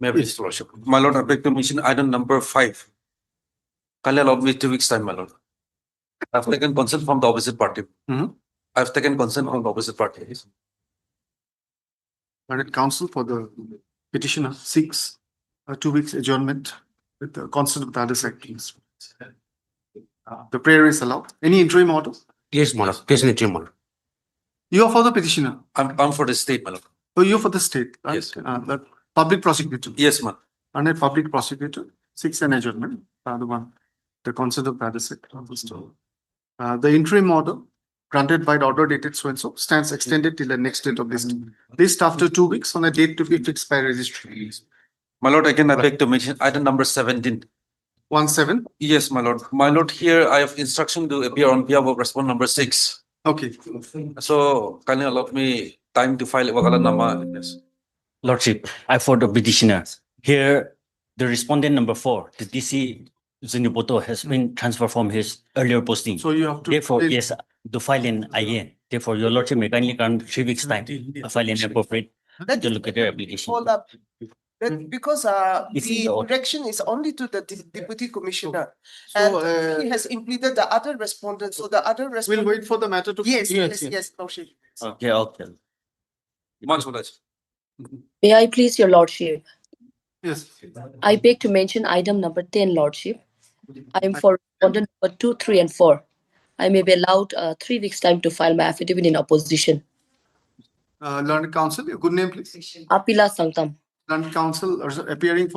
May I please, Lordship? My Lord, I beg to mention item number 5. Kindly allow me 2 weeks' time, my Lord. I've taken consent from the opposite party. I've taken consent from the opposite party. Learned counsel for the petitioner seeks a 2 weeks adjournment with the consent of the other side, please. The prayer is allowed. Any interim order? Yes, my lord. Yes, interim order. You are for the petitioner. I'm for the state, my Lord. So you are for the state, right? Yes. The public prosecutor. Yes, ma'am. And a public prosecutor seeks an adjournment. The consent of the other side. The interim order granted by the order dated so and so stands extended till the next date of this. List after 2 weeks on a date to be fixed by registry. My Lord, again, I beg to mention item number 17. 17. Yes, my Lord. My Lord, here I have instruction to appear on behalf of respondent number 6. Okay. So, kindly allow me time to file Wakalan Nama. Yes. Lordship, I for the petitioner. Here, the respondent number 4, the DC Zuniboto has been transferred from his earlier posting. So you have to. Therefore, yes, to file in IN. Therefore, your Lordship may kindly grant 3 weeks time to file an appropriate interlocutor application. Hold up. Because It's the in the order. direction is only to the deputy commissioner, So, and he has implemented the other respondent. So the other We'll respondent. wait for the matter to. Yes, Lordship. Okay, okay. Much obliged. May I please, your lordship? Yes. I beg to mention item number 10, lordship. I am for respondent number 2, 3, and 4. I may be allowed 3 weeks time to file my affidavit in opposition. Learned counsel, your good name, please. Apila Sanktam. Learned counsel appearing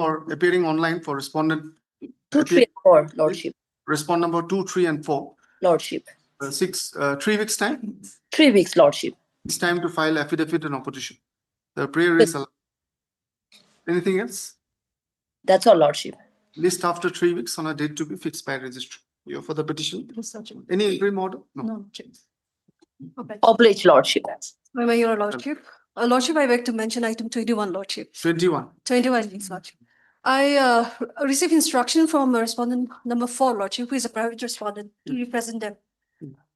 online for respondent. 2, 3, and 4, lordship. Respond number 2, 3, and 4. Lordship. 3 weeks time. 3 weeks, lordship. It's time to file affidavit in opposition. The prayer is allowed. Anything else? That's all, lordship. List after 3 weeks on a date to be fixed by registry. You're for the petition. Any interim order? No. Obliged, lordship. Your lordship. Lordship, I beg to mention item 21, lordship. 21. 21, yes, lordship. I received instruction from respondent number 4, lordship, who is a private respondent, to represent them.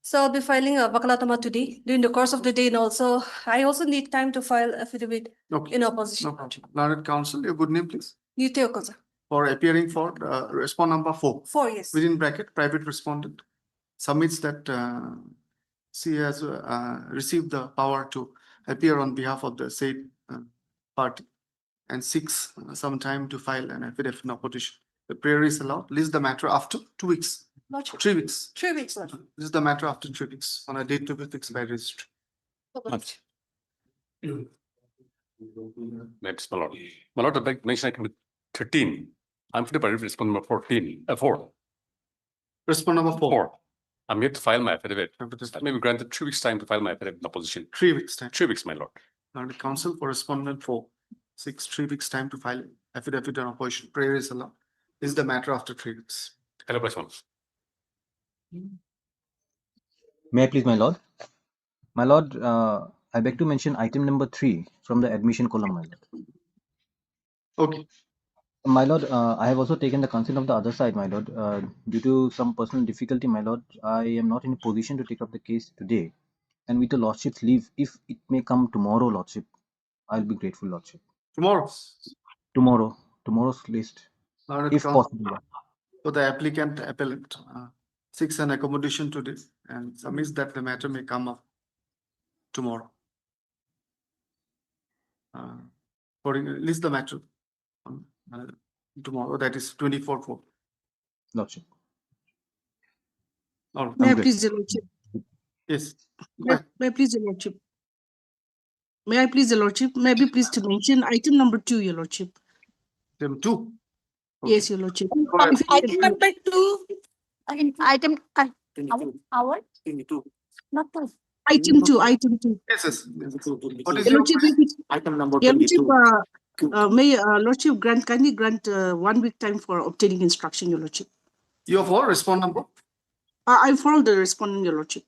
So I'll be filing a bakalatama today during the course of the day, and also I also need time to file affidavit Okay. in opposition. No problem. Learned counsel, your good name, please. Nitya Okoza. For appearing for respond number 4. 4, yes. Within bracket, private respondent submits that she has received the power to appear on behalf of the said party and seeks some time to file an affidavit in opposition. The prayer is allowed. List the matter after 2 weeks. Lordship. 3 weeks. 3 weeks, lordship. List the matter after 3 weeks on a date to be fixed by registry. Next, my lord. My lord, I beg to mention item 13. I'm for the respondent number 4. Respond number 4. I'm here to file my affidavit. I may be granted 3 weeks time to file my affidavit in opposition. 3 weeks time. 3 weeks, my lord. Learned counsel for respondent 4. 3 weeks time to file affidavit in opposition. Prayer is allowed. Is the matter after 3 weeks. Hello, bless one. May I please, my lord? My lord, I beg to mention item number 3 from the admission column, my lord. Okay. My lord, I have also taken the consent of the other side, my lord. Due to some personal difficulty, my lord, I am not in a position to take up the case today. And with the lordship's leave, if it may come tomorrow, lordship, I'll be grateful, lordship. Tomorrow. Tomorrow's list, Learned if counsel possible. for the applicant appellant seeks an accommodation today and submits that the matter may come up tomorrow. List the matter on tomorrow, that is 24/4. Lordship. All right. May I good. please, the lordship? Yes. May I please, the lordship? May I please, the lordship? May I be pleased to mention item number 2, your lordship? Item 2. Yes, your lordship. Item number 2. Item our 22. not the Item 2, item 2. Yes. What is Your your lordship, item number your lordship, 22? may lordship kindly grant 1 week time for obtaining instruction, your lordship. You have for respond number? I follow the respondent, your lordship.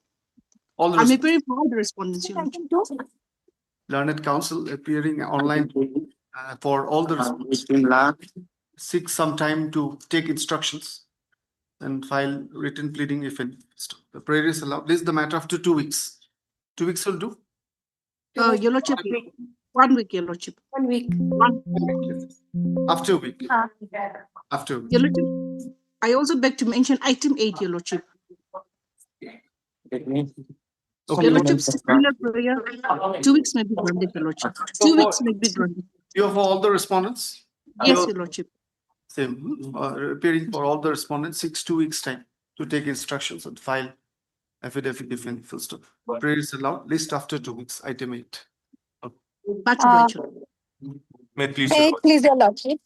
All the I'm appearing for all the respondents, your lordship. item 2. learned counsel appearing online for all the respondents. Seek some time to take instructions and file written pleading if any. The prayer is allowed. List the matter after 2 weeks. 2 weeks will do. Your Lordship, 1 week, Your Lordship. 1 week. After a week. After a week. Your Lordship, I also beg to mention item 8, Your Lordship. Okay. Your Lordship, similar prayer, 2 weeks may be granted, Your Lordship. 2 weeks may be granted. You have all the respondents? Yes, Your Lordship. Same, appearing for all the respondents, 2 weeks time to take instructions and file affidavit if any full stop. Prayer is allowed, list after 2 weeks, item 8. Much obliged. May it please, Hey, please, Your Lordship.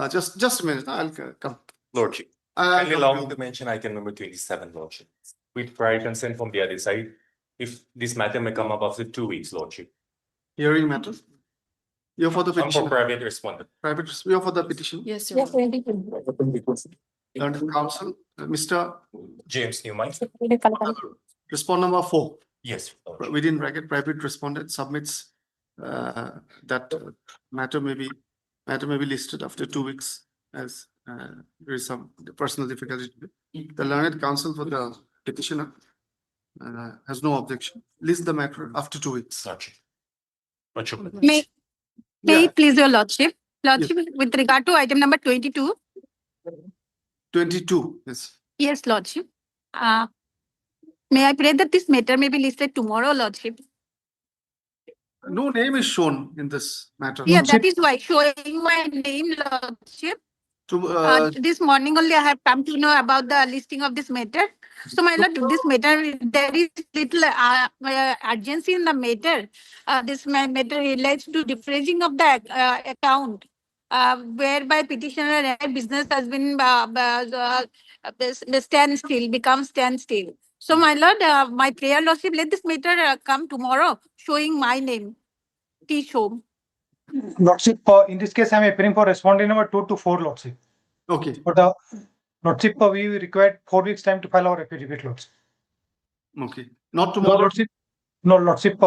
Just a minute, I'll come. Lordship. I'll Kindly come allow to me you. to mention item number 27, Lordship. With prior consent from the other side, if this matter may come up after 2 weeks, Lordship. Hearing matters. You're for the I'm for petition. private respondent. Private, you're for the petition. Yes, Yes, Your Learned counsel, Mr. James Newman. Respond number 4. Yes. Lordship. Within bracket, private respondent submits that matter may be listed after 2 weeks as there is some personal difficulty. The learned counsel for the petitioner has no objection. List the matter after 2 weeks. Lordship. Lordship. May Yeah, it please, Your Lordship. Lordship, with regard to item number 22. 22, yes. Yes, Lordship. May I pray that this matter may be listed tomorrow, Lordship? No name is shown in this matter. Yeah, that is why showing my name, Lordship. This morning only I have come to know about the listing of this matter. So my lord, this matter, there is little urgency in the matter. This matter relates to defraging of the account, whereby petitioner business has been standstill, becomes standstill. So my lord, my prayer, Lordship, let this matter come tomorrow, showing my name, T. Shom. Lordship, in this case, I am appearing for respondent number 2 to 4, Lordship. Okay, But Lordship, we required 4 weeks time to file our affidavit, Lordship. okay. Not No, tomorrow, Lordship. No, Lordship,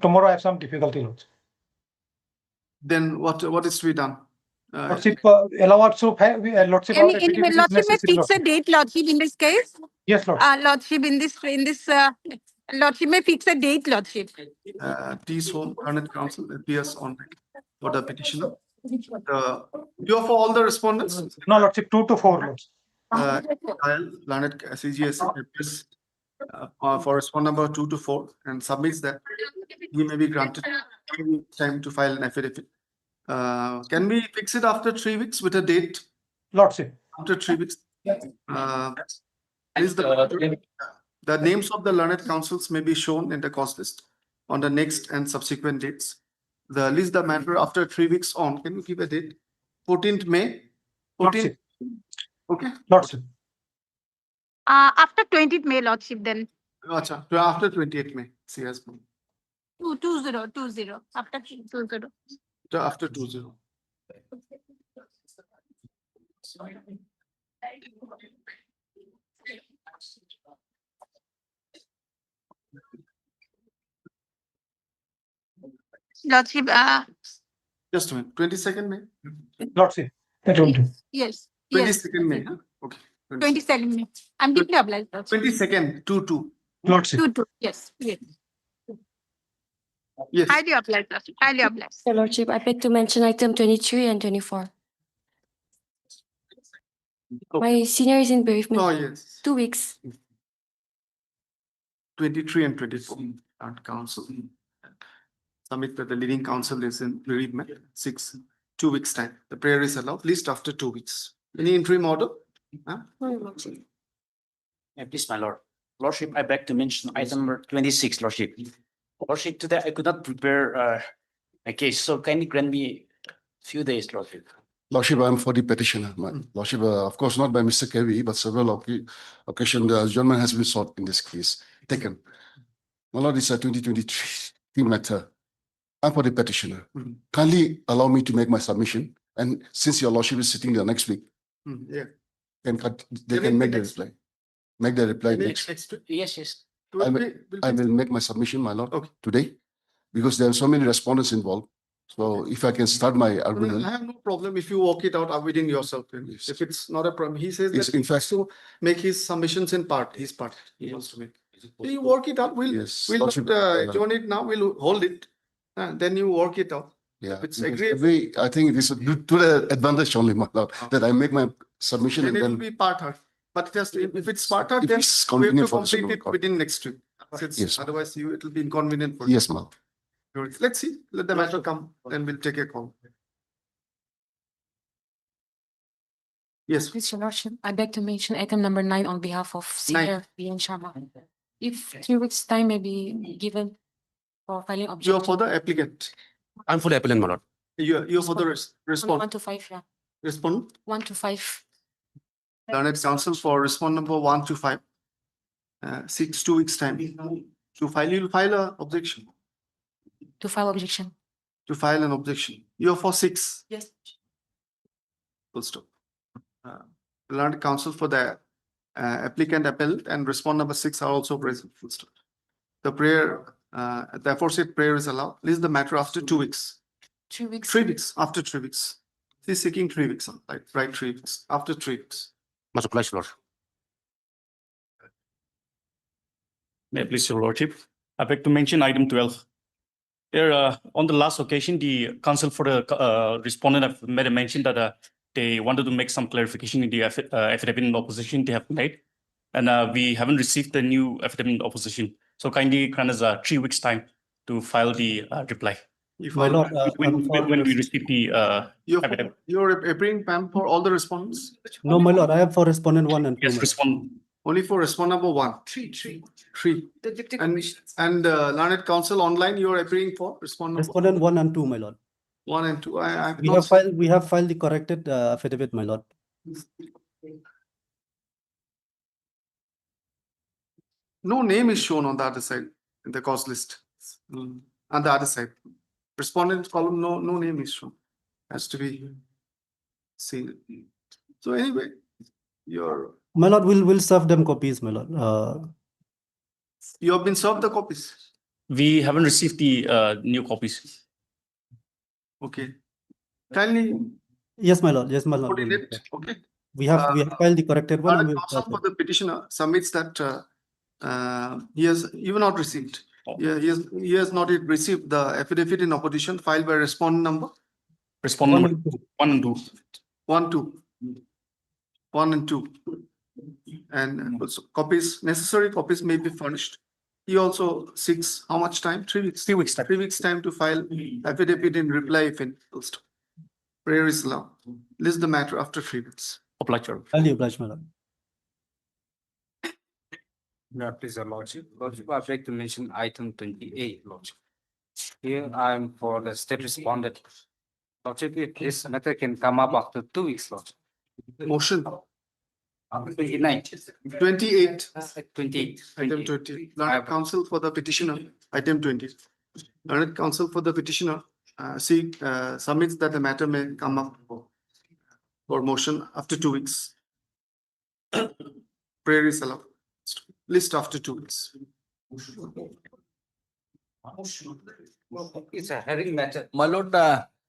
tomorrow I have some difficulty, Lordship. then what is to be done? Lordship, allow us to file, Lordship, our Any affidavit is Lordship may necessary, fix a Lordship. date, Lordship, in this case. Yes, Lordship. Lordship, in this, Lordship may fix a date, Lordship. T's home learned counsel appears on for the petitioner. You are for all the respondents? No, Lordship, 2 to 4, Lordship. Learned CGS appears for respondent number 2 to 4 and submits that he may be granted time to file an affidavit. Can we fix it after 3 weeks with a date Lordship. after 3 weeks? Is the names of the learned counsels may be shown in the cause list on the next and subsequent dates. The list the matter after 3 weeks on. Can you give a date? 14th May. 14th. Lordship. Okay. Lordship. After 20th May, Lordship, then. Acha, after 28th May. See as 2020, after 20. after 20. Lordship, Just a minute. 22nd May. Lordship. That will do. yes, yes, 22nd May. Huh? Okay. 22nd May. I'm deeply obliged, Lordship. 22nd 2-2. Lordship. 2, yes, yes. Yes. Highly obliged, Lordship, highly obliged. Your Lordship, I beg to mention item 23 and 24. My senior is in bereavement. Oh yes. 2 weeks. 23 and 24. Council. Submit that the leading counsel is in bereavement. 2 weeks time. The prayer is allowed. List after 2 weeks. Any interim order? Huh? No, Your Lordship. Please, my lord. Lordship, I beg to mention item number 26, Lordship. Lordship, today I could not prepare a case, so kindly grant me a few days, Lordship. Lordship, I'm for the petitioner. My Lordship, of course, not by Mr. Kevi, but several occasions, the adjournment has been sought in this case. Taken. My Lord, it's a 2023 matter. I'm for the petitioner. Kindly allow me to make my submission. And since your Lordship is sitting there next week, Yeah. they can make the reply. Make the reply next. Next week. Yes, yes. I will make my submission, my Lord, Okay. today, because there are so many respondents involved. So if I can start my I argument. have no problem if you work it out within yourself. Yes. If it's not a problem, he says Yes, that in fact, to make his submissions in part, his part he wants to make. You work it out. Yes, We'll Lordship, not adjourn it now. We'll hold it. Then you work it out. Yeah, It's because agreed. I think it is to the advantage only, my lord, that I make my submission Then and it will then be part hard. But it has to, if it's part hard, if then it's we have to convenient for the complete Supreme it Court. within next week. Yes. Since otherwise it will be inconvenient for you. Yes, ma'am. Let's see, let the matter come and we'll take a call. Yes, Please, Your Lordship, I beg to mention item number 9 on behalf of Senior and Sharma. If 3 weeks' time may be given for filing you're objection. for the applicant. I'm for the appellant, my lord. You're for the respond, 1 to 5, yeah. respond. 1 to 5. Learned counsel for respond number 1 to 5. 2 weeks time. To file, you'll file a objection. To file objection. To file an objection. You're for 6. Yes. Full stop. Learned counsel for the applicant appellate and respond number 6 are also present. Full stop. The prayer, the aforesaid prayer is allowed. List the matter after 2 weeks. 3 weeks. 3 weeks, after 3 weeks. He's seeking 3 weeks, right, 3 weeks, after 3 weeks. Much obliged, Lord. May I please, Your Lordship? I beg to mention item 12. Here, on the last occasion, the counsel for the respondent have made a mention that they wanted to make some clarification in the affidavit in opposition they have made. And we haven't received the new affidavit in opposition. So kindly grant us 3 weeks' time to file the reply. My lord, When we receive the affidavit. You're appearing, Pam, for all the respondents? no, my lord, I have for respondent 1 and 2. Yes, my lord. respond. Only for respond number 1. Three. Three. The deputy And, commissioners. and learned counsel online, you're appearing for respond number Respondent 1 and 2, my lord. 1 and 2. I have We not have seen- filed, we have filed the corrected affidavit, my lord. No name is shown on the other side in the cause list. On the other side. Respondent column, no name is shown. Has to be seen. So anyway, you're, My lord, we'll serve them copies, my lord. you have been served the copies. We haven't received the new copies. Okay. Kindly Yes, my lord, yes, my lord. put in it, okay? We have filed the corrected one. and Learned we'll counsel serve for them. the petitioner submits that he has even not received. Yeah, he has not yet received the affidavit in opposition filed by respondent number Respondent 1 and 2. 1, 2. 1 and 2. And also copies, necessary copies may be furnished. He also seeks how much time? 3 weeks. 3 weeks time. 3 weeks time to file affidavit in reply if in post. Prayer is allowed. List the matter after 3 weeks. Obliged, Your Lord. Highly obliged, my lord. Yeah, please, Your Lordship. Lordship, I beg to mention item 28, Lordship. Here I am for the state respondent. Lordship, if this matter can come up after 2 weeks, Lordship. Motion 29. 28. 28. Item 20. Learned counsel for the petitioner, item 20. Learned counsel for the petitioner, submits that the matter may come up for motion after 2 weeks. Prayer is allowed. List after 2 weeks. It's a hearing matter. My lord,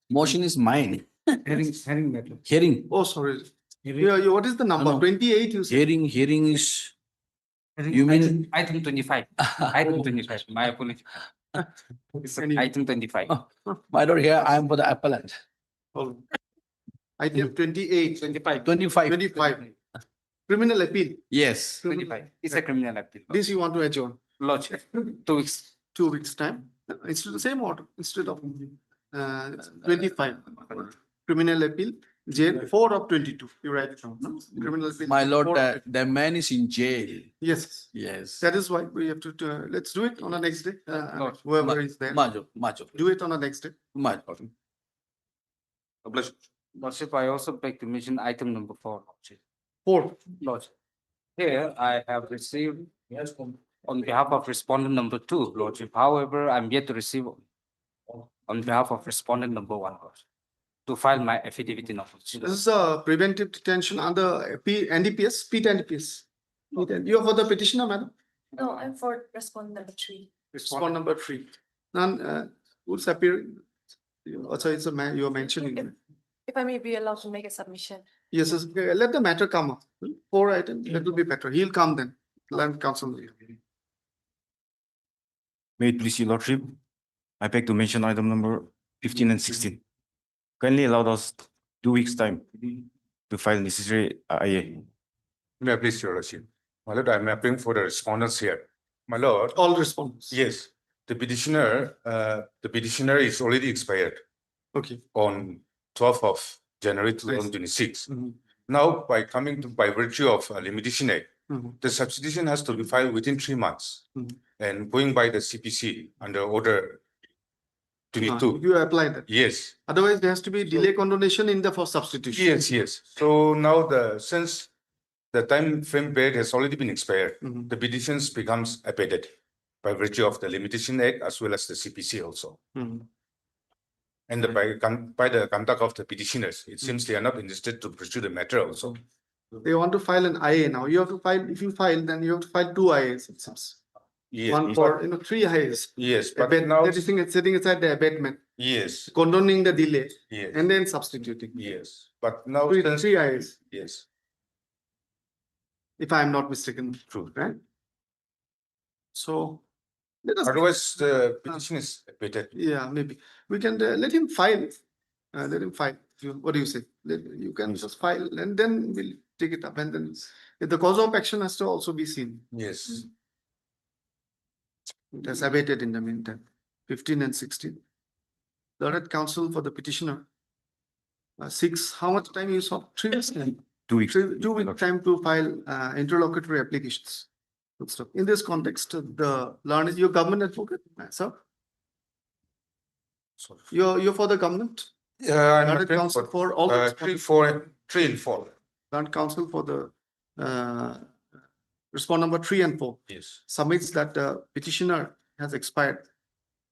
motion is mine. Hearing matter. Hearing, Oh, sorry. Yeah, what is the number? No. 28 you said? hearing is, Hearing You mean- Item 25. Item 25. My apology. It's item 25. my lord, here I am for the appellant. Oh. Item 28. 25. 25. 25. Criminal appeal. Yes. 25. It's a criminal appeal. This you want to adjourn. Lordship, 2 weeks. 2 weeks time. It's the same order instead of 25. Criminal appeal, jail 4 of 22. You write it down. No? Criminal appeal. My lord, 4 of the man is in jail. Yes. Yes. That is why we have to, let's do it on the next day. Lord, Whoever is there, Much, much, do it on the next day. much. Obliged. Lordship, I also beg to mention item number 4, Lordship. 4. Lordship. Here I have received on behalf of respondent number 2, Lordship. However, I'm yet to receive on behalf of respondent number 1, Lordship, to file my affidavit in opposition. This is a preventive detention under NDPS, NDPS. You are for the petitioner, madam? No, I'm for respondent number 3. Respond number 3. None, who's appearing? Also, it's a man you are mentioning. If I may be allowed to make a submission. Yes, yes, let the matter come up. 4 items, that will be better. He'll come then. Land council. May it please your lordship, I beg to mention item number 15 and 16. Kindly allow us 2 weeks' time to file necessary IA. May I please your lordship? My lord, I'm appearing for the respondents here. My lord, All respondents. yes, the petitioner is already expired Okay. on 12th of January 2026. Mhm. Now, by virtue of Limitation Act, Mhm. the substitution has to be filed within 3 months. Mhm. And going by the CPC under order 22. You apply that. Yes, Otherwise, there has to be delay condonation in the for substitution. yes. So now since the time frame period has already been expired, Mhm. the petitions becomes abated by virtue of the Limitation Act as well as the CPC also. Mhm. And by the conduct of the petitioners, it seems they are not interested to pursue the matter also. They want to file an IA now. You have to file, if you file, then you have to file 2 IAs, it seems. Yes, One for, 3 IAs. yes, but now, Setting aside the abatement, yes, condoning the delay, yes, and then substituting. yes, but now, Three since, IAs, yes, if I am not mistaken. true. Right? So, let us, Otherwise, the petition is abated. yeah, maybe. We can let him file. Let him file. What do you say? You can just file and then we'll take it up. And then if the cause of action has to also be seen. Yes, It has abated in the meantime. 15 and 16. Learned counsel for the petitioner. 6, how much time you saw? 3 weeks time. 2 weeks. 2 weeks time to file interlocutory applications. Good stuff. In this context, the learned is your government advocate, sir? sorry. You're for the government? I'm Learned appearing counsel for for all the 3 and 4. learned counsel for the respond number 3 and 4. Yes, Submits that the petitioner has expired,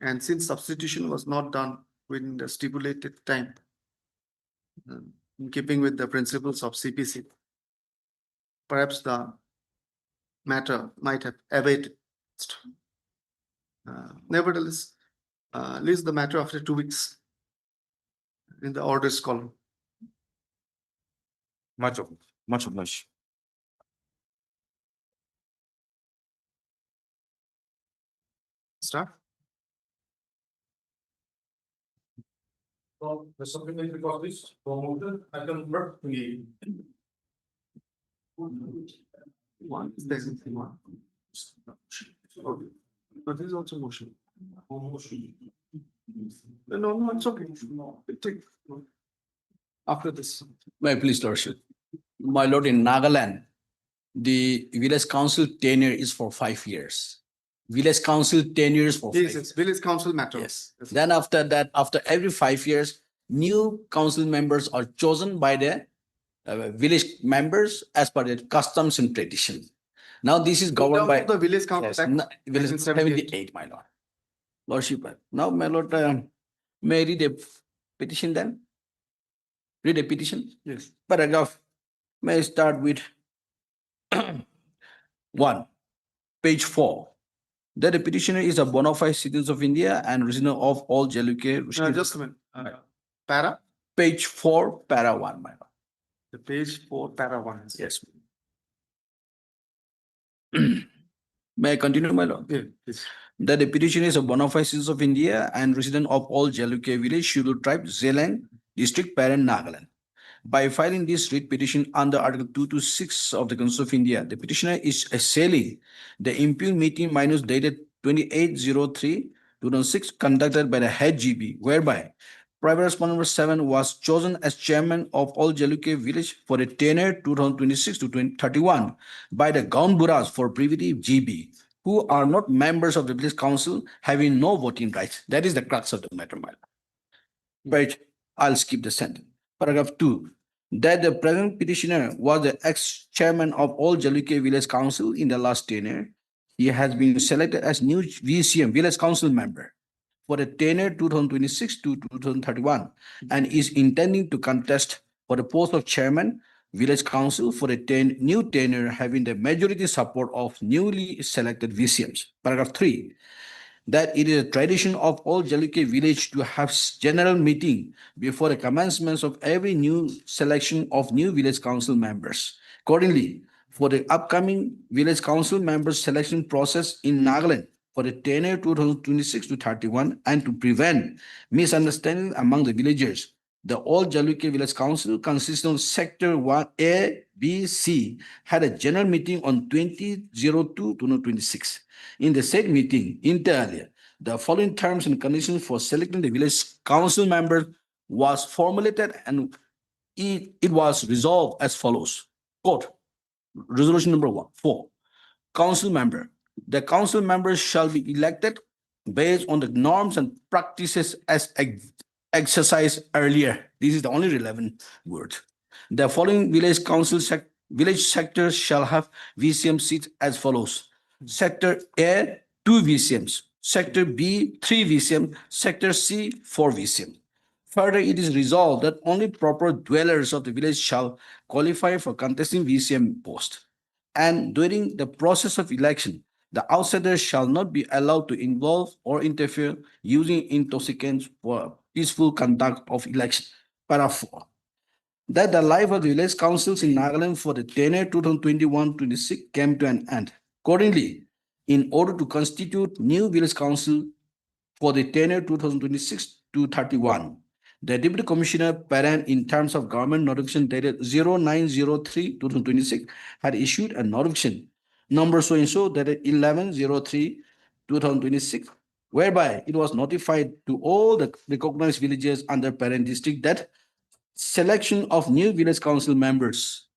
and since substitution was not done within the stipulated time, in keeping with the principles of CPC, perhaps the matter might have abated. Nevertheless, list the matter after 2 weeks in the orders column. Much obliged. Start. so the supplementary cause is promoted, item number 28. One is there. One. Okay. But this is also motion. No, it's okay. We'll take after this. May I please, lordship? My lord, in Nagaland, the village council tenure is for 5 years. Village council tenures for 5 Yes, years. it's village council matter. Yes. Then after that, after every 5 years, new council members are chosen by the village members as per the customs and tradition. Now this is governed by The village council yes, act. village 1978. 78, my lord. Lordship. Now, my lord, may I read a petition then? Read a petition? Yes. Paragraph. May I start with 1, page 4. That the petitioner is a bona fide citizen of India and resident of all Jalukhe. Just a minute. Para, Page 4, para 1, my lord. the page 4, para 1. Yes. May I continue, my lord? Yeah, yes. That the petitioner is a bona fide citizen of India and resident of all Jalukhe village, Scheduled tribe, Zealand, district, parent, Nagaland. By filing this writ petition under Article 2 to 6 of the Constitution of India, the petitioner is assailing the impugned meeting minus dated 28/03/2006 conducted by the head GB, whereby private respondent number 7 was chosen as chairman of all Jalukhe village for a tenure 2026 to 2031 by the Gaunburas for brevity GB, who are not members of the village council, having no voting rights. That is the crux of the matter, my lord. But I'll skip the sentence. Paragraph 2. That the present petitioner was the ex-chairman of all Jalukhe Village Council in the last tenure. He has been selected as new VCM, Village Council member, for the tenure 2026 to 2031 and is intending to contest for the post of chairman, Village Council for a new tenure having the majority support of newly selected VCMs. Paragraph 3. That it is a tradition of all Jalukhe village to have general meeting before the commencement of every new selection of new village council members. Accordingly, for the upcoming village council members selection process in Nagaland, for the tenure 2026 to 31 and to prevent misunderstanding among the villagers. The All Jalukya Village Council, consisting of Sector 1A, B, C, had a general meeting on 20/02/2026. In the said meeting, inter alia, the following terms and conditions for selecting the village council member was formulated and it was resolved as follows. Quote, resolution number 4. Council member. The council members shall be elected based on the norms and practices as exercised earlier. This is the only relevant word. The following village council village sectors shall have VCM seats as follows. Sector A, 2 VCMs. Sector B, 3 VCM. Sector C, 4 VCM. Further, it is resolved that only proper dwellers of the village shall qualify for contesting VCM post. And during the process of election, the outsiders shall not be allowed to involve or interfere using intoxicants for peaceful conduct of election. Paragraph 4. That the life of the village councils in Nagaland for the tenure 2021-26 came to an end. Accordingly, in order to constitute new village council for the tenure 2026 to 31, the Deputy Commissioner Parent, in terms of government notification dated 09/03/2026, had issued a notification number so and so dated 11/03/2026, whereby it was notified to all the recognized villages under Parent district that selection of new village council members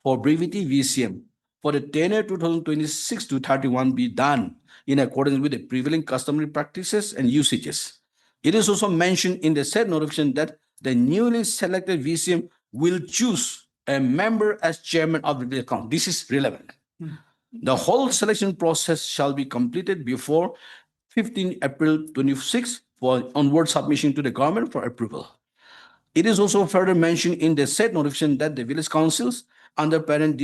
for brevity VCM for the tenure 2026 to 31 be done in accordance with the prevailing customary practices and usages. It is also mentioned in the said notification that the newly selected VCM will choose a member as chairman of the village council. This is relevant. The whole selection process shall be completed before 15 April 26 for onward submission to the government for approval. It is also further mentioned in the said notification that the village councils under Parent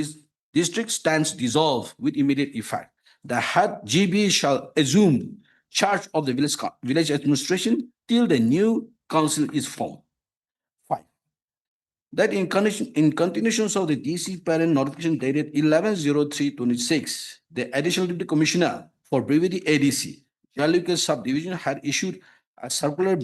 district stands dissolved with immediate effect. The head GB shall assume charge of the village administration till the new council is formed. 5. That in continuation of the DC Parent notification dated 11/03/26, the Additional Deputy Commissioner for Brevity ADC, Jalukya Subdivision, had issued a circular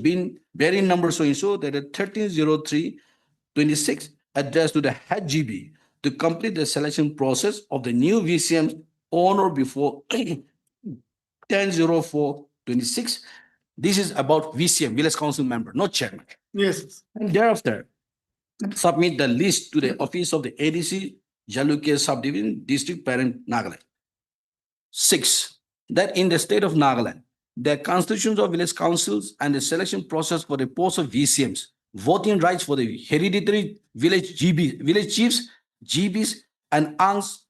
bearing number so and so dated 13/03/26, addressed to the head GB to complete the selection process of the new VCMs on or before 10/04/26. This is about VCM, village council member, not chairman. Yes. And thereafter, submit the list to the office of the ADC, Jalukya Subdivision, District Parent, Nagaland. 6. That in the state of Nagaland, the constitutions of village councils and the selection process for the post of VCMs, voting rights for the hereditary village chiefs, GBs, and aunts,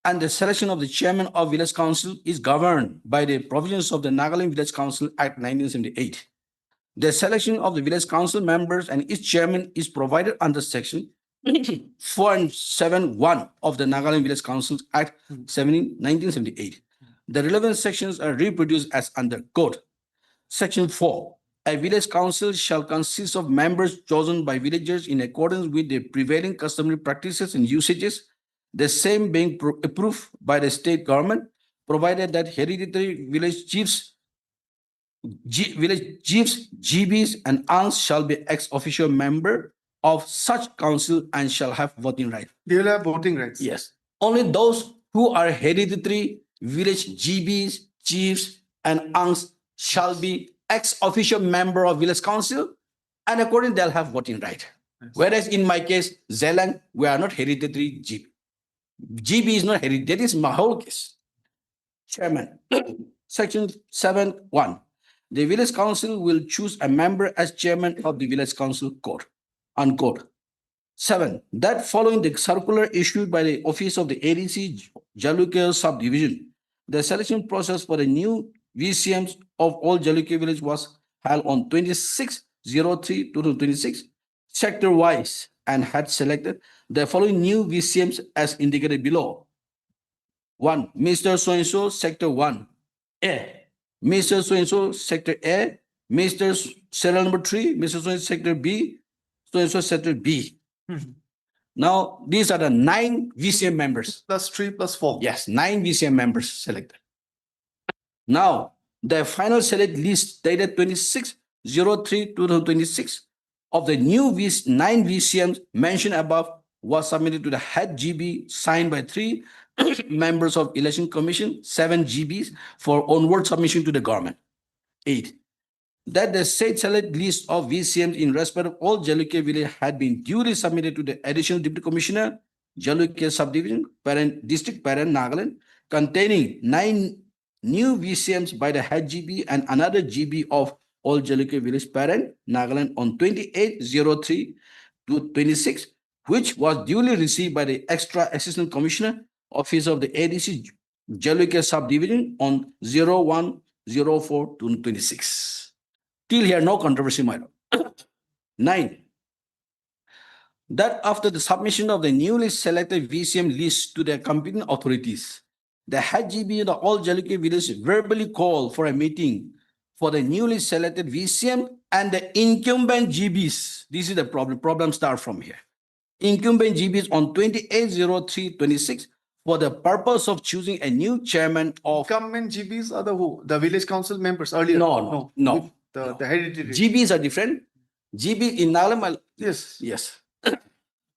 and the selection of the chairman of village council is governed by the provisions of the Nagaland Village Council Act 1978. The selection of the village council members and its chairman is provided under section 471 of the Nagaland Village Council Act 1978. The relevant sections are reproduced as under code. Section 4. A village council shall consist of members chosen by villagers in accordance with the prevailing customary practices and usages, the same being approved by the state government, provided that hereditary village chiefs, GBs, and aunts shall be ex officio member of such council and shall have voting right. They will have voting rights. Yes. Only those who are hereditary village GBs, chiefs, and aunts shall be ex officio member of village council, and according they'll have voting right. Yes. Whereas in my case, Zealand, we are not hereditary GB. GB is not hereditary. That is my whole case. Chairman, section 7(1). The village council will choose a member as chairman of the village council court. Unquote. 7. That following the circular issued by the office of the ADC Jalukya Subdivision, the selection process for the new VCMs of all Jalukya village was held on 26/03/2026, sector-wise, and had selected the following new VCMs as indicated below. 1. Mr. So-and-so, Sector 1A. Mr. So-and-so, Sector A. Mr. Serial number 3, Mr. So-and-so, Sector B. So-and-so, Sector B. Now, these are the 9 VCM members. +3 +4. Yes, 9 VCM members selected. Now, The final select list dated 26/03/2026 of the new 9 VCMs mentioned above was submitted to the head GB, signed by 3 members of Election Commission, 7 GBs for onward submission to the government. 8. That the said select list of VCMs in respect of all Jalukya village had been duly submitted to the Additional Deputy Commissioner, Jalukya Subdivision, District Parent, Nagaland, containing 9 new VCMs by the head GB and another GB of all Jalukya village parent, Nagaland, on 28/03/26, which was duly received by the Extra Assistant Commissioner, Office of the ADC, Jalukya Subdivision on 01/04/2026. Till here, no controversy, my lord. 9. That after the submission of the newly selected VCM list to the competent authorities, the head GB of the all Jalukya village verbally called for a meeting for the newly selected VCM and the incumbent GBs. This is the problem. Problem start from here. Incumbent GBs on 28/03/26 for the purpose of choosing a new chairman of. Incumbent GBs are the who? The village council members earlier? No. The hereditary. GBs are different. GB in Nagaland. Yes. Yes.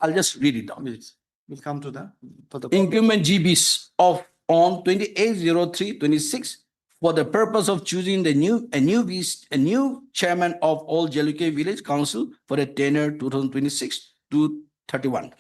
I'll just read it down. Yes. We'll come to that. For the Incumbent GBs of on 28/03/26 for the purpose of choosing a new chairman of all Jalukya Village Council for the tenure 2026 to 31.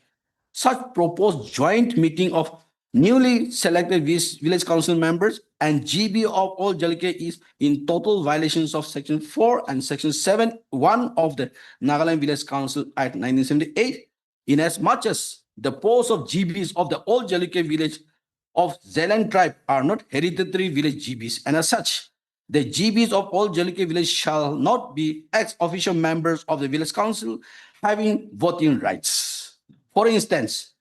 Such proposed joint meeting of newly selected village council members and GB of all Jalukya is in total violations of Section 4 and Section 7(1) of the Nagaland Village Council Act 1978, inasmuch as the posts of GBs of the all Jalukya village of Zealand tribe are not hereditary village GBs, and as such, the GBs of all Jalukya village shall not be ex officio members of the village council having voting rights. For instance,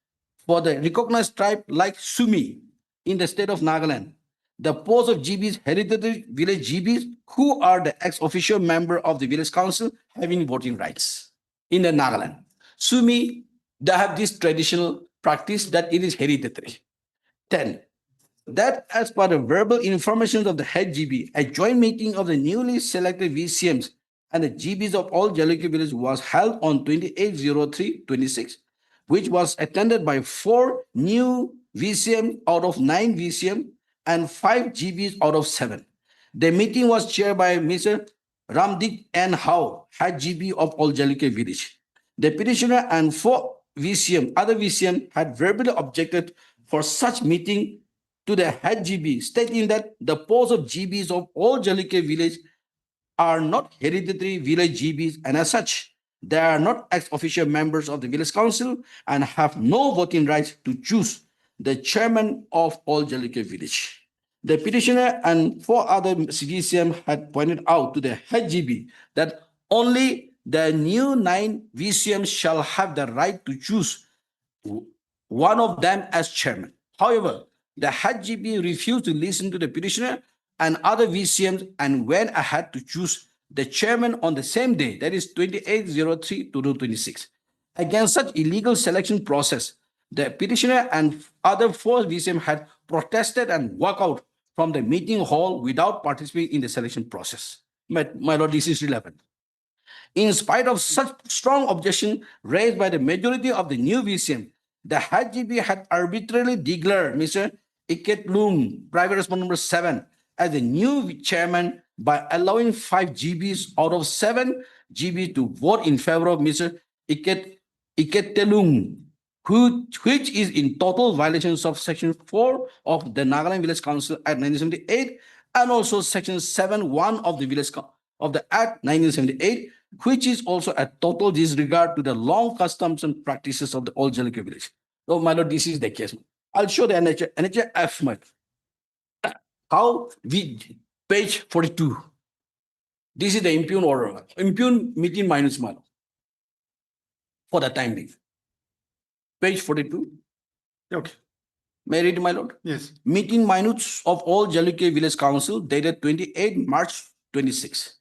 for the recognized tribe like Sumi in the state of Nagaland, the posts of GBs, hereditary village GBs, who are the ex officio member of the village council having voting rights in the Nagaland. Sumi, they have this traditional practice that it is hereditary. 10. That as per the verbal information of the head GB, a joint meeting of the newly selected VCMs and the GBs of all Jalukya villages was held on 28/03/26, which was attended by 4 new VCM out of 9 VCM and 5 GBs out of 7. The meeting was chaired by Mr. Ramdik N. Howe, head GB of all Jalukya village. The petitioner and 4 other VCM had verbally objected for such meeting to the head GB, stating that the posts of GBs of all Jalukya village are not hereditary village GBs, and as such, they are not ex officio members of the village council and have no voting rights to choose the chairman of all Jalukya village. The petitioner and 4 other VCM had pointed out to the head GB that only the new 9 VCMs shall have the right to choose one of them as chairman. However, the head GB refused to listen to the petitioner and other VCMs and went ahead to choose the chairman on the same day, that is 28/03/2026. Against such illegal selection process, the petitioner and other 4 VCM had protested and walked out from the meeting hall without participating in the selection process. My lord, this is relevant. In spite of such strong objection raised by the majority of the new VCM, the head GB had arbitrarily declared Mr. Iketlung, private respondent number 7, as the new chairman by allowing 5 GBs out of 7 GBs to vote in favor of Mr. Iketelung, which is in total violations of Section 4 of the Nagaland Village Council Act 1978 and also Section 7(1) of the Act 1978, which is also a total disregard to the long customs and practices of the old Jalukya village. So, my lord, this is the case. I'll show the NHF, my how we page 42. This is the impugn order, impugn meeting minutes, my lord, for the time being. Page 42. Okay. May I read, my lord? Yes. Meeting minutes of all Jalukya Village Council dated 28 March 26.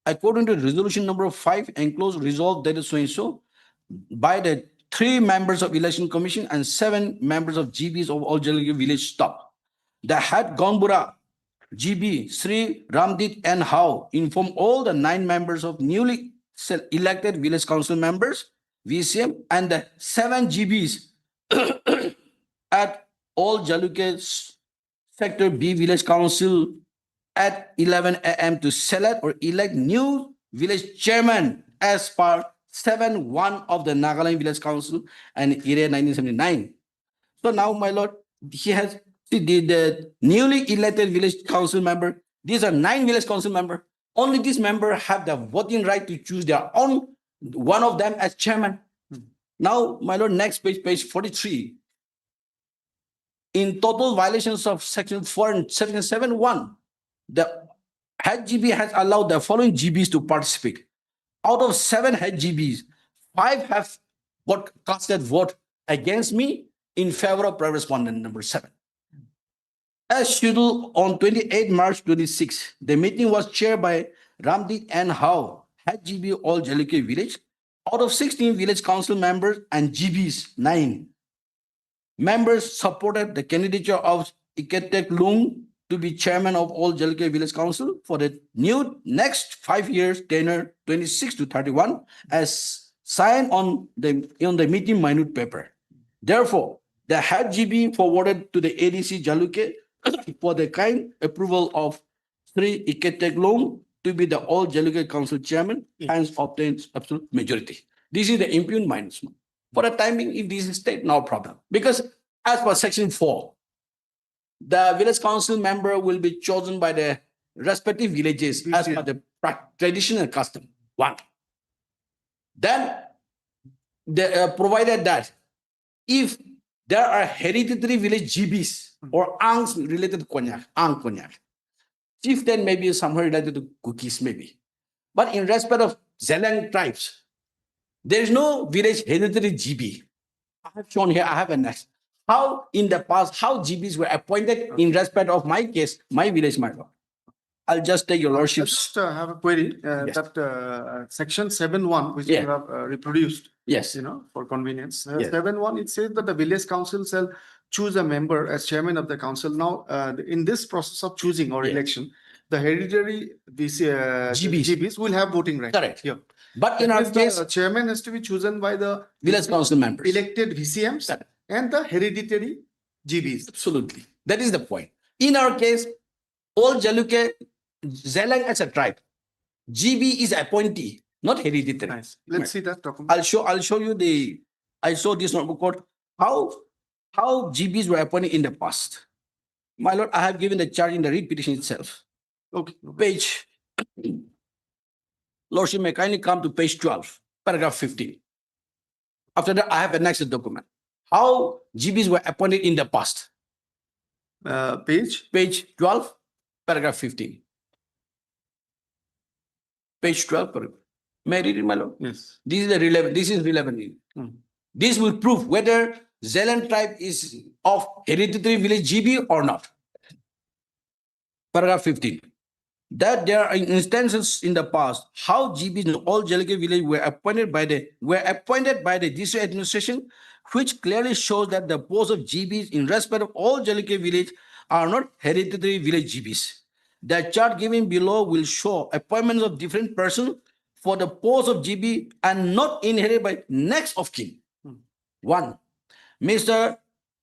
According to resolution number 5, enclosed resolved dated so by the 3 members of Election Commission and 7 members of GBs of all Jalukya Village stop. The head Gonbura GB Sri Ramdit N. Howe informed all the 9 members of newly elected village council members, VCM, and the 7 GBs at all Jaluke Sector B Village Council at 11 a.m. to select or elect new village chairman as per 7.1 of the Nagaland Village Council and area 1979. So now, my lord, he has the newly elected village council member. These are 9 village council members. Only this member have the voting right to choose their own, one of them as chairman. Now, my lord, next page, page 43. In total violations of section 4 and section 7.1, the head GB has allowed the following GBs to participate. Out of 7 head GBs, 5 have casted vote against me in favor of private respondent number 7. As scheduled on 28 March 26, the meeting was chaired by Ramdit N. Howe, head GB all Jaluke village. Out of 16 village council members and GBs, 9 members supported the candidature of Iketek Lung to be chairman of all Jaluke Village Council for the new next 5 years tenure 26 to 31 as signed on the meeting minute paper. Therefore, the head GB forwarded to the ADC Jaluke for the kind approval of Sri Iketek Lung to be the all Jaluke Council chairman, hence obtains absolute majority. This is the impugned minus. For the timing, if this is state, no problem. Because as per section 4, the village council member will be chosen by the respective villages as per the traditional custom. 1. Then, they provided that if there are hereditary village GBs or ANGs related to Konyak, chieftain may be somewhere related to cookies maybe. But in respect of Zelang tribes, there is no village hereditary GB. I have shown here, I have a next. How in the past, how GBs were appointed in respect of my case, my village, my lord. I'll just take your I lordship's. just have a query Yes. that section 7.1, which Yeah. you have reproduced, Yes. for convenience. Yes. 7.1, it says that the village council shall choose a member as chairman of the council. Now, in this process of choosing or Yeah. election, the hereditary GBs. GBs will have voting right. Correct. Yeah. But in That our means case, the chairman has to be chosen by the village council members. elected VCMs Correct. and the hereditary GBs. Absolutely. That is the point. In our case, all Jaluke, Zelang as a tribe, GB is appointee, not hereditary. Nice. Let's see that document. I'll show you I saw this notebook code, how GBs were appointed in the past. My lord, I have given the charge in the read petition itself. Okay. Page, lordship may kindly come to page 12, paragraph 15. After that, I have annexed the document. How GBs were appointed in the past. Page? Page 12, paragraph 15. Page 12, paragraph. May I read it, my lord? Yes. This is relevant. This will prove whether Zealand tribe is of hereditary village GB or not. Paragraph 15. That there are instances in the past how GBs in all Jaluke village were appointed by the district administration, which clearly shows that the posts of GBs in respect of all Jaluke village are not hereditary village GBs. The chart given below will show appointments of different persons for the post of GB and not inherited by next of kin. 1. Mr.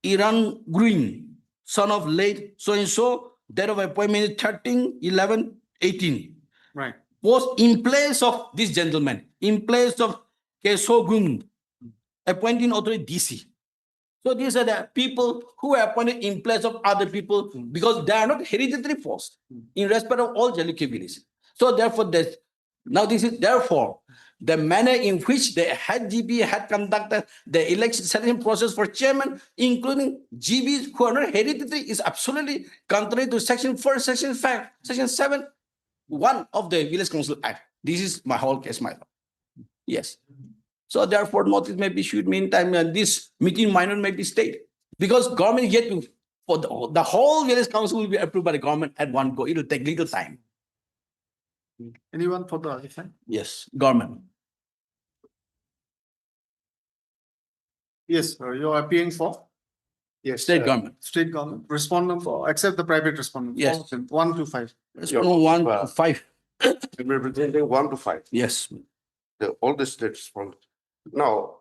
Iran Green, son of late so-and-so, date of appointment is 13/11/18. Right. Was in place of this gentleman, in place of Kesogun, appointing authority DC. So these are the people who are appointed in place of other people because they are not hereditary posts in respect of all Jaluke villages. So therefore, therefore the manner in which the head GB had conducted the election selection process for chairman, including GBs who are not hereditary, is absolutely contrary to section 4, section 5, section 7, 1 of the Village Council Act. This is my whole case, my lord. Yes. So therefore, notice may be issued meantime, and this meeting minor may be stayed because government yet to for the whole Village Council will be approved by the government at one go. It will take legal time. Anyone for the other side? Yes, government. Yes, sir. You're appearing for? Yes. State government. State government, respondent for, except the private respondent. Yes. All of them, 1 to 5. Respondent 1 to 5. Representing 1 to 5. Yes. The oldest state respondent. Now,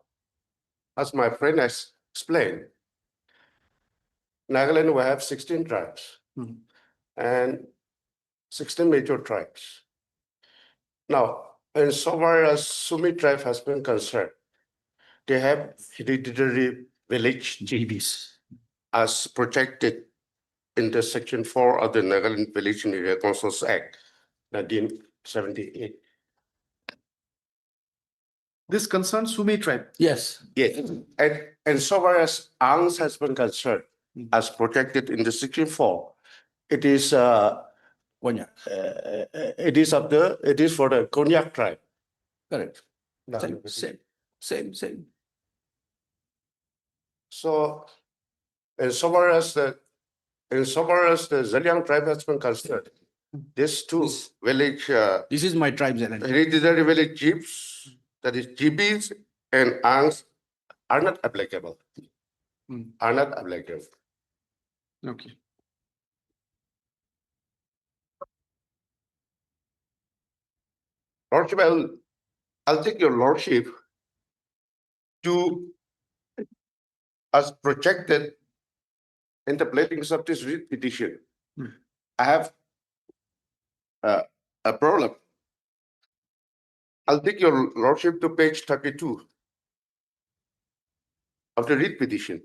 as my friend has explained, Nagaland will have 16 tribes and 16 major tribes. Now, insofar as Sumi tribe has been concerned, they have hereditary village GBs as protected in the Section 4 of the Nagaland Village and Area Councils Act, 1978. This concerns Sumi tribe. Yes. Yes, and so far as Angs has been concerned, as protected in the Section 4, it is Konyak. it is for the Konyak tribe. Correct. Same. So, and so far as the Zaliang tribe has been concerned, these two village This is my tribe, Zealand. hereditary village chiefs, that is GBs and Angs, are not applicable. Are not applicable. Okay. Lordship, I'll take your lordship to, as projected in the pleadings of this writ petition. I have a problem. I'll take your lordship to page 32 of the writ petition.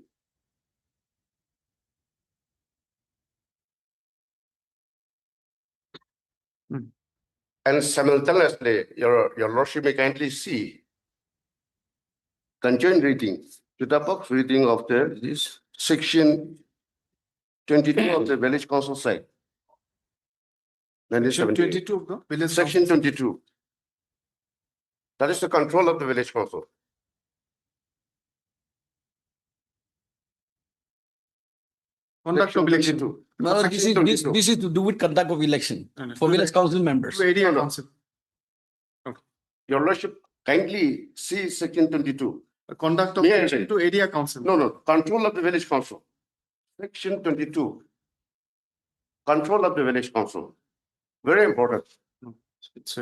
And simultaneously, your lordship may kindly see conjoined reading to the box reading of the section 22 of the village council site. Section 22 of the village Section council. 22. That is the control of the village council. Conduct of election. 22. No, Section this 22. is to do with conduct of election No, for to village the- council members. To area No, no. council. Your lordship kindly see section 22. The conduct of May I election read? to area council. No, control of the village council. Section 22. Control of the village council. Very important. It's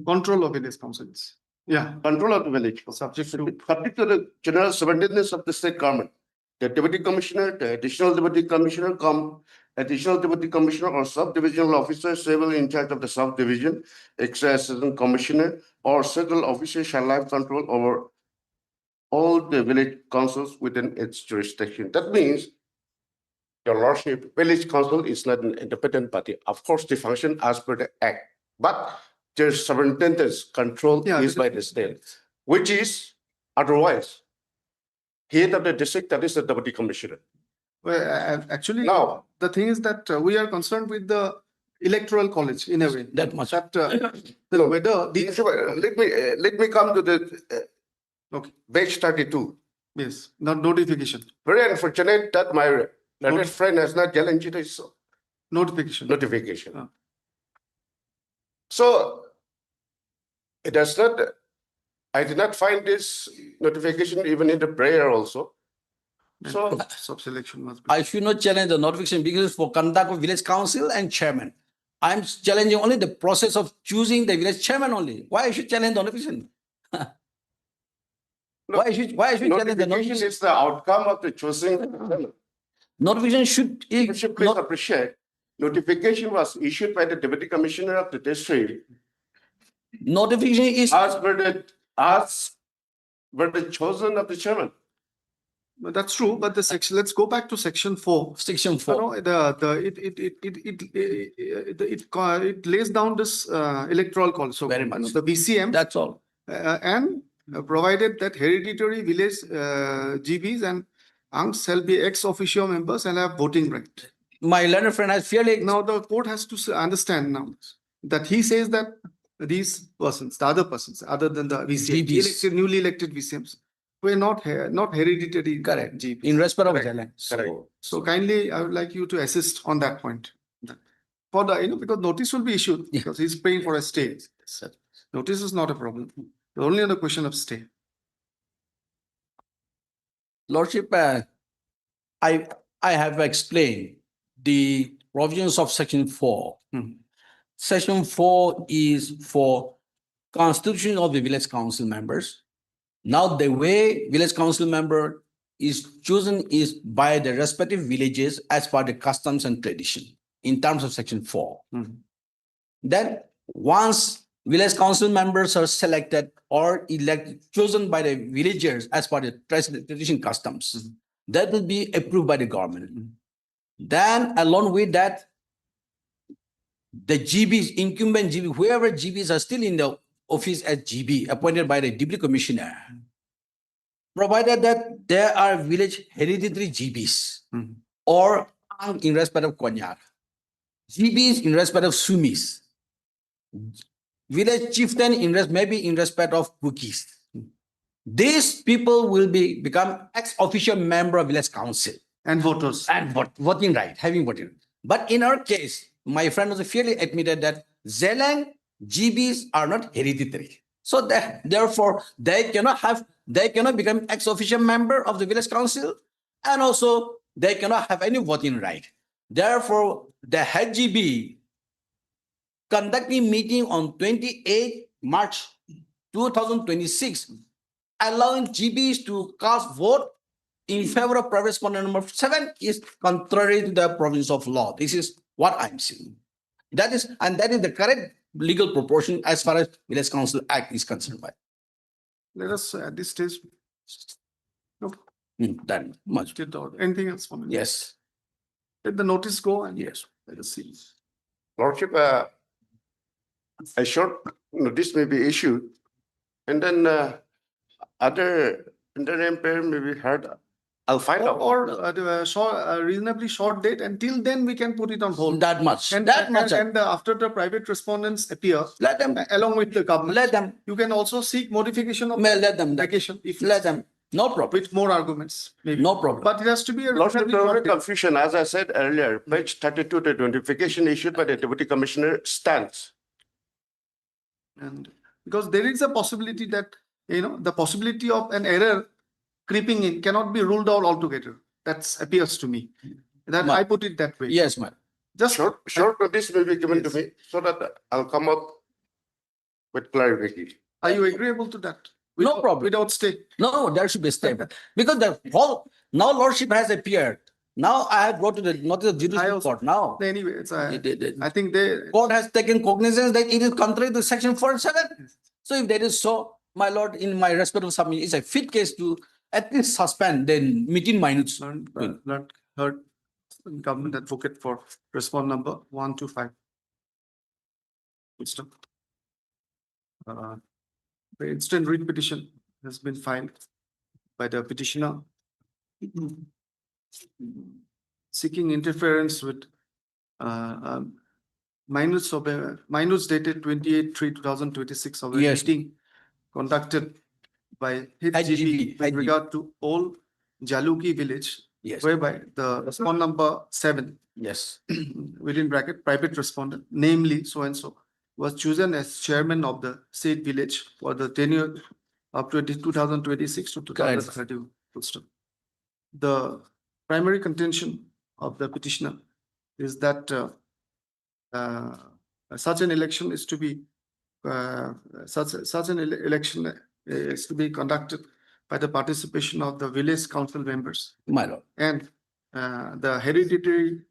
control of village councils. Yeah. Control of the village. Subject to Subject to the general sovereignty of the state government. The deputy commissioner, the additional deputy commissioner, additional deputy commissioner or subdivisional officer, civil in charge of the subdivision, assistant commissioner, or circle officer shall have control over all the village councils within its jurisdiction. That means, your lordship, village council is not an independent body. Of course, they function as per the act, but their sovereignty control is by the state, which is otherwise head of the district, that is the deputy commissioner. Well, actually, Now, the thing is that we are concerned with the electoral college in a way. That much. That no, whether the let me come to the okay, page 32. yes, not notification, Very unfortunate that my learned friend has not challenged his notification. notification. So it does not, I did not find this notification even in the prayer also. So Sub-selection must be. I should not challenge the notification because for conduct of village council and chairman. I'm challenging only the process of choosing the village chairman only. Why I should challenge the notification? Why I should challenge the notification notification? is the outcome of the choosing. Notification should You should please appreciate, notification was issued by the deputy commissioner of the district notification is as per the chosen of the chairman. But that's true, but the section, let's go back to section 4. section You 4. know, it lays down this electoral college. So Very much. the VCM That's all. and provided that hereditary village GBs and ANGs shall be ex officio members and have voting right. My learned friend has fairly Now the court has to understand now that he says that these persons, the other persons, other than the VCM, GBs. newly elected VCMs, were not hereditary. correct. GBs. In respect of Correct. challenge. Correct. So kindly, I would like you to assist on that point. For the, because notice will be issued Yeah. because he's paying for a stay. Notice is not a problem. Only on the question of stay. Lordship, I have explained the provisions of Section 4. Section 4 is for constitution of the village council members. Now, the way village council member is chosen is by the respective villages as per the customs and tradition in terms of Section 4. Then, once village council members are selected or chosen by the villagers as per the tradition customs, that will be approved by the government. Then, along with that, the GBs, incumbent GB, whoever GBs are still in the office as GB, appointed by the deputy commissioner, provided that there are village hereditary GBs or in respect of Konyak, GBs in respect of Sumis, village chieftain maybe in respect of Bukis. These people will become ex-official member of village council. And voters. And voting right, having voting. But in our case, my friend was fairly admitted that Zelang GBs are not hereditary. So therefore, they cannot become ex-official member of the village council, and also they cannot have any voting right. Therefore, the head GB conducting meeting on 28 March 2026, allowing GBs to cast vote in favor of private respondent number 7 is contrary to the provisions of law. This is what I'm saying. That is the correct legal proportion as far as Village Council Act is concerned. Let us at this stage. No. That much. Anything else for me? Yes. Let the notice go and yes, let us see. Lordship, a short notice may be issued, and then other interim prayer may be heard. I'll find out. Or reasonably short date. Until then, we can put it on hold. That much. And after the private respondents appear, let them along with the government. Let them. You can also seek modification of let them vacation. If let them. No problem. With more arguments, maybe. No problem. But it has to be a Lordship, confusion. As I said earlier, page 32, the notification issued by the Deputy Commissioner stands. And because there is a possibility that, the possibility of an error creeping in cannot be ruled out altogether. That appears to me. That I put it that way. Yes, ma'am. Just short notice will be given to me so that I'll come up with clarification. Are you agreeable to that? No problem. Without stay. No, there should be a stay. Because the whole now Lordship has appeared. Now I have brought to the notice of judicial court. Now anyway, I think the court has taken cognizance that it is contrary to section 47. So if that is so, my lord, in my respect of submission, it's a fit case to at least suspend then meeting minutes. Not heard government advocate for respond number 125. The instant writ petition has been filed by the petitioner seeking interference with minutes dated 28/3/2026 of a meeting conducted by HGB with regard to Old Jaluki village, whereby the respond number 7, within bracket private respondent, namely so and so, was chosen as chairman of the said village for the tenure of 2026 to 2030. The primary contention of the petitioner is that such an election is to be is to be conducted by the participation of the village council members. My lord. And the hereditary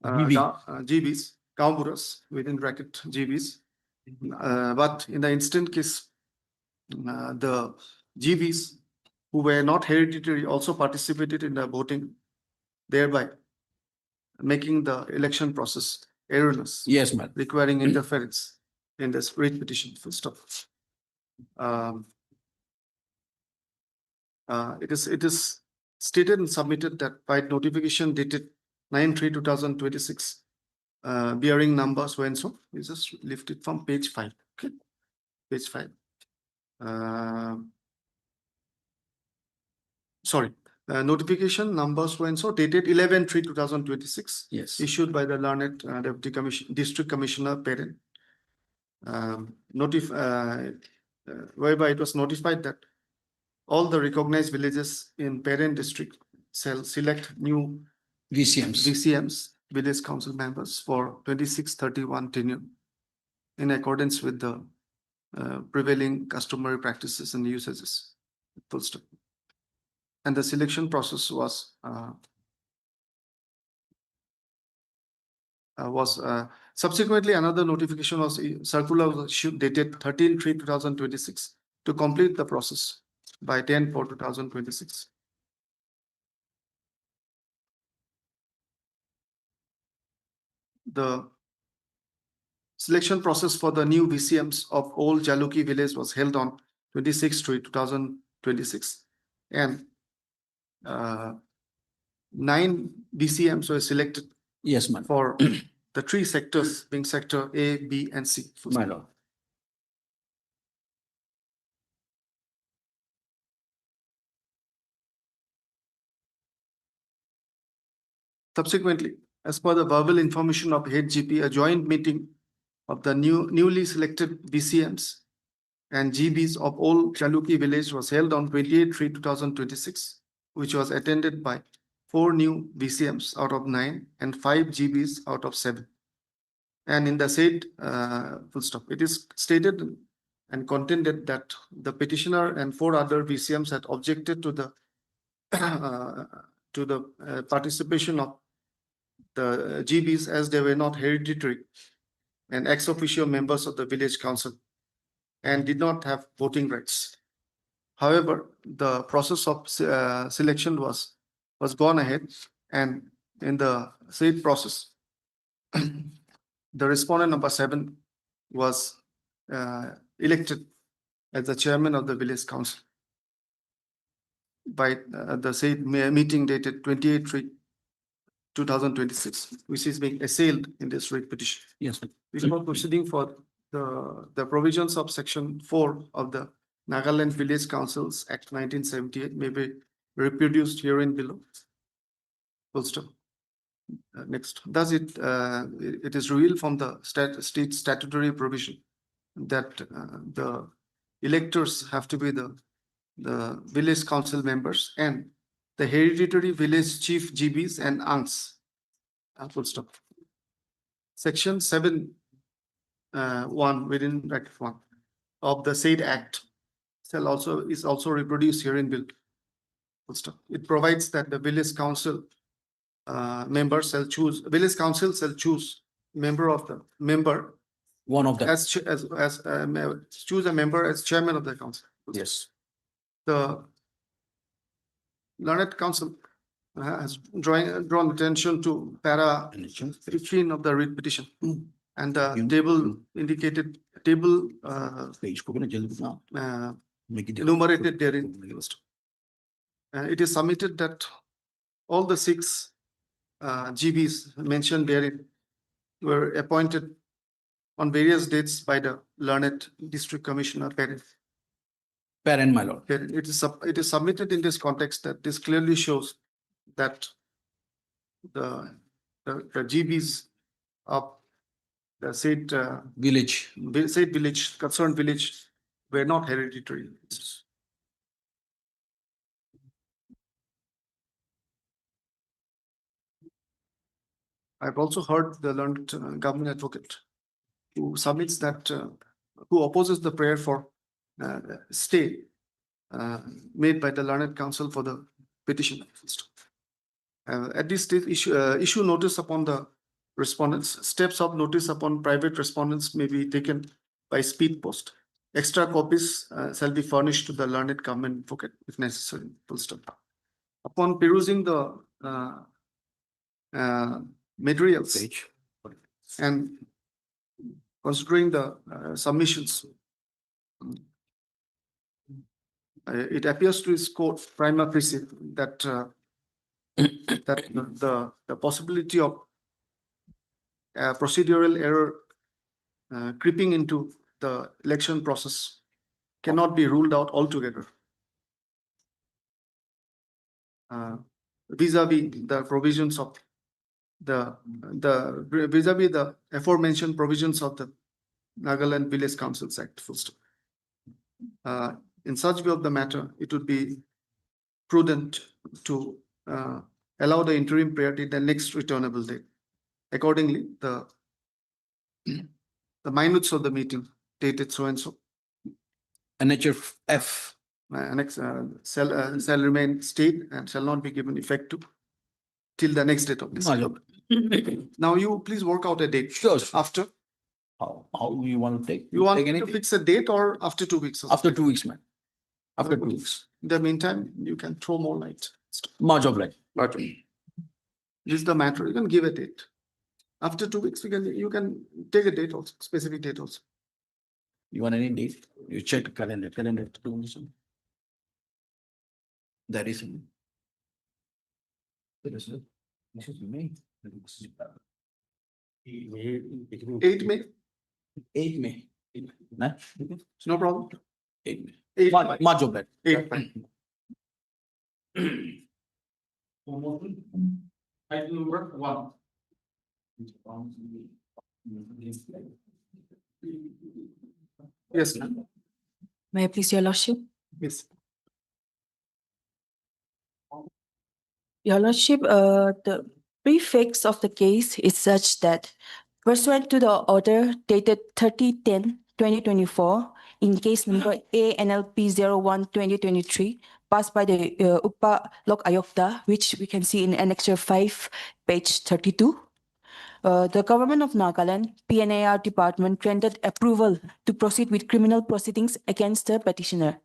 GBs, Gaumburas, within bracket GBs. But in the instant case, the GBs who were not hereditary also participated in the voting, thereby making the election process erroneous. Yes, ma'am. Requiring interference in this writ petition. Full stop. It is stated and submitted that by notification dated 9/3/2026, bearing number so and so. We just lift it from page 5. Okay, page 5. Sorry, notification number so and so dated 11/3/2026. Yes. Issued by the learned Deputy Commission, District Commissioner Parent. Whereby it was notified that all the recognized villages in parent district shall select new VCMs, village council members for 26-31 tenure in accordance with the prevailing customary practices and usages. Full stop. And the selection process was subsequently another notification was circular was issued dated 13/3/2026 to complete the process by 10/4/2026. The selection process for the new VCMs of Old Jaluki village was held on 26/3/2026, and 9 VCMs were selected. Yes, ma'am. For the 3 sectors being sector A, B, and C. My lord. Subsequently, as per the verbal information of head GP, a joint meeting of the newly selected VCMs and GBs of Old Chaluki village was held on 28/3/2026, which was attended by 4 new VCMs out of 9 and 5 GBs out of 7. And in the said full stop, it is stated and contended that the petitioner and 4 other VCMs had objected to the participation of the GBs as they were not hereditary and ex officio members of the village council and did not have voting rights. However, the process of selection was gone ahead, and in the said process, the respondent number 7 was elected as the chairman of the village council by the said meeting dated 28/3/2026, which is being assailed in this writ petition. Yes. Before proceeding for the provisions of section 4 of the Nagaland Village Councils Act 1978 may be reproduced herein below. Full stop. Next, thus it is revealed from the state statutory provision that the electors have to be the village council members and the hereditary village chief GBs and aunts. Full stop. Section 7 1 within bracket 1 of the said act is also reproduced here in bill. Full stop. It provides that the village council members shall choose village council shall choose member One of them. as choose a member as chairman of the council. Yes. The learned council has drawn attention to para 15 of the writ petition and the table indicated enumerated therein. It is submitted that all the 6 GBs mentioned therein were appointed on various dates by the learned district commissioner parent. Parent, my lord. It is submitted in this context that this clearly shows that the GBs of the said concerned village were not hereditary. I've also heard the learned government advocate who submits that who opposes the prayer for stay made by the learned council for the petition. At this stage, issue notice upon the respondents. Steps of notice upon private respondents may be taken by speed post. Extra copies shall be furnished to the learned government advocate if necessary. Full stop. Upon perusing the materials and considering the submissions, it appears to his court prima facie that the possibility of procedural error creeping into the election process cannot be ruled out altogether. Vis-a-vis the provisions of vis-a-vis the aforementioned provisions of the Nagaland Village Councils Act. Full stop. in such view of the matter, it would be prudent to allow the interim priority the next returnable date. Accordingly, the minutes of the meeting dated so and so. Annexure F. Annex shall remain state and shall not be given effect to till the next date of this. Now you please work out a date. Sure. After How do you want to take? you want take to anything? fix a date or after 2 weeks? or After something? 2 weeks, man. After 2 Okay. weeks. In the meantime, you can throw more light. March of light. This is the matter. You can give a date. After 2 weeks, you can take a date also, specific date also. You want any date? You check the calendar. That is. This is May. 8 May, 8 May. Nah? it's no problem. 8 May. 8 March of light. 8 Item number 1. Yes, ma'am. May I please, Your Lordship? Yes. Your Lordship, the prefix of the case is such that pursuant to the order dated 30/10/2024 in case number ANLP 01/2023 passed by the Upa Lok Ayokta, which we can see in Annexure 5, page 32. The government of Nagaland, PNAR department granted approval to proceed with criminal proceedings against the petitioner.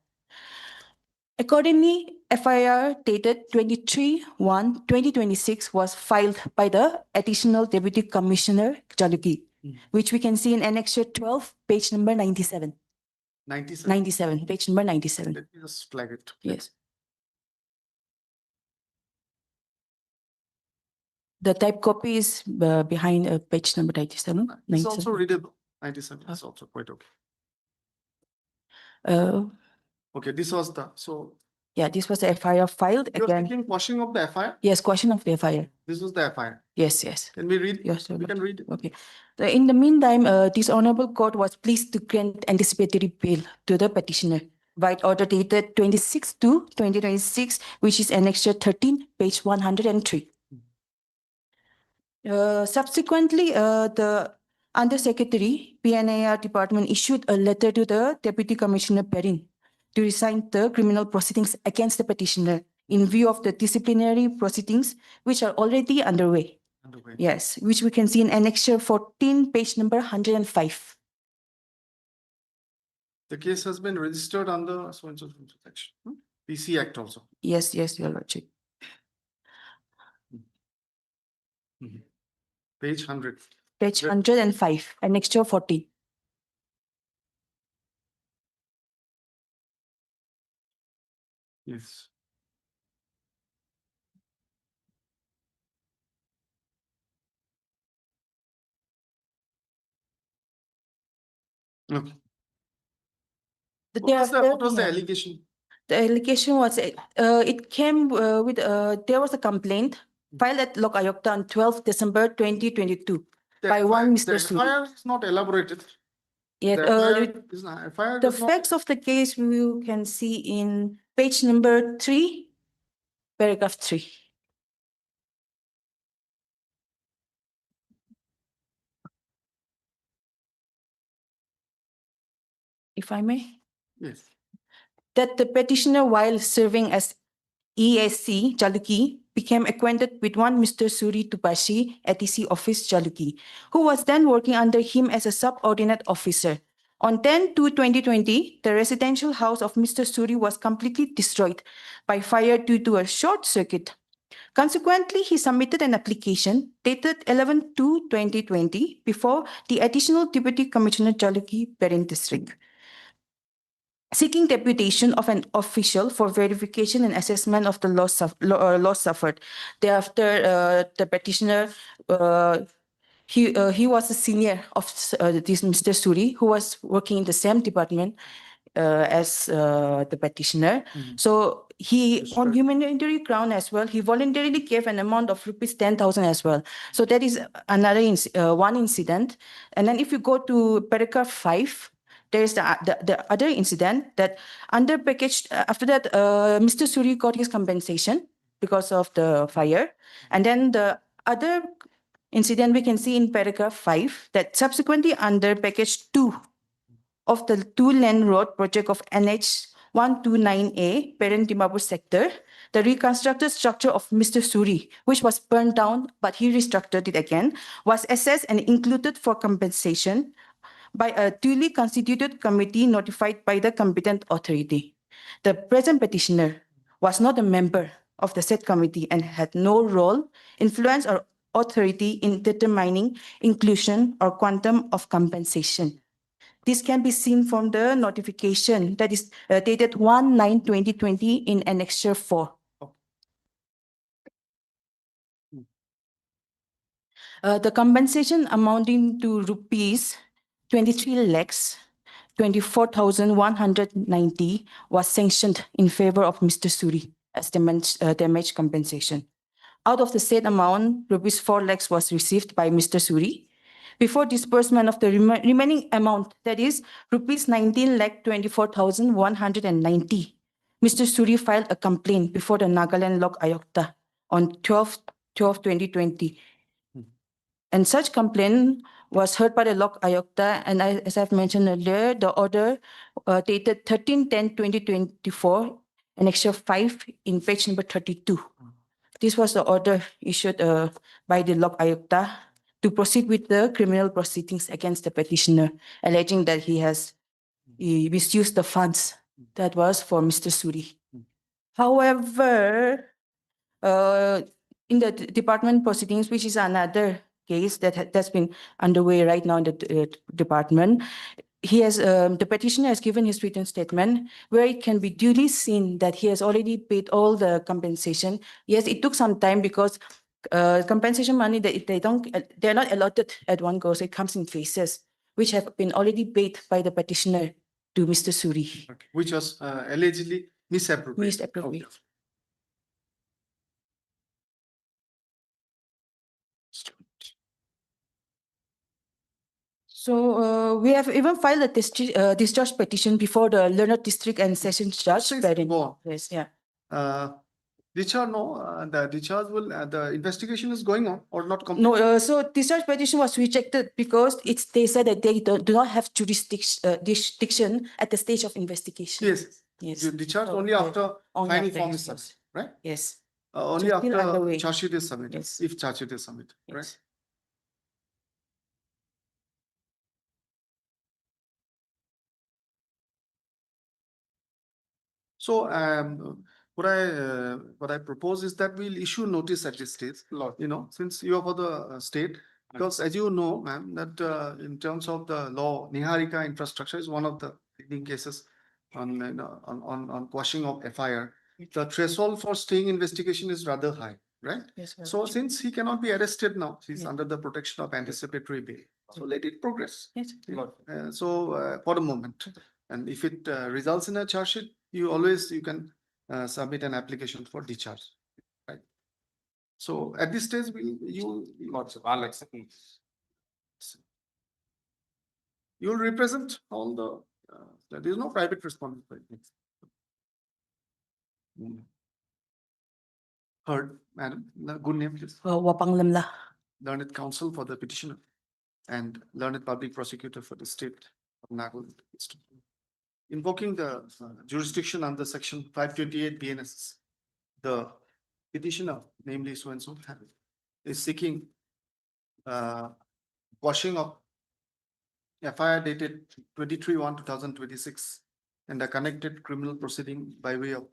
Accordingly, FIR dated 23/1/2026 was filed by the Additional Deputy Commissioner Jaluki, which we can see in Annexure 12, page number 97. 97. 97, page number 97. Let me just flag it. Yes. The type copy is behind page number 97. It's 97. also readable. 97 is also quite okay. Okay, this was the Yeah, this was the FIR filed you're again. taking quashing of the FIR. Yes, question of the FIR. This was the FIR. Yes, yes. Can we read? Yes, We can read it. Okay. In the meantime, this honorable court was pleased to grant anticipatory bail to the petitioner by order dated 26/2/2026, which is Annexure 13, page 103. Subsequently, the Undersecretary, PNAR Department issued a letter to the Deputy Commissioner Perrin to resign the criminal proceedings against the petitioner in view of the disciplinary proceedings which are already underway. Yes, which we can see in Annexure 14, page number 105. The case has been registered under so and so section. PC Act also. Yes, yes, Your Lordship. Page 100. Page 105, Annexure 14. Yes. Okay. What was the allegation? The allegation was it came with there was a complaint filed at Lok Ayokta on 12 December 2022 by one Mr. The Suri. FIR is not elaborated. Yet, the facts of the case you can see in page number 3, paragraph 3. If I may. Yes. That the petitioner, while serving as ESC Jaluki, became acquainted with one Mr. Suri Tupashi at EC office Jaluki, who was then working under him as a subordinate officer. On 10/2/2020, the residential house of Mr. Suri was completely destroyed by fire due to a short circuit. Consequently, he submitted an application dated 11/2/2020 before the Additional Deputy Commissioner Jaluki, Perin District, seeking deputation of an official for verification and assessment of the loss suffered. Thereafter, the petitioner, he was a senior of this Mr. Suri, who was working in the same department as the petitioner. So he, on humanitarian ground as well, he voluntarily gave an amount of rupees 10,000 as well. So that is another one incident. And then if you go to paragraph 5, there is the other incident that under package, after that, Mr. Suri got his compensation because of the fire. And then the other incident we can see in paragraph 5 that subsequently under package 2 of the two-lane road project of NH 129A, Parent Dimapur sector, the reconstructed structure of Mr. Suri, which was burned down, but he restructured it again, was assessed and included for compensation by a duly constituted committee notified by the competent authority. The present petitioner was not a member of the said committee and had no role, influence, or authority in determining inclusion or quantum of compensation. This can be seen from the notification that is dated 1/9/2020 in Annexure 4. The compensation amounting to rupees 23 lakhs 24,190 was sanctioned in favor of Mr. Suri as damage compensation. Out of the said amount, rupees 4 lakhs was received by Mr. Suri. Before disbursement of the remaining amount, that is rupees 19,24,190, Mr. Suri filed a complaint before the Nagaland Lok Ayokta on 12/12/2020. And such complaint was heard by the Lok Ayokta, and as I've mentioned earlier, the order dated 13/10/2024, Annexure 5 in page number 32. This was the order issued by the Lok Ayokta to proceed with the criminal proceedings against the petitioner, alleging that he misused the funds that was for Mr. Suri. However, in the department proceedings, which is another case that's been underway right now in the department, the petitioner has given his written statement where it can be duly seen that he has already paid all the compensation. Yes, it took some time because compensation money they're not allotted at one go, so it comes in phases, which have been already paid by the petitioner to Mr. Suri. Okay. Which was allegedly misappropriated. Misappropriated. Okay. So we have even filed a discharge petition before the Learned District and Sessions Judge. Go on. Yes, yeah. Discharge, no, the discharge the investigation is going on or not complete? No, so discharge petition was rejected because they said that they do not have jurisdiction at the stage of investigation. Yes. Yes. You discharge So, only after only final after form yes, is submitted, right? Yes. Only So still after underway. charge sheet is submitted, Yes. if charge sheet is submitted, right? Yes. So what I propose is that we'll issue notice at this stage, since you are for the state, because as you know, ma'am, that in terms of the law, Niharika infrastructure is one of the leading cases on quashing of FIR. The threshold for staying investigation is rather high, right? Yes, sir. So since he cannot be arrested now, he's Yeah. under the protection of anticipatory bail. So let it progress. Yes. For the moment, and if it results in a charge sheet, you can submit an application for discharge, right? So at this stage, I'll accept. you'll represent all the, there is no private respondent. Heard, madam, good name, please. Wapang Lamla. Learned counsel for the petitioner and learned public prosecutor for the state of Nagaland. Invoking the jurisdiction under section 528 BNS, the petitioner, namely so and so, is seeking quashing of FIR dated 23/1/2026 and a connected criminal proceeding by way of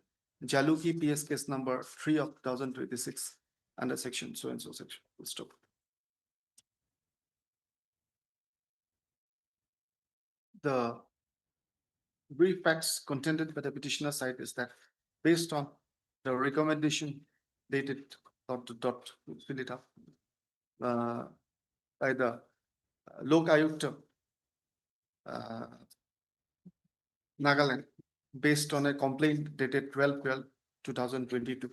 Jaluki PS case number 3/2026 under section so and so section. We'll stop. The brief facts contended by the petitioner side is that based on the recommendation dated fill it up by the Lok Ayukta Nagaland based on a complaint dated 12/12/2022.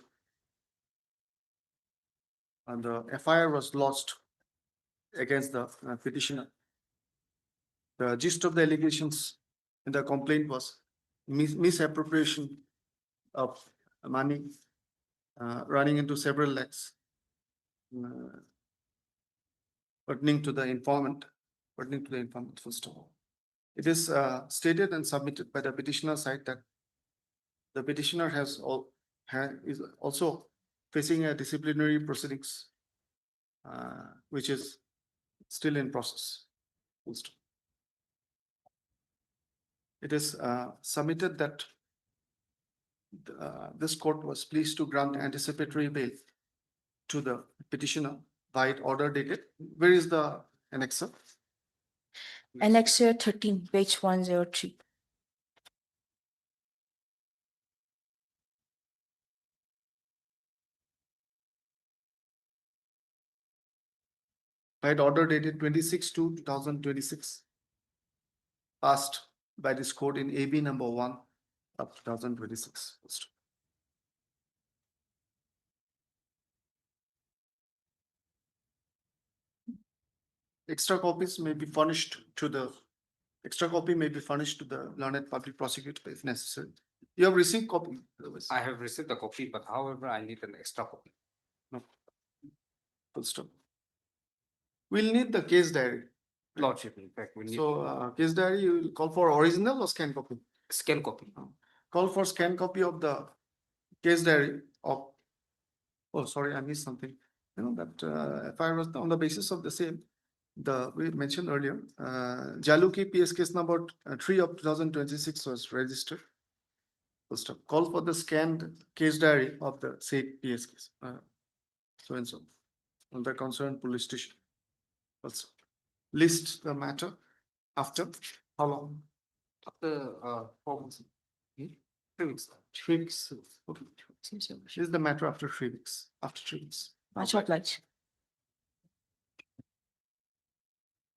And the FIR was lodged against the petitioner. The gist of the allegations And the complaint was misappropriation of money, running into several lakhs, pertaining to the informant, full stop. It is stated and submitted by the petitioner side that the petitioner is also facing a disciplinary proceedings, which is still in process. Full stop. It is submitted that this court was pleased to grant anticipatory bail to the petitioner by order dated. Where is the annexer? Annexure 13, page 103. By order dated 26/2/2026, passed by this court in AB number 1 of 2026. Extra copies may be furnished to the learned public prosecutor if necessary. You have received copy? Otherwise, I have received the copy, but however, I need an extra copy. no. Full stop. We'll need the case diary. Lordship, in fact, we need So case diary, you will call for original or scan copy? scan copy. Call for scan copy of the case diary of, oh, sorry, I missed something. You know, that if I was on the basis of the same, we mentioned earlier, Jaluki PS case number 3 of 2026 was registered. First up, call for the scanned case diary of the said PS case, so and so, on the concerned police station. Also, list the matter after how long? After 4 months. 3 weeks. 3 weeks. Okay. This is the matter after 3 weeks. After 3 weeks. Much obliged.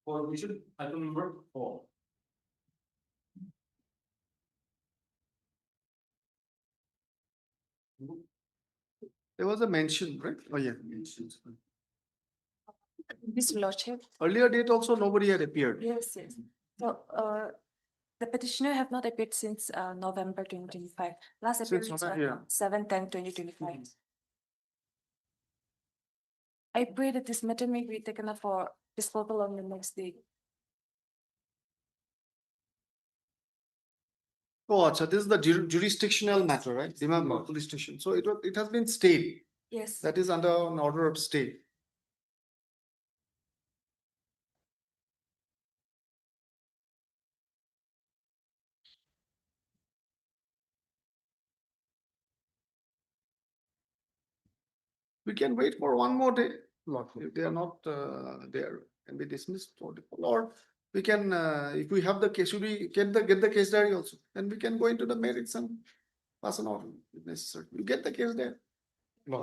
Prohibition item number 4. There was a mention, right? Oh, yeah. This Lordship. Earlier date also nobody had appeared. Yes, yes. So, the petitioner have not appeared since November 2025. Last Since appearance November, yeah. 7/10/2025. I pray that this matter may be taken up for disposal on the next day. Oh, acha, this is the jurisdictional matter, right? Dimapur police station. So it has been stayed. Yes. That is under an order of stay. We can wait for one more day. If they are not there, can be dismissed or we can, if we have the case, should we get the case diary also? Then we can go into the merits and pass an order if necessary. You get the case there.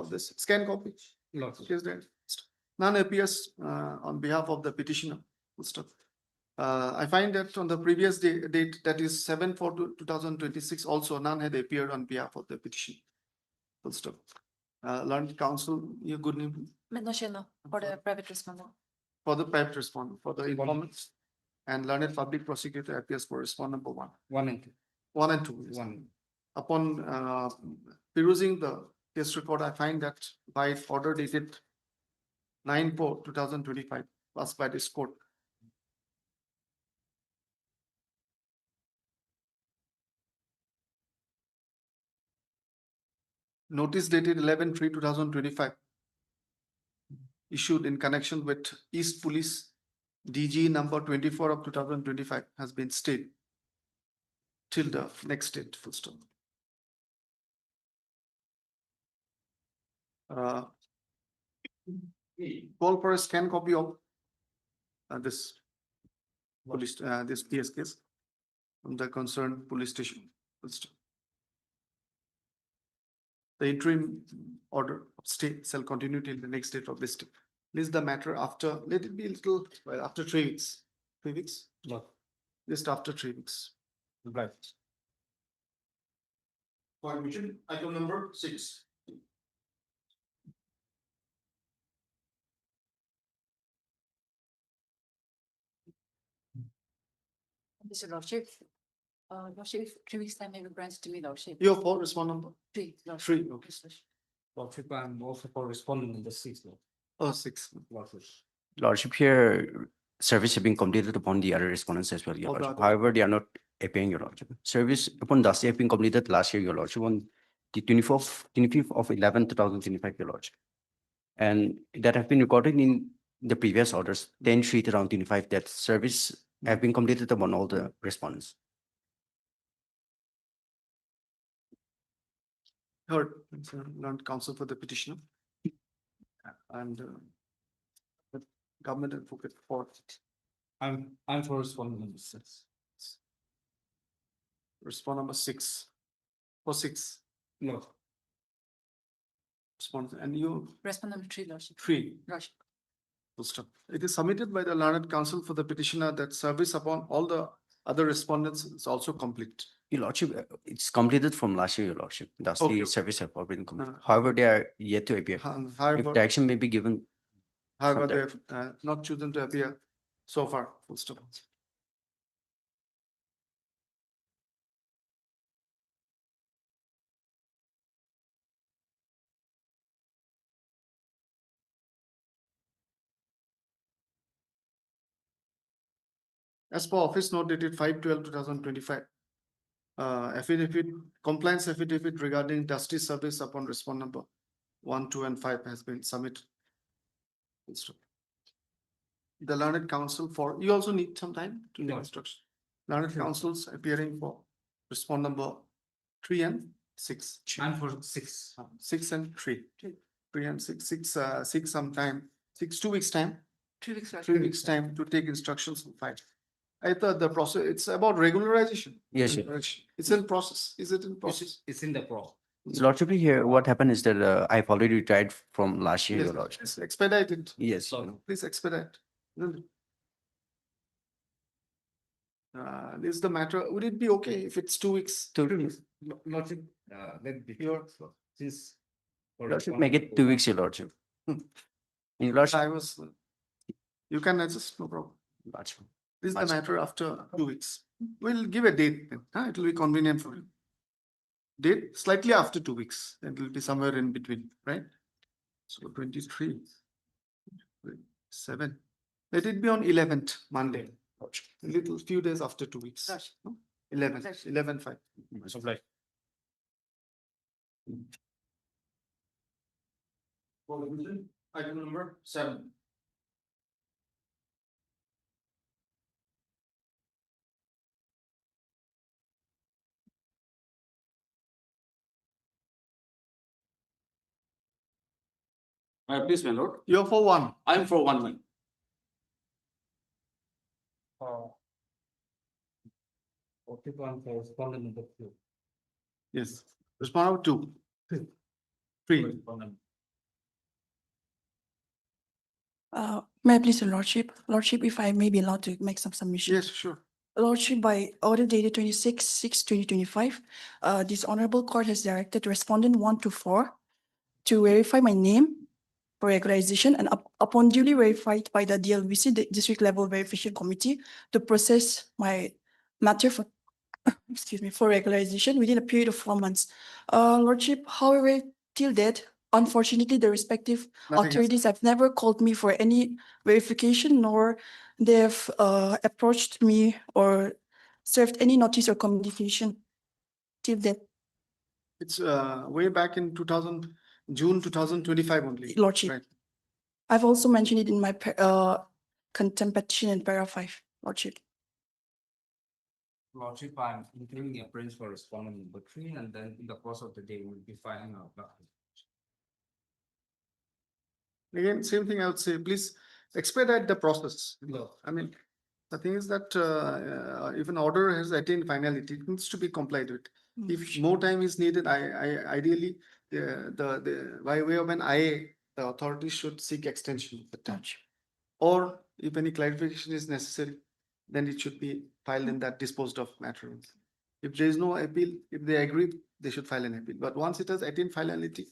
This scan copy. Case diary. None appears on behalf of the petitioner. I find that on the previous date, that is 7/4/2026, also none had appeared on behalf of the petition. Full stop. Learned counsel, your good name? No, for the private respondent. For the private respondent, for the informants. And learned public prosecutor appears for respondent number 1. 1 and 2. 1 and 2. 1. Upon perusing the case record, I find that by order dated 9/4/2025, passed by this court, notice dated 11/3/2025, issued in connection with East Police DG number 24 of 2025 has been stayed till the next date. Full stop. Call for a scan copy of this police, this PS case from the concerned police station. Full stop. The interim order of stay shall continue till the next date of this day. List the matter after, let it be a little, well, after 3 weeks. 3 weeks? No. Just after 3 weeks. Right. Prohibition item number 6. Mr. Lordship, Lordship, 3 weeks time may be granted to me, Lordship. You have four, respond number? 3, Lordship. Three, okay. Lordship, I'm also for responding in the 6th. Oh, six. Lordship, here, service have been completed upon the other respondents as well, Your All the Lordship. other- However, they are not appearing, Your Lordship. Service upon Dusty have been completed last year, Your Lordship, on the 25th of 11, 2025, Your Lordship. And that have been recorded in the previous orders, 10/3/2025, that service have been completed upon all the respondents. Heard, learned counsel for the petitioner. And the government advocate for I'm for responding number 6. respond number 6. For 6, No. respond, and you Respond number 3, Lordship. 3. Lordship. Full stop. It is submitted by the learned counsel for the petitioner that service upon all the other respondents is also complete. Your Lordship, it's completed from last year, Your Lordship. That's Okay. the service have already been completed. Uh, However, they are yet to appear. If However, direction may be given, however, from they have not chosen to appear so far. Full stop. As per office note dated 5/12/2025, affidavit, compliance affidavit regarding dusty service upon respond number 1, 2, and 5 has been submitted. Full stop. The learned counsel for, you also need some time to No. take instruction. Learned counsels appearing for respond number 3 and 6. I'm for 6. 6 and 3. 3 and 6, 6 sometime, 2 weeks time, 3 weeks, Lordship. 3 weeks time to take instructions on 5. I thought the process, it's about regularization. Yes, sir. It's in process. Is it in process? It's in the pro. Your Lordship, here, what happened is that I've already retired from last year, Yes, Your Lordship. it's expedited. Yes. Please expedite. This is the matter. Would it be okay if it's 2 weeks? Lordship, let be here, since. Lordship, make it 2 weeks, Your Lordship. Your Lordship. I was, you can adjust, no problem. Lordship. This is the matter after 2 weeks. We'll give a date then. It will be convenient for you. Date slightly after 2 weeks. It will be somewhere in between, right? So 23, 7. Let it be on 11th, Monday. A little few days after 2 weeks. Lordship. 11/5. Supply. Item number 7. Please, my Lord. You're for 1. I'm for 1 month. Okay, I'm for responding number 2. Yes. Respond number 2. 3. May I please, Your Lordship? Lordship, if I may be allowed to make some submission. Yes, sure. Lordship, by order dated 26/6/2025, this honorable court has directed respondent 1 to 4 to verify my name for regularization and upon duly verified by the DLVC, the District Level Verification Committee, to process my matter for, excuse me, for regularization within a period of 4 months. Lordship, however, till date, unfortunately, the respective Nothing has- authorities have never called me for any verification, nor they've approached me or served any notice or communication till that, It's way back in June 2025 only. Lordship. Right. I've also mentioned it in my contempt petition in para 5, Lordship. Lordship, I'm including the appearance for respondent number 3, and then in the course of the day, we'll be filing our document. Again, same thing I would say, please expedite the process. No. I mean, the thing is that if an order has attained finality, it needs to be complied with. If more time is needed, I ideally, by way of an IA, the authorities should seek extension of the time. Or if any clarification is necessary, then it should be filed in that disposed of matter. If there is no appeal, if they agree, they should file an appeal. But once it has attained finality,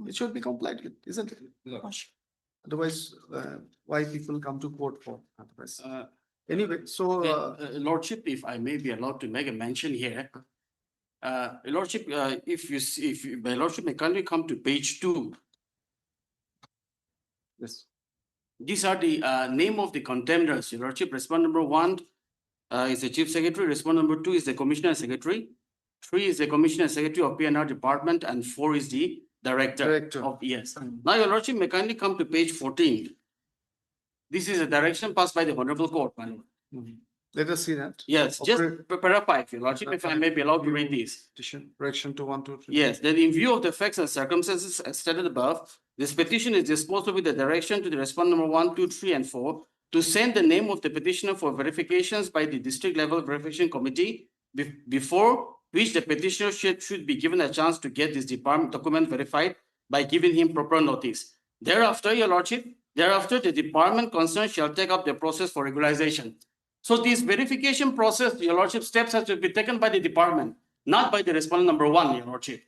it should be complied with, isn't it? Lordship. Otherwise, why people come to court for otherwise? Anyway, so, Lordship, if I may be allowed to make a mention here. Your Lordship, if my Lordship may kindly come to page 2. yes, These are the name of the contenders. Your Lordship, respondent number 1 is the Chief Secretary. Respondent number 2 is the Commissioner Secretary. 3 is the Commissioner Secretary of PNR Department, and 4 is the Director of ES. Now, Your Lordship may kindly come to page 14. This is a direction passed by the Honorable Court, my Lord. let us see that. Yes, just paragraph 5, Your Lordship, if I may be allowed to read these. Petition, correction to 1, 2, 3. Yes, that in view of the facts and circumstances as stated above, this petition is disposed of with the direction to the respondent number 1, 2, 3, and 4 to send the name of the petitioner for verifications by the district level verification committee before which the petitioner should be given a chance to get this department document verified by giving him proper notice. Thereafter, Your Lordship, the department concerned shall take up the process for regularization. So this verification process, Your Lordship, steps have to be taken by the department, not by the respondent number 1, Your Lordship.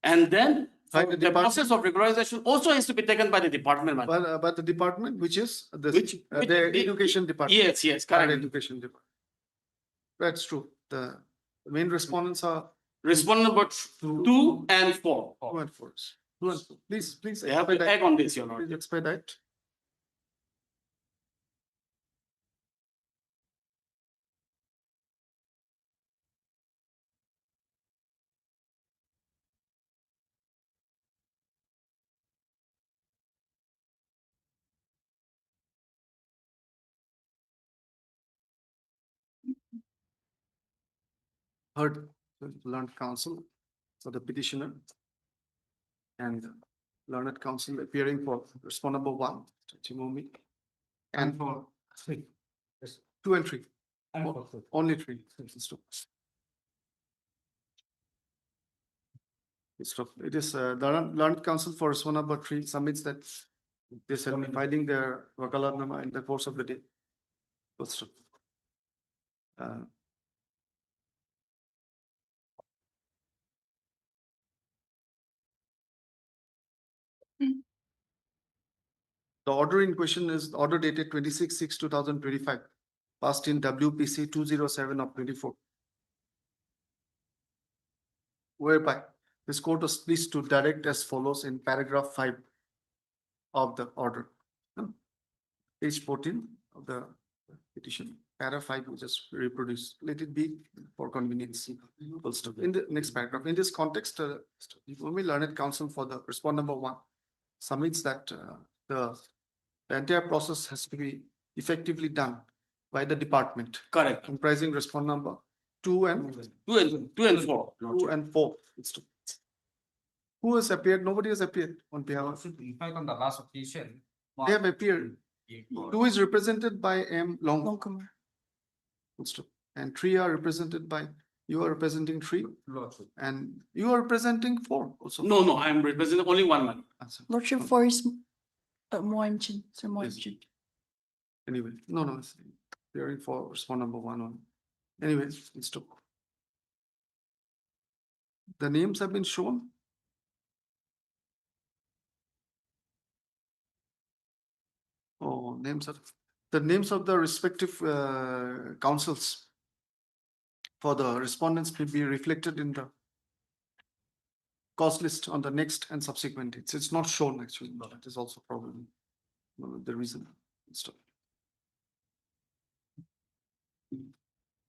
And then the process of regularization also has to be taken by the department. But the department, which is the the education department. Yes, correct. Education department. That's true. The main respondents are Respondent number 2 and 4. 2 and 4. 2 and 4. Please They have to act on this, Your Lord. Please expedite. Heard learned counsel for the petitioner and learned counsel appearing for respondent number 1, Chimomi, and for 3. 2 and 3. Only 3. It is the learned counsel for respondent number 3 submits that they shall be filing their wakalatnama in the course of the day. The order in question is order dated 26/6/2025, passed in WPC 207 of 24. Whereby this court was pleased to direct as follows in paragraph 5 of the order. Page 14 of the petition. Paragraph 5 we just reproduce. Let it be for convenience. In the next paragraph, in this context, learned counsel for the respondent number 1 submits that the entire process has to be effectively done by the department. Correct. Comprising respondent number 2 and 4. 2 and 4. Who has appeared? Nobody has appeared on behalf. In fact, on the last occasion. They have appeared. 2 is represented by M. Longkumar. And 3 are represented by, you are representing 3 and you are representing 4 also. No, I am representing only 1 man. Lordship 4 is Moimchin, Sir Moimchin. Anyway, no, it's appearing for respondent number 1 on. Anyways, it's 2. The names have been shown. Oh, the names of the respective councils for the respondents will be reflected in the cause list on the next and subsequent dates. It's not shown actually, but it is also probably the reason.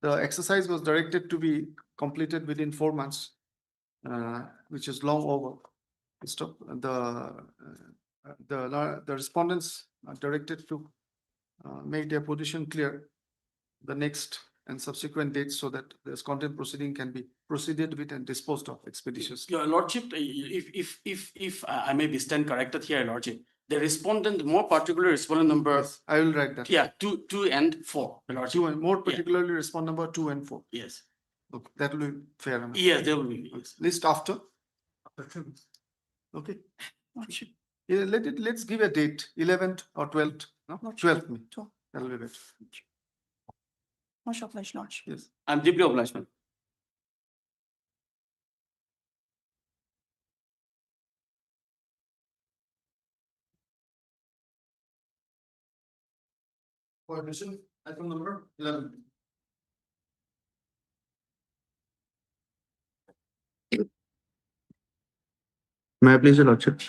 The exercise was directed to be completed within 4 months, which is long over. The respondents are directed to make their position clear the next and subsequent dates so that this contempt proceeding can be proceeded with and disposed of expeditiously. Your Lordship, if I may be stand corrected here, Lordship, the respondent, more particularly respondent number. Yes, I will write that. Yeah, 2 and 4. Your Lordship. 2 and more particularly respondent number 2 and 4. Yes. Okay, that will be fair enough. Yes, there will be. Yes. List after. Okay. Yeah, let's give a date, 11th or 12th. No? 12th May. That will be better. Much obliged, Lordship. Yes. I'm deeply obliged, man. For addition, Item number 11. May I please, Your Lordship?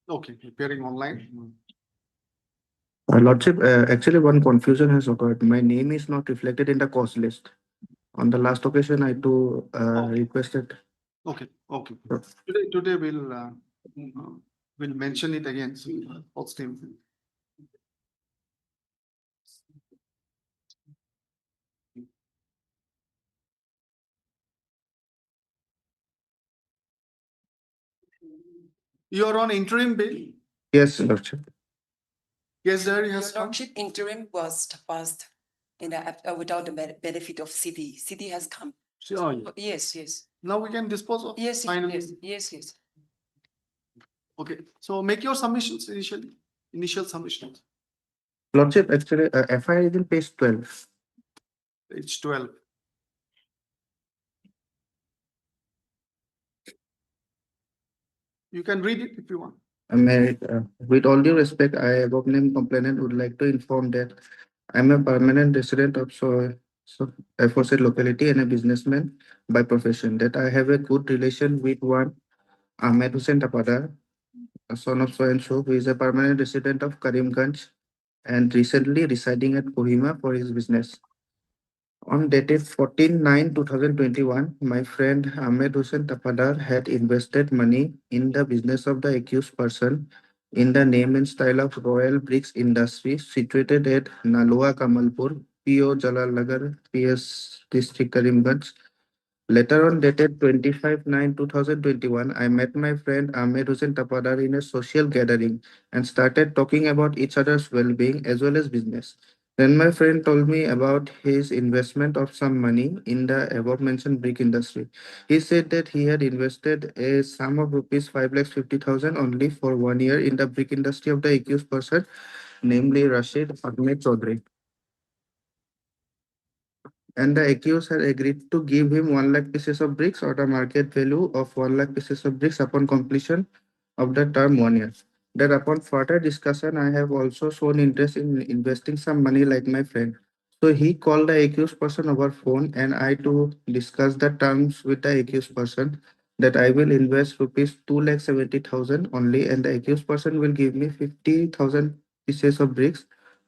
Okay, appearing online. Lordship, actually one confusion has occurred. My name is not reflected in the cause list. On the last occasion, I too requested. Okay, okay. Today we'll mention it again. So, what's name? You are on interim bail? Yes, Lordship. Yes, there Your has come. lordship interim was passed in without the benefit of CD. CD has come. Oh, yeah. Yes, yes. Now we can dispose of. Yes, finally. yes, yes. Okay, so make your submissions initially. Initial submissions. Lordship, actually, FIR is in page 12. Page 12. You can read it if you want. With all due respect, I, above named complainant, would like to inform that I'm a permanent resident of aforesaid locality and a businessman by profession. That I have a good relation with one Ahmed Hussain Tapada, a son of so and so, who is a permanent resident of Karimganj and recently residing at Kohima for his business. On dated 14/9/2021, my friend Ahmed Hussain Tapadar had invested money in the business of the accused person in the name and style of Royal Bricks Industry situated at Nalua Kamalpur, PO Jalalnagar, PS District Karimganj. Later on dated 25/9/2021, I met my friend Ahmed Hussain Tapadar in a social gathering and started talking about each other's well-being as well as business. Then my friend told me about his investment of some money in the above mentioned brick industry. He said that he had invested a sum of rupees 5,50,000 only for 1 year in the brick industry of the accused person, namely Rashid Ahmed Chaudhry. And the accused had agreed to give him 1 lakh pieces of bricks or the market value of 1 lakh pieces of bricks upon completion of the term 1 year. That upon further discussion, I have also shown interest in investing some money like my friend. So he called the accused person over phone and I too discussed the terms with the accused person that I will invest rupees 2,70,000 only and the accused person will give me 50,000 pieces of bricks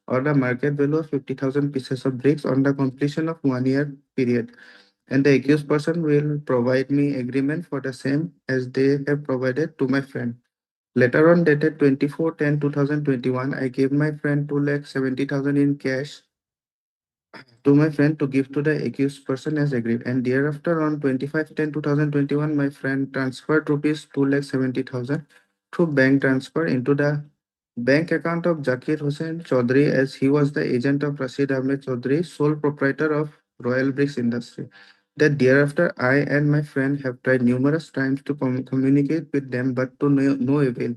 or the market value of 50,000 pieces of bricks on the completion of 1 year period. And the accused person will provide me agreement for the same as they have provided to my friend. Later on, dated 24/10/2021, I gave my friend 2,70,000 in cash to my friend to give to the accused person as agreed. And thereafter, on 25/10/2021, my friend transferred rupees 2,70,000 through bank transfer into the bank account of Zakir Hussain Chaudhry as he was the agent of Rashid Ahmed Chaudhry, sole proprietor of Royal Bricks Industry. That thereafter, I and my friend have tried numerous times to communicate with them, but to no avail.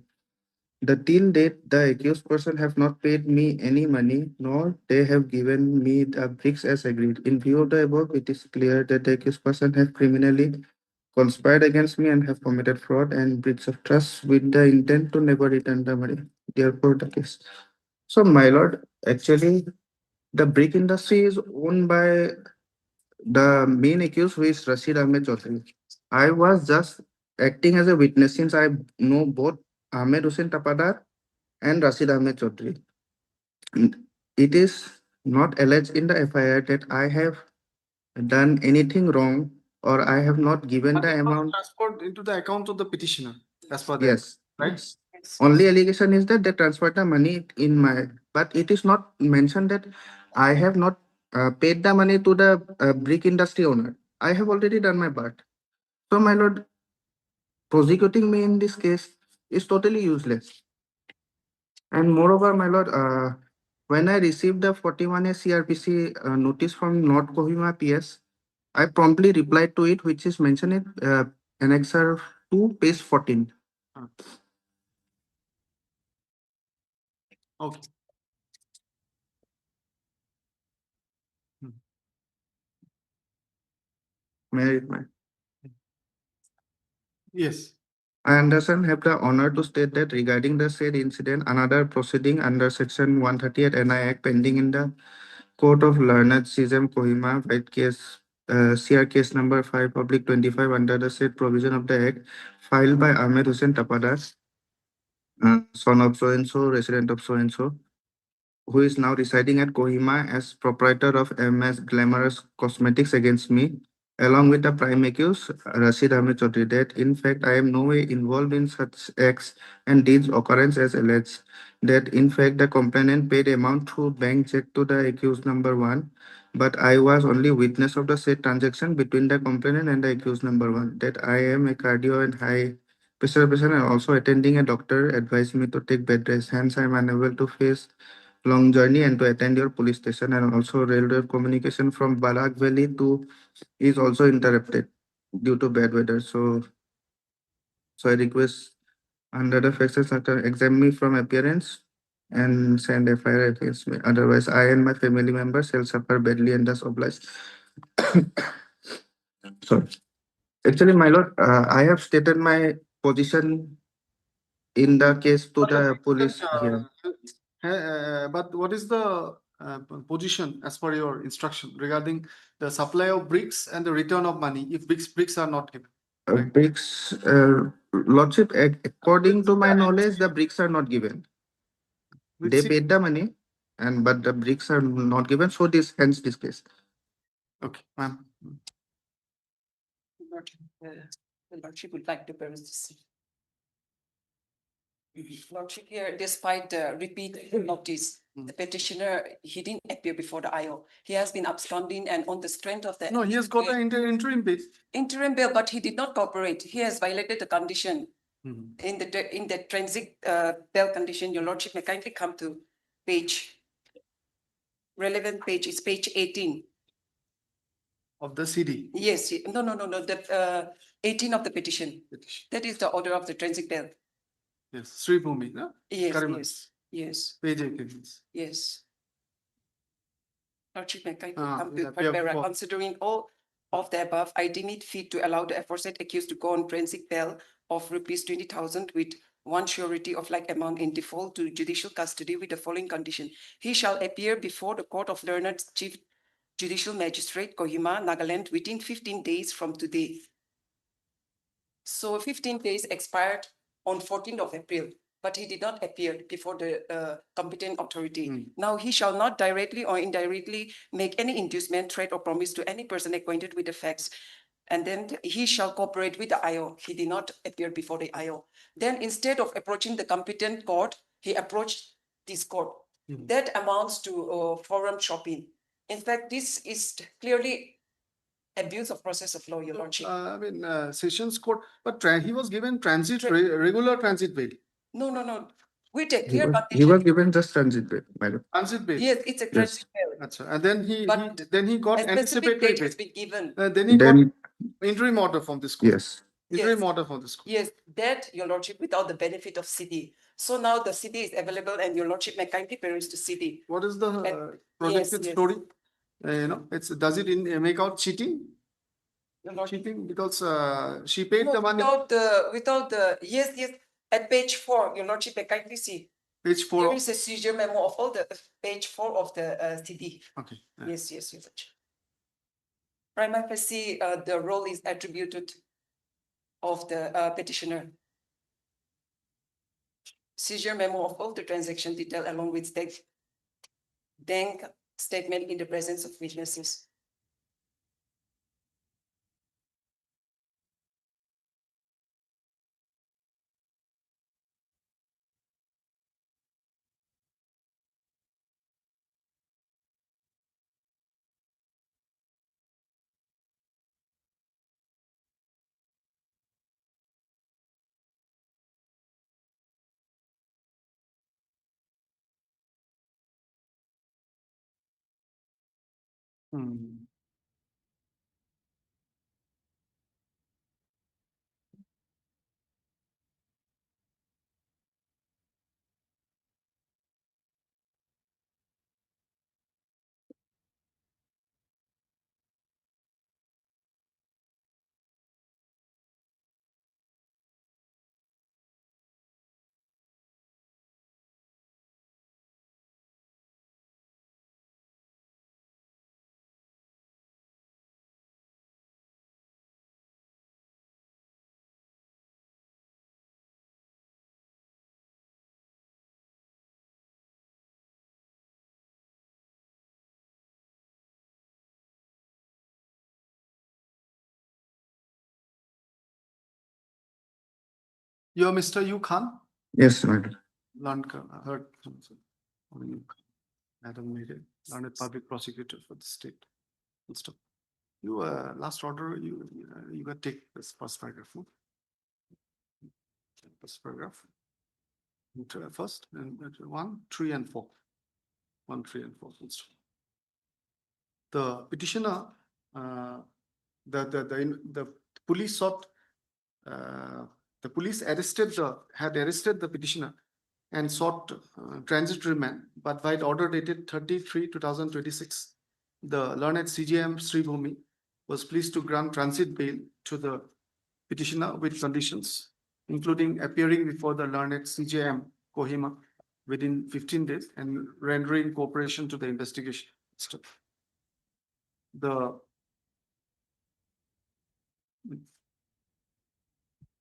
The till date, the accused person have not paid me any money, nor they have given me the bricks as agreed. In view of the above, it is clear that the accused person have criminally conspired against me and have committed fraud and breach of trust with the intent to never return the money. Therefore, the case. So, my lord, actually, the brick industry is owned by the main accused, who is Rashid Ahmed Chaudhry. I was just acting as a witness since I know both Ahmed Hussain Tapadar and Rashid Ahmed Chaudhry. It is not alleged in the FIR that I have done anything wrong or I have not given But the it was amount. transferred into the account of the petitioner. That's for them. Yes. Right? Yes. Only allegation is that they transferred the money in my, but it is not mentioned that I have not paid the money to the brick industry owner. I have already done my part. So, my lord, prosecuting me in this case is totally useless. And moreover, my lord, when I received the 41A CRPC notice from North Kohima PS, I promptly replied to it, which is mentioned in Annexer 2, page 14. Okay. May I read my? Yes. I understand have the honor to state that regarding the said incident, another proceeding under section 138 NI Act pending in the Court of Learned CISM Kohima, right case, CR case number 5, public 25 under the said provision of the Act, filed by Ahmed Hussain Tapada, son of so-and-so, resident of so-and-so, who is now residing at Kohima as proprietor of MS Glamorous Cosmetics against me, along with the prime accused, Rashid Ahmed Chaudhry, that in fact I am no way involved in such acts and deeds occurrence as alleged. That in fact the complainant paid amount through bank check to the accused number 1, but I was only witness of the said transaction between the complainant and the accused number 1. That I am a cardio and high pressure patient and also attending a doctor advised me to take bed rest. Hence I am unable to face long journey and to attend your police station, and also railway communication from Barak Valley to is also interrupted due to bad weather. So I request under the facts and circumstances exempt me from appearance and send FIR against me. Otherwise, I and my family members shall suffer badly and thus obliged. Sorry. Actually, my lord, I have stated my position in the case to the police here. But what is the position as per your instruction regarding the supply of bricks and the return of money if bricks are not given? Bricks, lordship, according to my knowledge, the bricks are not given. They paid the money, and but the bricks are not given. So this hence this case. Okay, ma'am. The Lordship would like to peruse this. Lordship here, despite the repeat notice, the petitioner, he didn't appear before the IO. He has been absconding, and on the strength of the No, he has got an interim bail. Interim bail, but he did not cooperate. He has violated the condition. In the transit bail condition. Your Lordship may kindly come to page, relevant page is page 18. Of the CD. Yes, no, the 18 of the petition. That is the order of the transit bail. Yes, Sri Bhumi, no? Yes. Page 18. Yes. Lordship may kindly Ah, come to yeah, Canberra. Considering all of the above, I deem it fit to allow the aforesaid accused to go on transit bail of rupees 20,000 with one surety of like amount in default to judicial custody with the following condition. He shall appear before the Court of Learned Chief Judicial Magistrate, Kohima, Nagaland, within 15 days from today. So 15 days expired on 14th of April, but he did not appear before the competent authority. Now he shall not directly or indirectly make any inducement, threat, or promise to any person acquainted with the facts. And then he shall cooperate with the IO. He did not appear before the IO. Then instead of approaching the competent court, he approached this court. That amounts to forum shopping. In fact, this is clearly abuse of process of law, Your Lordship. I mean, Sessions Court, but he was given regular transit bail. No. We take clear He condition. was given just transit bail, madam. Transit bail. Yes, it's a transit bail. That's right. And then he got A specific anticipatory date bail. has been given. Then he got interim order from this court. Yes. Interim order from this court. Yes, that, Your Lordship, without the benefit of CD. So now the CD is available and Your Lordship may kindly peruse the CD. What is the projected story? Does it make out cheating? Cheating because she paid the money. Yes, at page 4, Your Lordship may kindly see. Page 4. There is a seizure memo of all the page 4 of the CD. Okay. Yes, Your Lordship. Prima facie, the role is attributed of the petitioner. Seizure memo of all the transaction detail along with state bank statement in the presence of witnesses. You are Mr. Yu Khan? Yes, madam. Heard. Madam Mire, learned public prosecutor for the state. Full stop. You, last order, you can take this first paragraph. No? First paragraph. First, and 1, 3, and 4. 1, 3, and 4. Full stop. The petitioner, the police sought, the police had arrested the petitioner and sought transit remand, but by order dated 30/3/2026, the learned CJM Sri Bhumi was pleased to grant transit bail to the petitioner with conditions, including appearing before the learned CJM Kohima within 15 days and rendering cooperation to the investigation.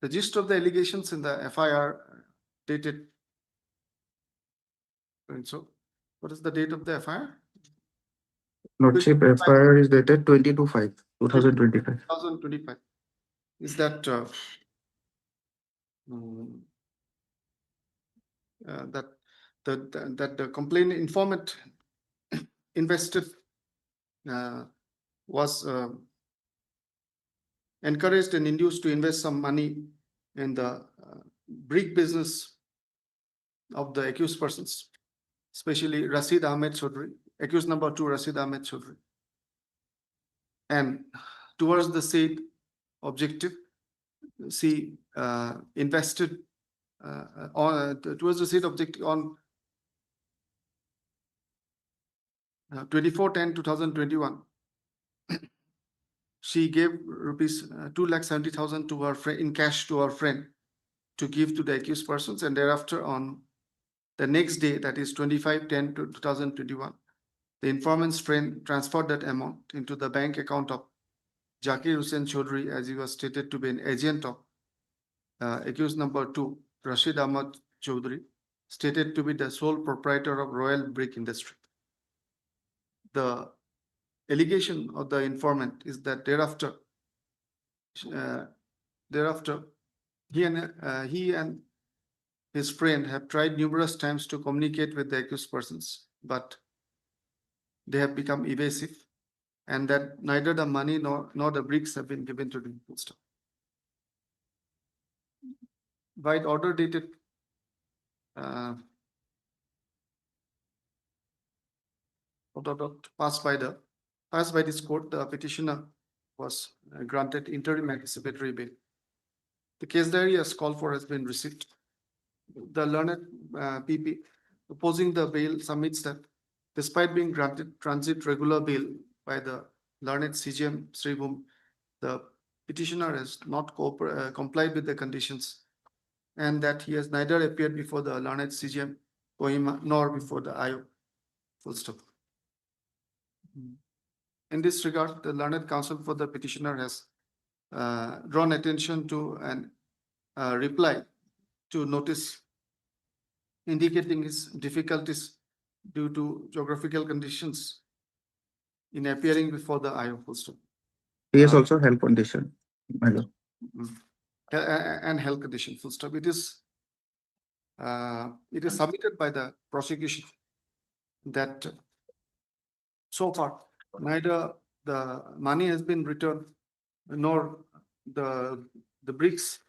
The gist of the allegations in the FIR dated. And so, what is the date of the FIR? Lordship, FIR is dated 22/5/2025. 2025. Is that that the complaint informant invested was encouraged and induced to invest some money in the brick business of the accused persons, especially Rashid Ahmed Chaudhry, accused number 2, Rashid Ahmed Chaudhry. And towards the said objective, she invested towards the said objective on 24/10/2021. She gave rupees 2,70,000 to her friend in cash to her friend to give to the accused persons, and thereafter on the next day, that is 25/10/2021, the informant's friend transferred that amount into the bank account of Zakir Hussain Chaudhry, as he was stated to be an agent of accused number 2, Rashid Ahmad Chaudhry, stated to be the sole proprietor of Royal Brick Industry. The allegation of the informant is that thereafter, he and his friend have tried numerous times to communicate with the accused persons, but they have become evasive, and that neither the money nor the bricks have been given to the poster. By order dated passed by this court, the petitioner was granted interim anticipatory bail. The case diary as called for has been received. The learned PP opposing the bail submits that despite being granted transit regular bail by the learned CJM Sri Bhumi, the petitioner has not complied with the conditions, and that he has neither appeared before the learned CJM Kohima nor before the IO. Full stop. In this regard, the learned counsel for the petitioner has drawn attention to an reply to notice indicating his difficulties due to geographical conditions in appearing before the IO. Full stop. He has also health condition, my lord. And health condition. Full stop. It is submitted by the prosecution that so far neither the money has been returned nor the bricks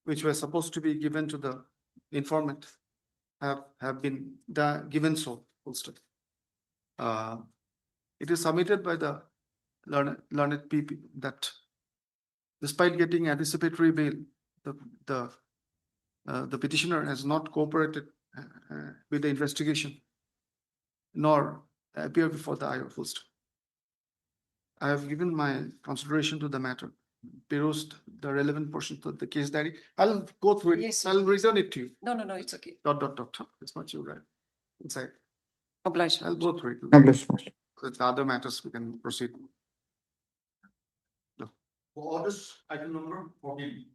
which were supposed to be given to the informant have been given so. Full stop. It is submitted by the learned PP that despite getting anticipatory bail, the petitioner has not cooperated with the investigation nor appeared before the IO. Full stop. I have given my consideration to the matter, perused the relevant portions of the case diary. I'll go through it. Yes, I'll return it to you. No, it's okay. Dot. That's what you write inside. Obliged. I'll go through it. Obliged. With the other matters, we can proceed. No. For orders, item number 14.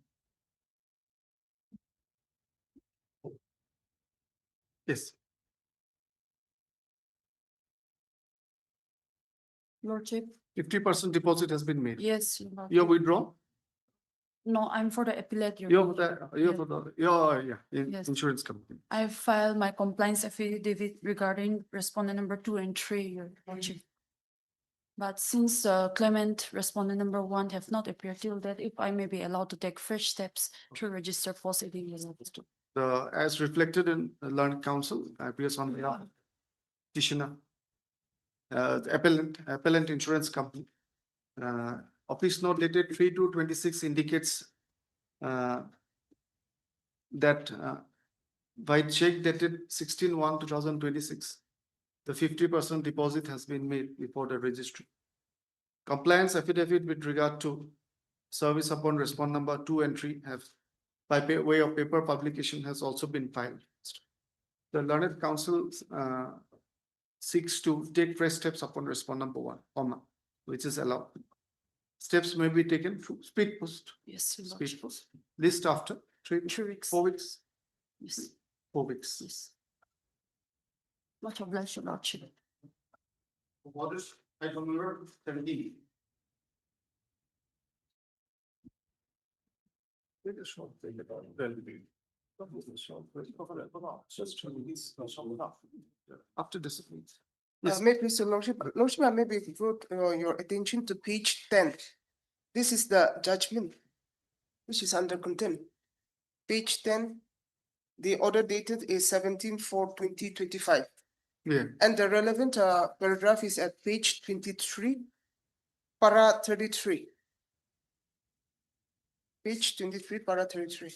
Yes. Lordship. 50% deposit has been made. Yes. You have withdrawn? No, I'm for the appellate. Your You're Honor. for Yes. insurance company. I filed my compliance affidavit regarding respondent number 2 and 3, Your Lordship. But since claimant respondent number 1 have not appeared till that, if I may be allowed to take fresh steps to register proceedings. As reflected in the learned counsel, appears on behalf of petitioner, the appellant insurance company. Office note dated 3/2/26 indicates that by check dated 16/1/2026, the 50% deposit has been made before the registry. Compliance affidavit with regard to service upon respond number 2 and 3 have by way of paper publication has also been filed. The learned counsel seeks to take fresh steps upon respond number 1, which is allowed. Steps may be taken through speed post. Yes, Your Speed Lordship. post. List after 3 weeks. 4 weeks. Yes, 4 weeks. yes. Much obliged, Your Lordship. What is item number 17? Take a short thing about it. After discipline. Yes. May Mr. Lordship, I may be brought your attention to page 10. This is the judgment which is under contempt. Page 10, the order dated is 17/4/2025. Yeah. And the relevant paragraph is at page 23, para 33. Page 23, para 33.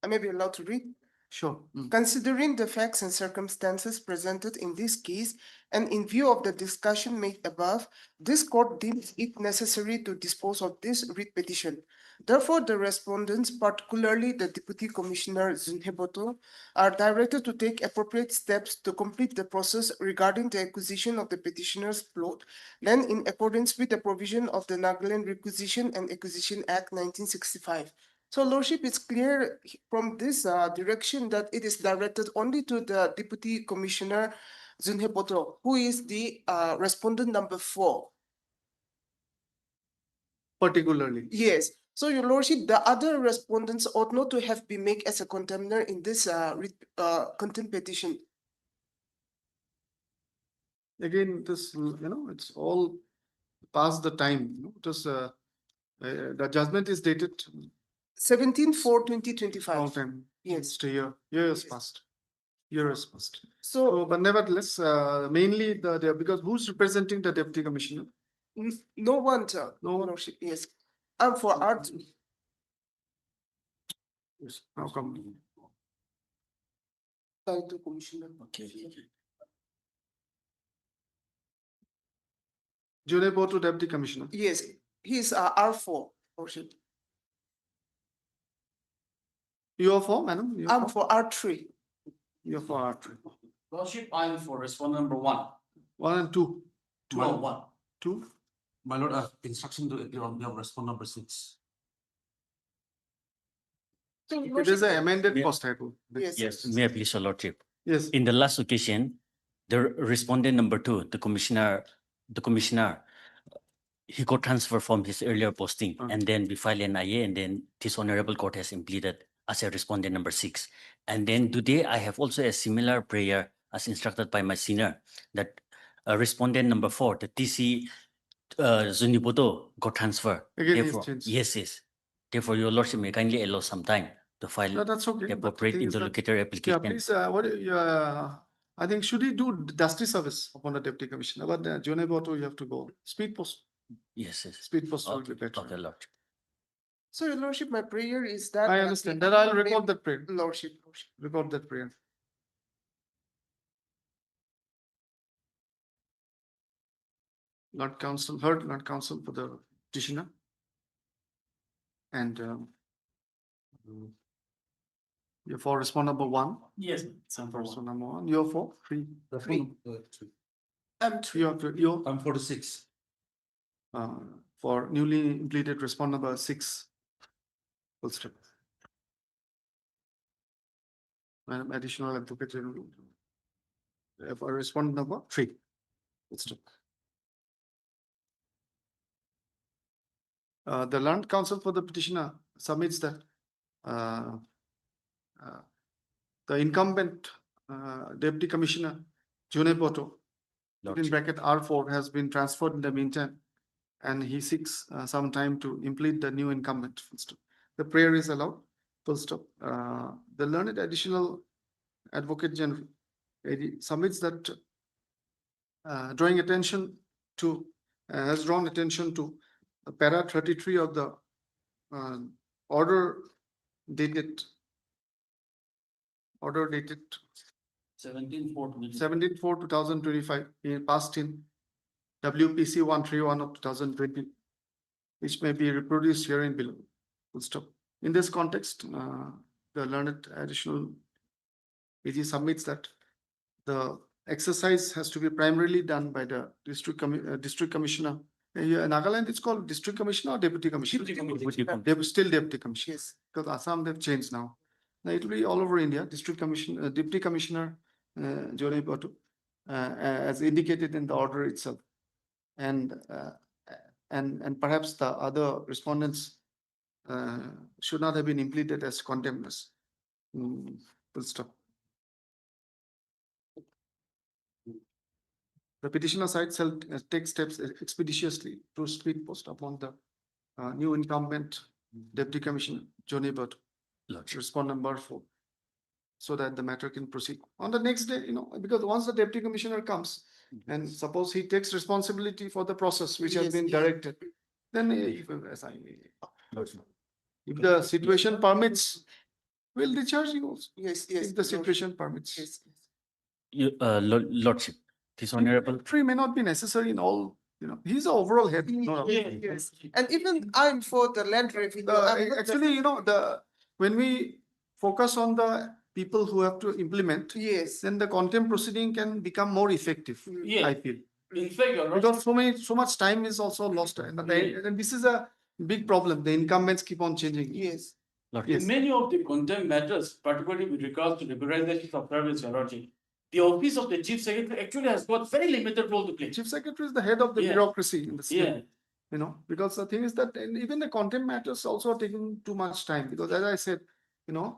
I may be allowed to read. Sure. Considering the facts and circumstances presented in this case and in view of the discussion made above, this court deems it necessary to dispose of this writ petition. Therefore, the respondents, particularly the Deputy Commissioner Zunheboto, are directed to take appropriate steps to complete the process regarding the acquisition of the petitioner's plot, then in accordance with the provision of the Nagaland Requisition and Acquisition Act 1965. So Lordship, it's clear from this direction that it is directed only to the Deputy Commissioner Zunheboto, who is the respondent number 4. Particularly. Yes. So Your Lordship, the other respondents ought not to have been made as a contender in this contempt petition. Again, this, it's all past the time. It was, the judgment is dated 17/4/2025. long time. Yes. It's a year. Year has passed. Year has passed. So But nevertheless, mainly because who's representing the deputy commissioner? no one, No one. Lordship, yes. I'm for art. Yes. How come? Title Commissioner. Okay. Zunheboto deputy commissioner. Yes, he's R4, Lordship. You're for, madam? You're I'm for R3. You're for art. Lordship, I'm for respondent number 1. 1 and 2. 201. 2. My lord, instruction to appear on behalf of respondent number 6. So, It is an amended Yeah. post title. Yes. May I please, Your Lordship? Yes. In the last occasion, the respondent number 2, the commissioner, he got transferred from his earlier posting, and then we filed an IA, and then this honorable court has implemented as a respondent number 6. And then today I have also a similar prayer as instructed by my senior that respondent number 4, the TC Zunheboto got transferred. Again, he's Therefore, changed. yes. Therefore, Your Lordship may kindly allow some time to file No, that's okay. the but the appropriate thing is that- interlocutor Yeah, application. please, I think should he do dusty service upon the deputy commissioner? But Zunheboto, you have to go. Speed post. Yes. Speed post will Okay, be better. okay, Lord. So, Your Lordship, my prayer is that. I understand. That I'll record that prayer. Lordship. Record that prayer. Lord Counsel, heard Lord Counsel for the petitioner. And you're for respond number 1. Yes. For respond number 1. You're for 3. Three. I'm 3. You're I'm 46. for newly completed respond number 6. Full stop. Madam Additional Advocate General. For respond number 3. Full stop. The learned counsel for the petitioner submits that uh, uh, the incumbent Deputy Commissioner June Poto, in bracket R4, has been transferred in the meantime, and he seeks some time to implement the new incumbent. Full stop. The prayer is allowed. Full stop. The learned additional Advocate General submits that drawing attention to has drawn attention to para 33 of the order dated 17/4/2025 passed in WPC 131 of 2020, which may be reproduced here in below. Full stop. In this context, the learned additional AG submits that the exercise has to be primarily done by the district commissioner. In Nagaland, it's called district commissioner or deputy commissioner? Still deputy commissioner. Yes. Because Assam, they've changed now. Now it will be all over India. District commissioner, deputy commissioner, Jore Batu, as indicated in the order itself, and perhaps the other respondents should not have been implemented as contemptors. Full stop. The petitioner side shall take steps expeditiously to speed post upon the new incumbent Deputy Commissioner Johnny Burt, respond number 4, so that the matter can proceed on the next day. Because once the Deputy Commissioner comes and suppose he takes responsibility for the process which has been directed, then if the situation permits, we'll discharge you also. Yes. If the situation permits. Yes. Lordship, this honorable. Tree may not be necessary in all, he's the overall head. Yes. And even I'm for the land revenue. Actually, when we focus on the people who have to implement, Yes. then the contempt proceeding can become more effective. Yeah. I feel. In fact, Your Because so much time is also lost, and this is a big problem. The incumbents keep on changing. Yes. Yes. Many of the contempt matters, particularly with regards to regularization of service Seniority, the office of the chief secretary actually has got very limited role to play. Chief secretary is the head of the bureaucracy in the state. Because the thing is that even the contempt matters also are taking too much time, because as I said,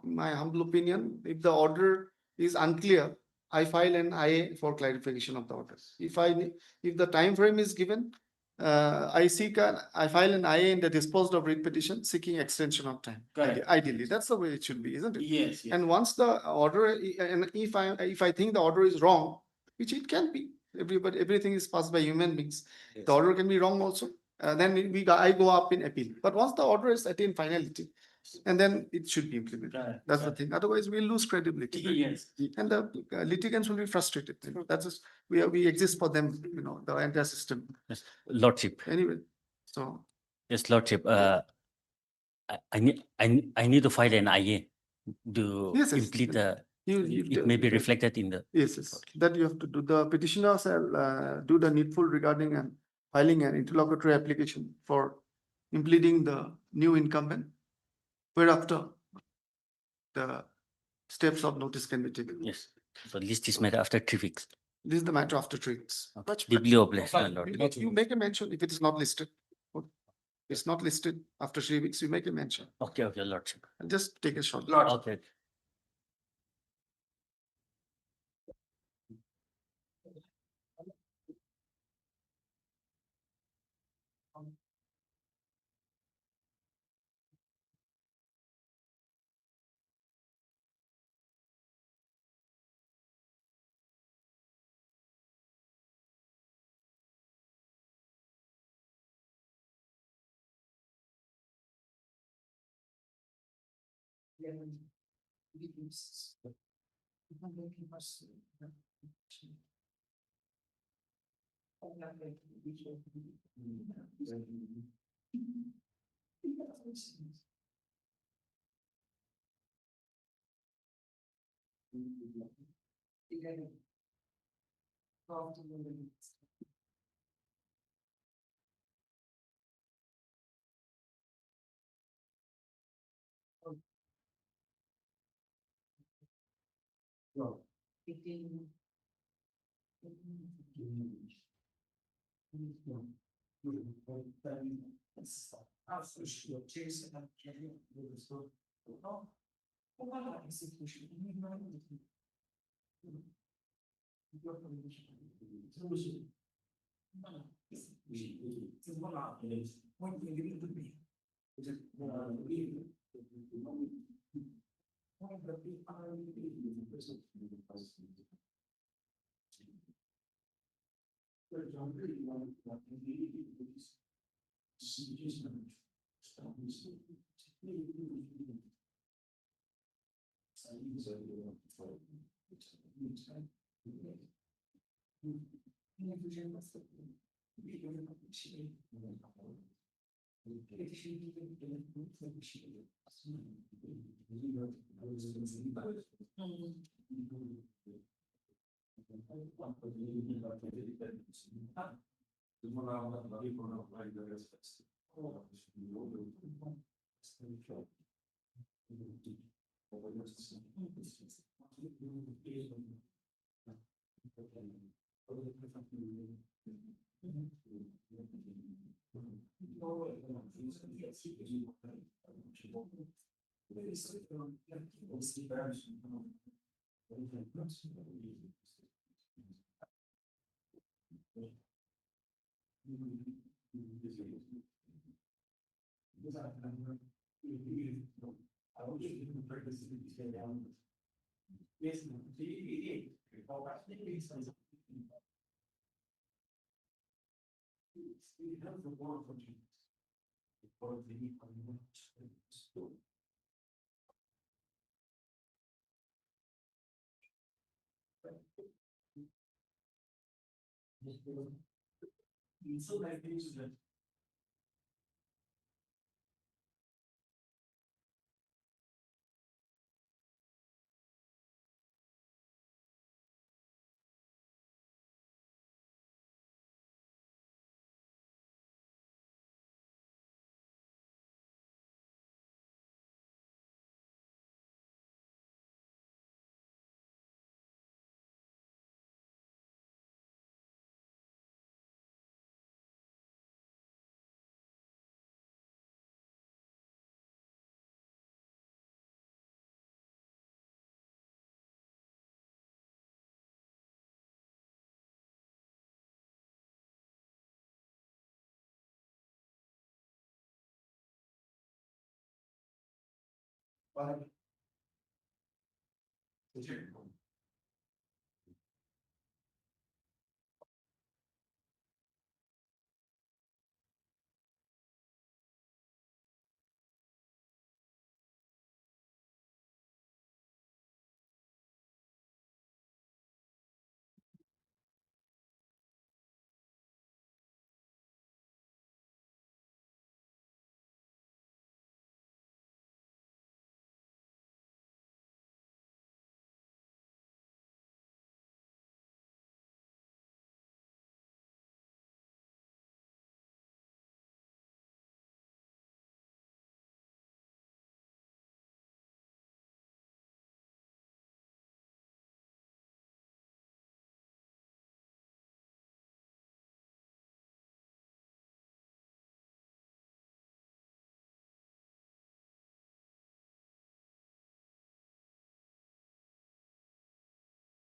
my humble opinion, if the order is unclear, I file an IA for clarification of the orders. If the time frame is given, I file an IA in the disposed of writ petition seeking extension of time. Correct. Ideally, that's the way it should be, isn't it? Yes. And once the order, and if I think the order is wrong, which it can be, everything is passed by human beings. Yes. The order can be wrong also. Then I go up in appeal. But once the order is attained finality, and then it should be implemented. Correct. That's the thing. Otherwise, we'll lose credibility. Yes. And the litigants will be frustrated. That's just, we exist for them. The entire system. Yes. Lordship. Anyway, so. Yes, Lordship. I need to file an IA to Yes. complete the. It may be reflected in the. Yes. That you have to do. The petitioner shall do the needful regarding and filing an interlocutory application for implementing the new incumbent, whereafter the steps of notice can be taken. Yes. So list this matter after 3 weeks. This is the matter after 3 weeks. Deeply obliged, my lord. You make a mention if it is not listed. It's not listed after 3 weeks, you make a mention. Okay, Lordship. And just take a shot. Okay.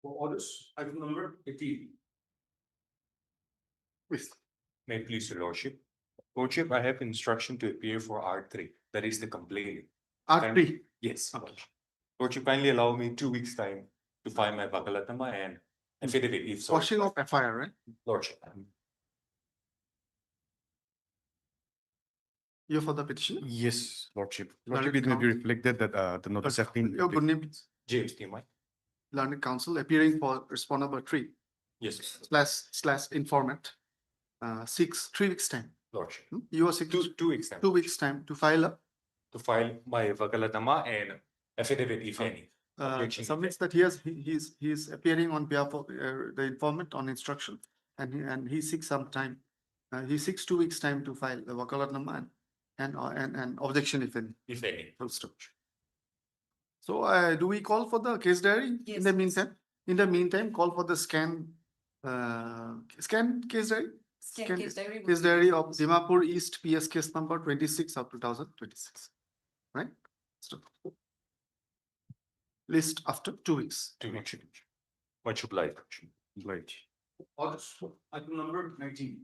For orders, item number 18. Please. May it please your lordship. Lordship, I have instruction to appear for R3, that is the complaint. R3. Yes. Lordship, kindly allow me 2 weeks' time to file my vakalatama and affidavit if so. Washing of FIR, right? Lordship. You're for the petition? Yes, Lordship. Learned Lordship, it may be counsel. reflected that the notice has been. Your good name, please. James T. Mike. Learned counsel appearing for respondent number 3 Yes, slash informant. 3 weeks time. Lordship. You are sick. 2 weeks time. 2 weeks time to file a To file my vakalatama and affidavit if any. Objection if submits that he is appearing on behalf of the informant on instruction and he seeks some time. He seeks 2 weeks time to file the wakalatnama and objection if any. If any. Full stop. So do we call for the case diary in the Yes. meantime? In the meantime, call for the scan case diary. Scan case diary. Case diary of Dimapur East PS case number 26 of 2026. Right? So, list after 2 weeks. Much obliged. Item number 19.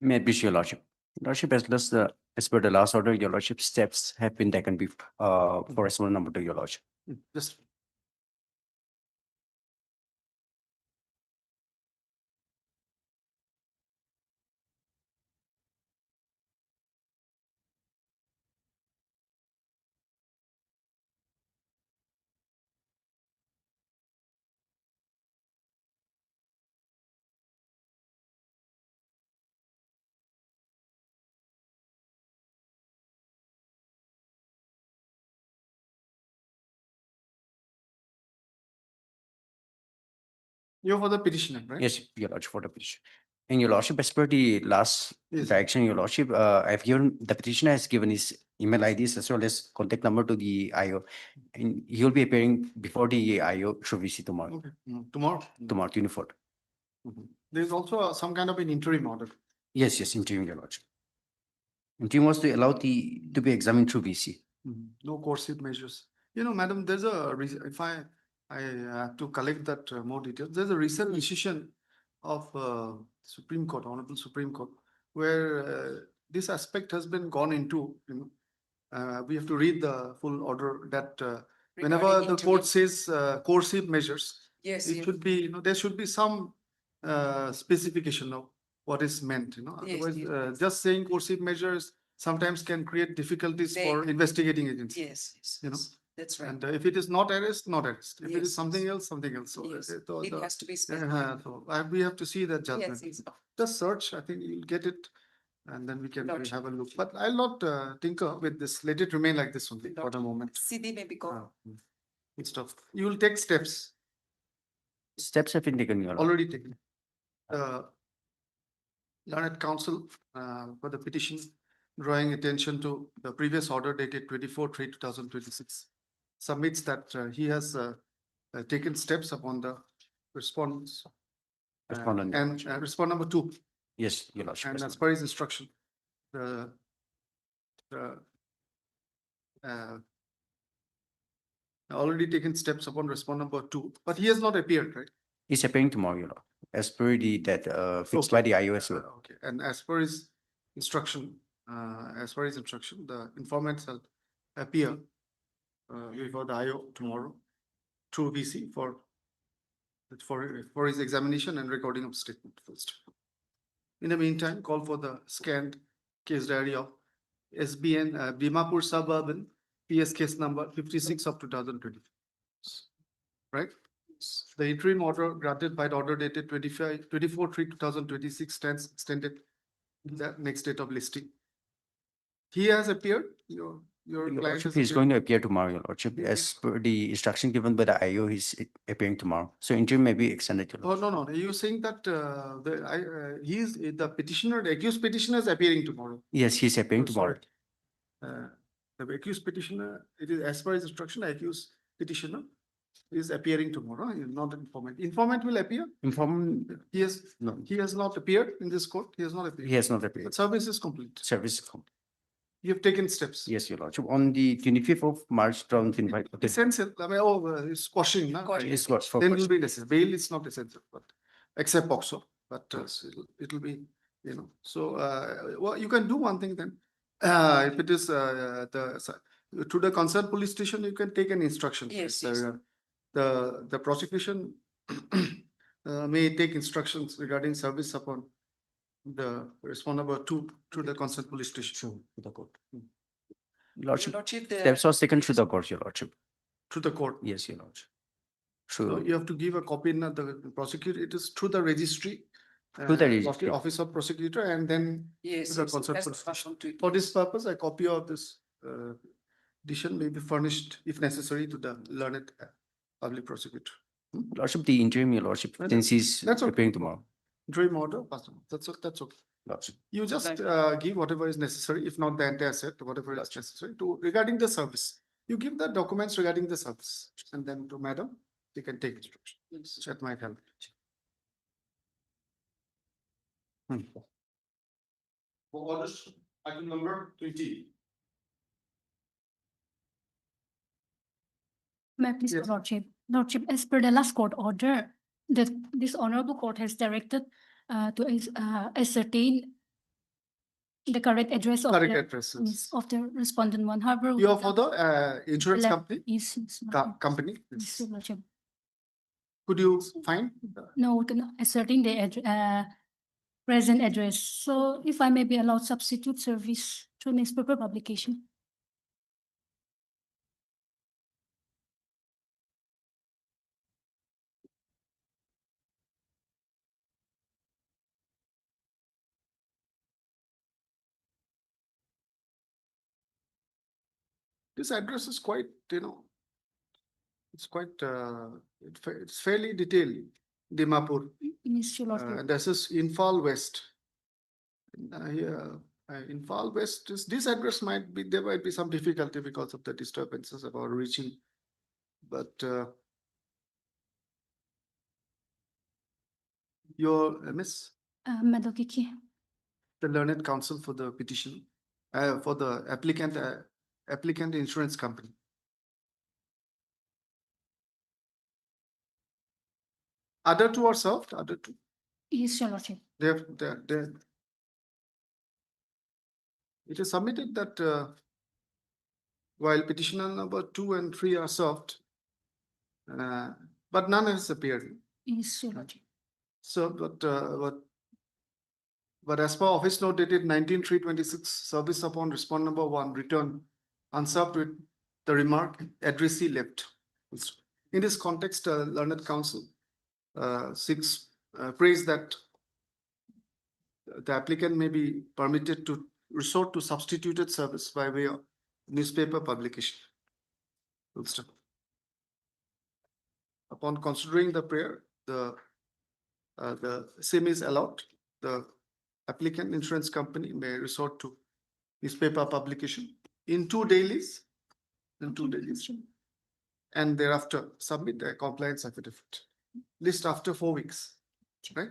May I please, Your Lordship? Lordship, as per the last order, Your Lordship, steps have been taken for respondent number 2, Your Lordship. Just you're for the petitioner, right? Yes, Your Lordship, for the petition. And Your Lordship, as per the last Yes. direction, Your Lordship, I've given, the petitioner has given his email IDs as well as contact number to the IO. And he'll be appearing before the IO through VC tomorrow, Okay. Tomorrow. 24th. There's also some kind of an interim order. Yes, interim, Your Lordship. Interim was to allow to be examined through VC. No coercive measures. You know, madam, there's a reason, if I have to collect that more details, there's a recent decision of Supreme Court, Honorable Supreme Court, where this aspect has been gone into, we have to read the full order that whenever Regarding the court interim. says coercive measures, Yes, it should be, there should be some specification of what is meant, Yes, otherwise yes. just saying coercive measures sometimes can create difficulties for Vague. investigating agencies. Yes, You know, that's right. And if it is not arrest, not arrest. If it is Yes, something yes. else, something else. So Yes, the- it the- has to be specified. we have to see that Yes, judgment. yes. Just search, I think you'll get it. And then we can Gotcha. have a look. But I'll not tinker with this. Let it remain like this only for Gotcha. the moment. CD may be gone. Good stuff. You will take steps Steps have been taken, Your Lordship. already taken. Learned counsel for the petition drawing attention to the previous order dated 24/3/2026 submits that he has taken steps upon the response. Respondent, Your And Lordship. respond number 2, Yes, Your Lordship. and as respondent. per his instruction, the already taken steps upon respond number 2, but he has not appeared, right? He's appearing tomorrow, Your Lord, as per that fixed by the IO as well. Okay, and as per his instruction, the informant shall appear before the IO tomorrow through VC for his examination and recording of statement first. In the meantime, call for the scanned case diary of SBN Dimapur Suburban PS case number 56 of 2020. Right? The interim order granted by the order dated 24/3/2026 stands extended to the next date of listing. He has appeared, your Your client Lordship, has he's appeared. going to appear tomorrow, Your Lordship, as per the instruction given by the IO, he's appearing tomorrow. So interim may be extended, Your Oh, Lordship. no. You're saying that he is the petitioner, the accused petitioner is appearing tomorrow. Yes, he's appearing Oh, tomorrow. sorry. The accused petitioner, it is as per his instruction, the accused petitioner is appearing tomorrow. He is not informant. Informant will appear. He has not appeared in this court. He has not appeared. He has not appeared. But service is complete. Service. You have taken steps. Yes, Your Lordship, on the 25th of March 2025. Essential. I mean, it's quashing. Na? Quashing. It's got for Then will be necessary. Bail is not essential, but except POXO, but it'll be, So well, you can do one thing then. If it is to the concerned police station, you can take an instruction. Yes, The prosecution may take instructions regarding service upon the respondent to the concerned police station. to the court. Lordship, Lordship, steps was taken to the court, Your Lordship. To the court. Yes, Your Lordship. So True. you have to give a copy in the prosecutor. It is through the registry. Through the registry. Office of prosecutor and then yes, to the yes, concerned has to police pass station. on to it. For this purpose, a copy of this edition may be furnished if necessary to the learned public prosecutor. Lordship, the interim, Your Lordship, since he's That's okay. appearing tomorrow. Dream order, pass on. That's okay. Lordship. You just give whatever is necessary, if not the entire set, whatever is necessary to regarding the service. You give the documents regarding the service and then to madam, you can take instruction. That might help. For orders, item number 20. May I please, Yes. Lordship, as per the last court order, that this honorable court has directed to ascertain the correct address of Correct the, addresses. of the respondent one. However, You are for the insurance left- company, Yes, yes, Lordship. company. Yes, Your Lordship. Could you find? No, we can ascertain the present address. So if I may be allowed substitute service through newspaper publication. This address is quite, it's quite, it's fairly detailed. Dimapur. Yes, Your Lordship. This is Infal West. Here, Infal West is, this address might be, there might be some difficulty because of the disturbances about reaching. But your Miss, Madam Kiki. the learned counsel for the petition, for the applicant insurance company. Other two are served, other two. Yes, Your Lordship. It is submitted that while petitioner number 2 and 3 are served, but none has appeared. Yes, Your Lordship. So, but as per office note dated 19/3/26, service upon respondent number 1 returned unserved with the remark addressee left. In this context, learned counsel seeks praise that the applicant may be permitted to resort to substituted service by way of newspaper publication. Upon considering the prayer, the same is allowed. The applicant insurance company may resort to newspaper publication in 2 dailies, and thereafter submit a compliance affidavit. List after 4 weeks, right?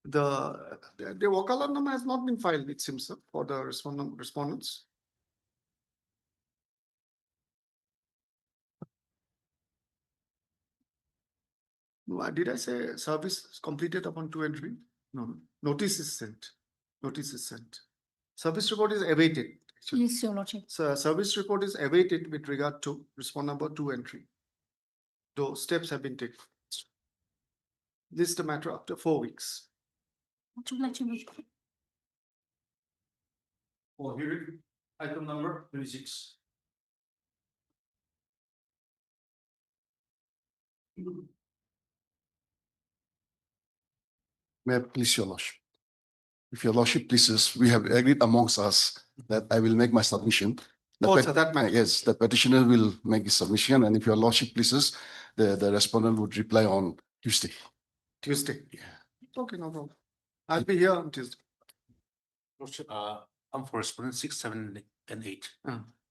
The wakalanam has not been filed, it seems, for the respondents. Did I say service is completed upon 2 and 3? No, notice is sent. Notice is sent. Service report is awaited. Yes, Your Lordship. So service report is awaited with regard to respondent number 2 and 3. Those steps have been taken. This is the matter after 4 weeks. Would you like to For hearing, item number 26. May I please your lordship? If your lordship pleases, we have agreed amongst us that I will make my submission. So that matter. Yes, the petitioner will make his submission, and if your lordship pleases, the respondent would reply on Tuesday. Tuesday. Okay, no problem. I'll be here on Tuesday. Lordship, I'm for respondent 6, 7, and 8.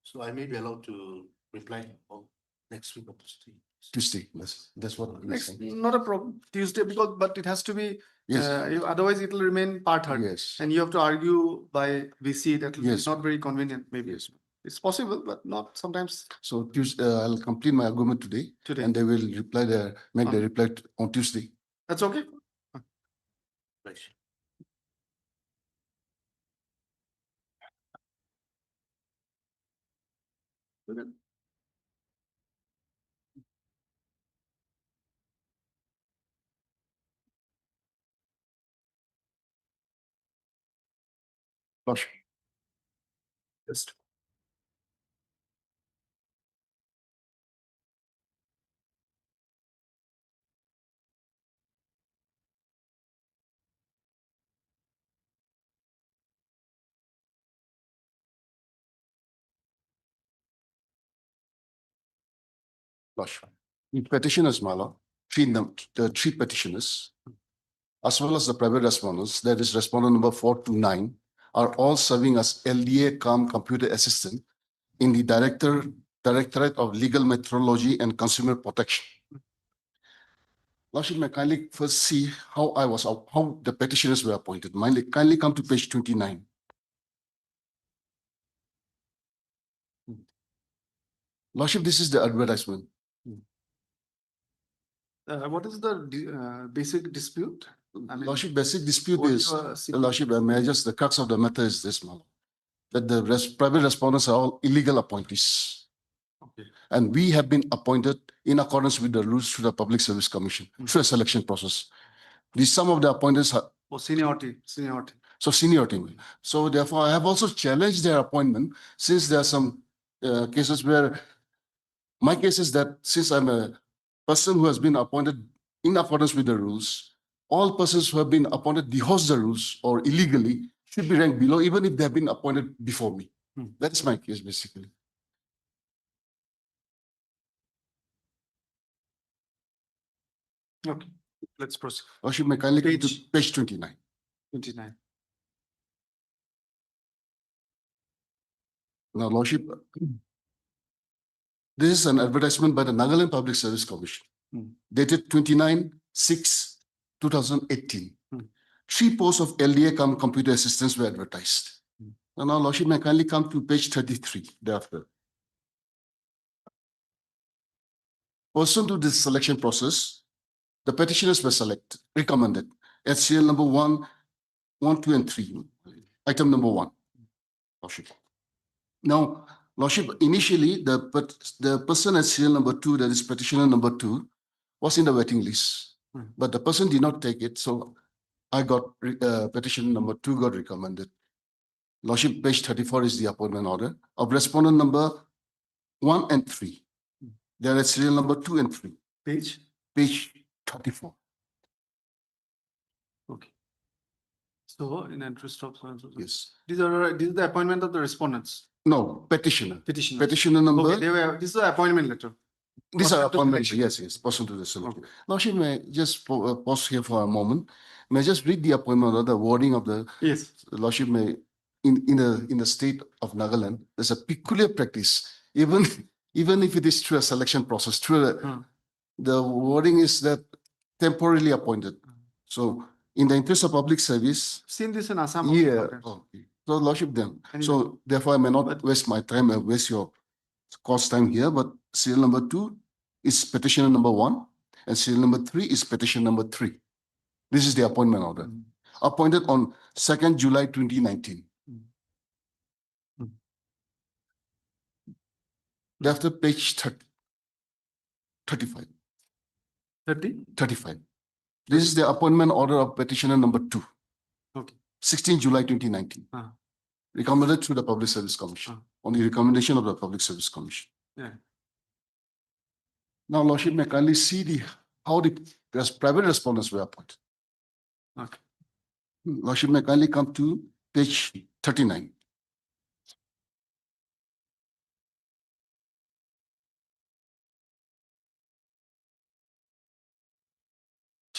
So I may be allowed to reply on next week or Tuesday. Tuesday, that's what I'm Next, saying. not a problem. Tuesday, because but it has to be. Yes. Otherwise, it will remain part heard. Yes. And you have to argue by VC. That will be Yes. not very convenient. Maybe it's possible, but not sometimes. So Tuesday, I'll complete my argument today. Today. And they will reply make the reply on Tuesday. That's okay. Right. Okay. Lordship. Yes. Lordship. In petitioners, Mala, the 3 petitioners, as well as the private respondents, that is respondent number 4 to 9, are all serving as LDA cum computer assistant in the Directorate of Legal Metrology and Consumer Protection. Lordship, may kindly first see how how the petitioners were appointed. Kindly come to page 29. Lordship, this is the advertisement. What is the basic dispute? I mean, Lordship, basic dispute what is, you are seeking? Lordship, may I just, the crux of the matter is this, my lord, that the private respondents are all illegal appointees. Okay. And we have been appointed in accordance with the rules through the Public Service Commission, through a selection process. Some of the appointments are. Oh, seniority. So seniority. So therefore, I have also challenged their appointment, since there are some cases where my case is that since I'm a person who has been appointed in accordance with the rules, all persons who have been appointed dehouse the rules or illegally should be ranked below, even if they have been appointed before me. That is my case, basically. Okay, let's proceed. Lordship, may kindly go to Page- page 29. 29. Now, Lordship, this is an advertisement by the Nagaland Public Service Commission, dated 29/6/2018. 3 posts of LDA computer assistants were advertised. And now, Lordship, may kindly come to page 33 thereafter. Pursuant to this selection process, the petitioners were recommended at serial number 1, 2, and 3. Item number 1, Lordship. Now, Lordship, initially, the person at serial number 2, that is petitioner number 2, was in the waiting list. But the person did not take it, so I got petition number 2 got recommended. Lordship, page 34 is the appointment order of respondent number 1 and 3. They are at serial number 2 and 3. Page? Page 34. Okay. So, in interest of. Yes. This is the appointment of the respondents. No, petitioner. Petitioner. Petitioner number. Okay, this is the appointment letter. These are Person to appointments, selection. yes, person to the selection. Okay. Lordship, may I just pause here for a moment. May I just read the appointment or the wording of the. Yes. Lordship, may in the state of Nagaland, there's a peculiar practice, even if it is through a selection process, the wording is that temporarily appointed. So in the interest of public service. Seen this in Assam. Yeah. Okay. So Lordship then. So therefore I may not waste my time and waste your cost time here, but serial number 2 is petitioner number 1 and serial number 3 is petition number 3. This is the appointment order. Appointed on 2nd July 2019. After page 35. 35. This is the appointment order of petitioner number 2. Okay. 16 July 2019. Recommended through the Public Service Commission. On the recommendation of the Public Service Commission. Yeah. Now, Lordship, may kindly see how the private respondents were appointed. Okay. Lordship, may kindly come to page 39.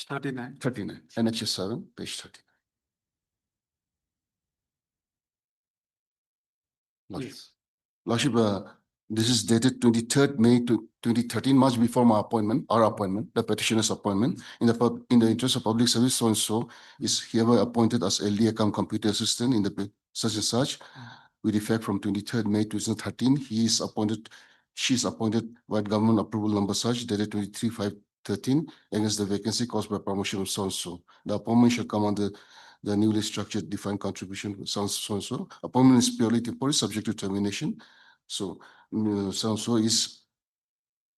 Thirty-nine. NHS 7, page 39. Lordship. Yes. Lordship, this is dated 23rd May to 2013, much before my appointment, our appointment, the petitioner's appointment. In the interest of public service, so and so is hereby appointed as LDA computer assistant in the such and such, with effect from 23rd May 2013. She is appointed by government approval number such, dated 23/5/13, against the vacancy caused by promotion of so and so. The appointment shall come under the newly structured defined contribution, so and so. Appointment is purely temporary, subject to termination. So, so and so is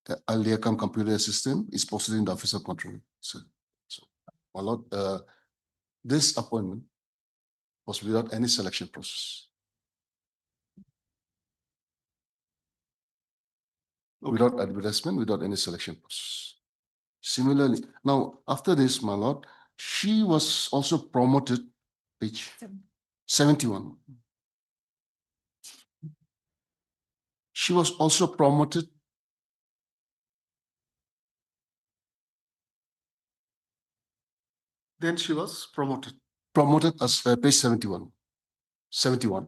the alia computer assistant is posted in the office of control. So my lord, this appointment was without any selection process. Okay. Without advertisement, without any selection process. Similarly, now after this, my lord, she was also promoted, page 71. She was also promoted. Then she was promoted. Promoted as page 71. 71.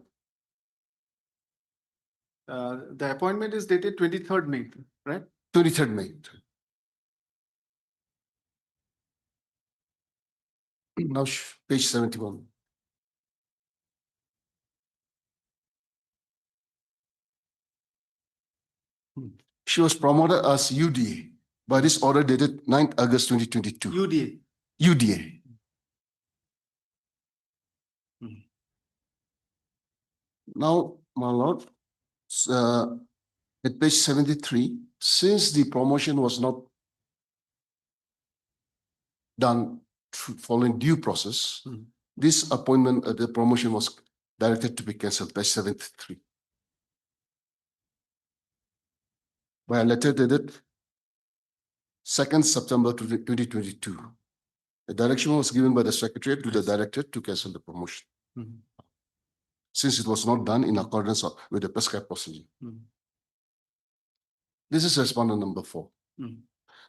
The appointment is dated 23rd May, right? 23rd May. Now, page 71. She was promoted as UDA by this order dated 9th August 2022. UDA. UDA. Now, my lord, at page 73, since the promotion was not done following due process, this appointment, the promotion was directed to be cancelled, page 73. By a letter dated 2nd September 2022. The direction was given by the Secretariat to the Director to cancel the promotion, since it was not done in accordance with the prescribed procedure. This is respondent number 4.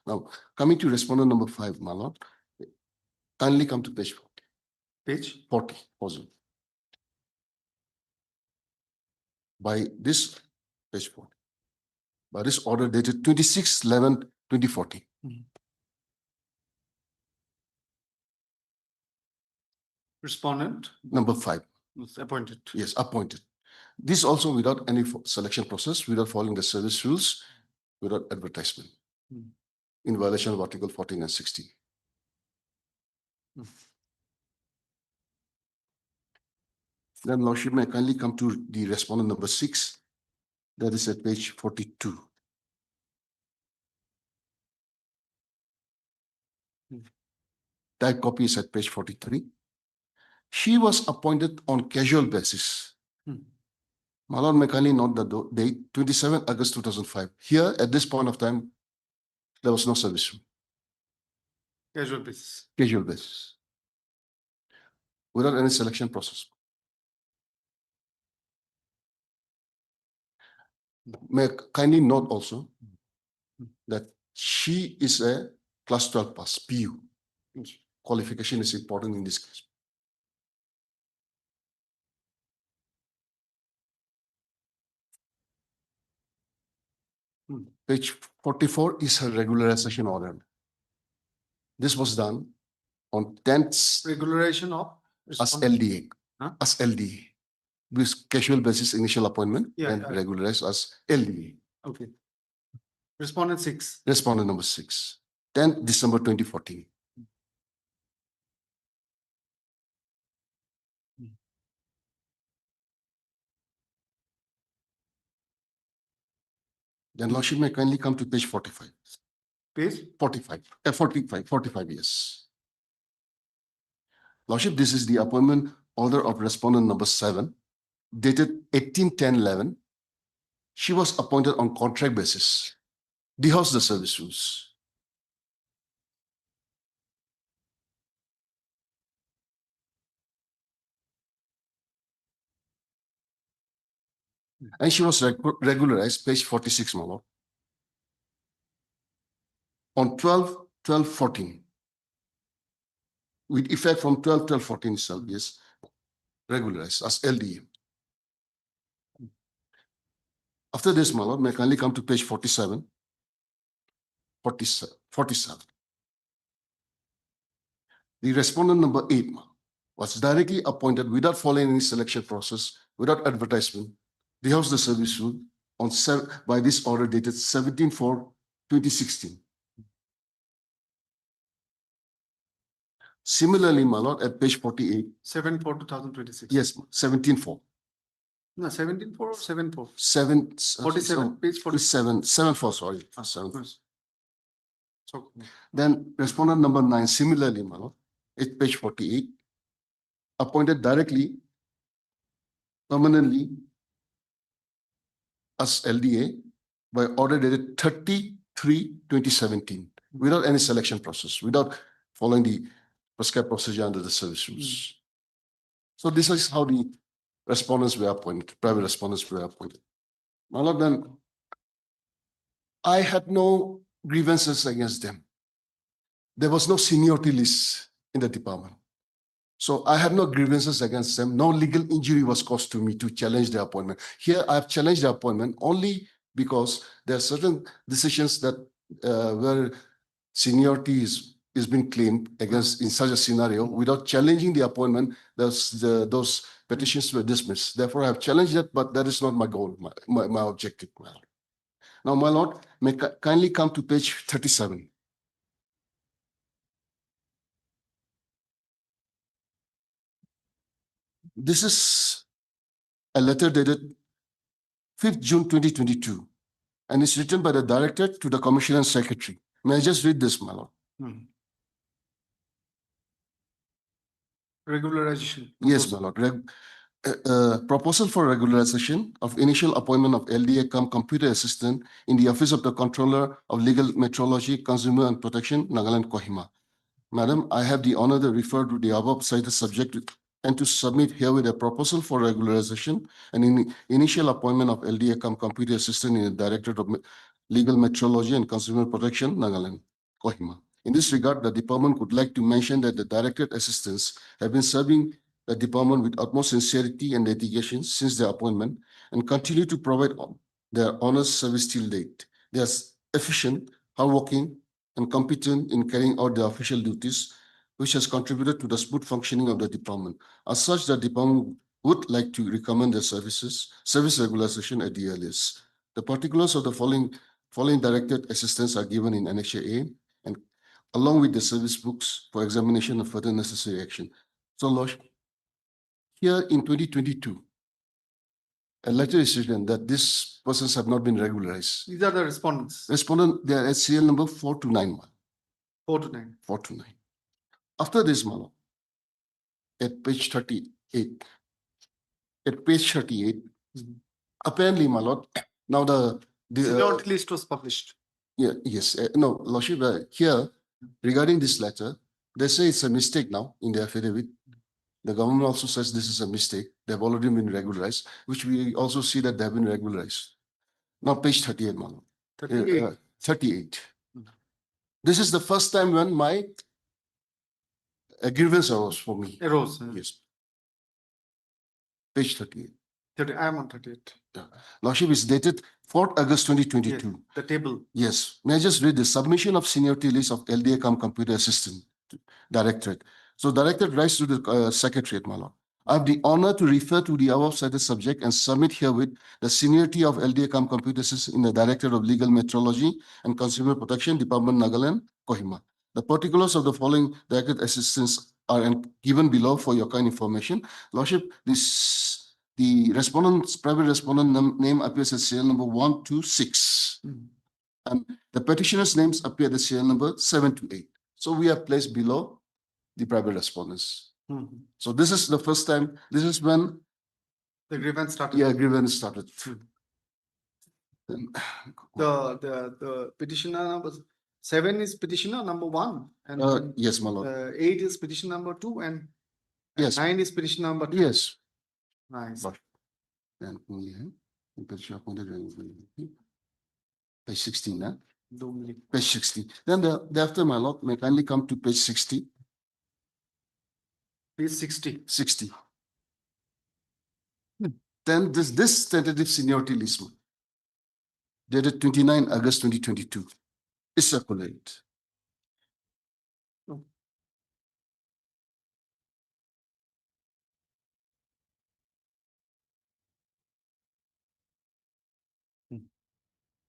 Now, coming to respondent number 5, my lord, kindly come to page 40. Page 40, also. By this, page 40, by this order dated 26/11/2014. respondent Number 5. was appointed. Yes, appointed. This also without any selection process, without following the service rules, without advertisement, in violation of Article 14 and 16. Then, Lordship, may I kindly come to the respondent number 6, that is at page 42. Type copy is at page 43. She was appointed on casual basis. My lord, may I kindly note the date 27 August 2005. Here, at this point of time, there was no service room. Casual basis. Casual basis, without any selection process. May I kindly note also that she is a class 12 pass, PU. Qualification is important in this case. Page 44 is her regularization order. This was done on 10th Regularization of as LDA. Huh? As LDA. This casual basis initial appointment Yeah, and yeah. regularized as LDA. Okay. Respondent 6. Respondent number 6, 10th December 2014. Then Lordship may kindly come to page 45. Page 45, yes. Lordship, this is the appointment order of respondent number 7, dated 18/10/11. She was appointed on contract basis. Dehouse the service rules. And she was regularized, page 46, my lord, on 12/12/14. With effect from 12/12/14 itself, yes, regularized as LDA. After this, my lord, may I kindly come to page 47. 47. The respondent number 8 was directly appointed without following any selection process, without advertisement. Dehouse the service rule on by this order dated 17/4/2016. Similarly, my lord, at page 48, 7/4/2026. yes, 17/4. No, 17/4 or 7/4? 47, page 47. 7/4, sorry. 7/4. So, Then respondent number 9, similarly, my lord, at page 48, appointed directly, permanently as LDA by order dated 30/3/2017, without any selection process, without following the prescribed procedure under the service rules. So this is how the respondents were appointed, private respondents were appointed. My lord, then I had no grievances against them. There was no seniority list in the department. So I have no grievances against them. No legal injury was caused to me to challenge the appointment. Here I have challenged the appointment only because there are certain decisions that where seniority is being claimed against in such a scenario. Without challenging the appointment, those petitions were dismissed. Therefore, I have challenged that, but that is not my goal, my objective. Now, my lord, may kindly come to page 37. This is a letter dated 5th June 2022, and it's written by the director to the commissioner and secretary. May I just read this, my lord? Regularization. Yes, my lord. Proposal for regularization of initial appointment of LDA cum computer assistant in the Office of the Controller of Legal Metrology, Consumer and Protection, Nagaland, Kohima. Madam, I have the honor to refer to the above cited subject and to submit herewith a proposal for regularization and initial appointment of LDA cum computer assistant in the Directorate of Legal Metrology and Consumer Protection, Nagaland, Kohima. In this regard, the department would like to mention that the directorate assistants have been serving the department with utmost sincerity and dedication since their appointment and continue to provide their honest service till date. They are efficient, hardworking, and competent in carrying out their official duties, which has contributed to the smooth functioning of the department. As such, the department would like to recommend their service regularization at the earliest. The particulars of the following directed assistance are given in Annexure A, and along with the service books for examination of further necessary action. So, Lord, here in 2022, a letter is written that these persons have not been regularized. These are the respondents. Respondent, they are at serial number 429. 429. 429. After this, Malo, at page 38, apparently, my lord, now the Seniority list was published. yes, no, Lordship, here regarding this letter, they say it's a mistake now in the affidavit. The government also says this is a mistake. They've already been regularized, which we also see that they have been regularized. Now, page 38, my lord. 38. 38. This is the first time when my grievance arose for me. Arose. Yes. Page 38. I am on 38. Lordship is dated 4th August 2022. Yes, the table. Yes. May I just read the submission of seniority list of LDA cum computer assistant directorate. So directorate writes to the secretariat, my lord. I have the honor to refer to the above cited subject and submit herewith the seniority of LDA cum computer assistant in the Directorate of Legal Metrology and Consumer Protection, Department, Nagaland, Kohima. The particulars of the following directorate assistants are given below for your kind information. Lordship, the respondent's private respondent name appears as serial number 126. And the petitioner's names appear at the serial number 728. So we are placed below the private respondents. So this is the first time, this is when the grievance started. Yeah, grievance started. The petitioner number 7 is petitioner number 1. And yes, my lord. 8 is petition number 2 and yes. 9 is petition number 2. Yes. Nice. Then page 16, huh? Page 60. Then thereafter, my lord, may kindly come to page 60. Page 60. 60. Then this tentative seniority list dated 29 August 2022 is circulated.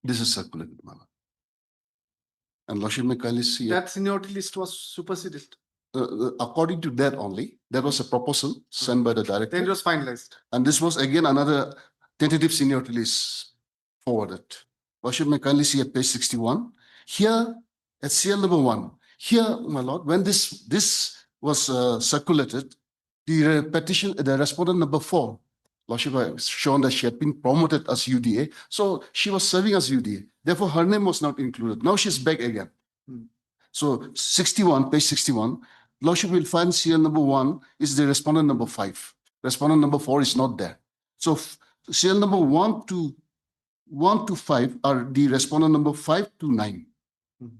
This is circulated, Mama. And Lordship may kindly see that seniority list was superseded. According to that only, there was a proposal sent by the director. Then it was finalized. And this was again another tentative seniority list forwarded. Lordship may kindly see at page 61. Here at CL number 1, here, my lord, when this was circulated, the petition, the respondent number 4, Lordship has shown that she had been promoted as UDA. So she was serving as UDA. Therefore, her name was not included. Now she's back again. So 61, page 61, Lordship will find CL number 1 is the respondent number 5. Respondent number 4 is not there. So CL number 1 to 5 are the respondent number 5 to 9.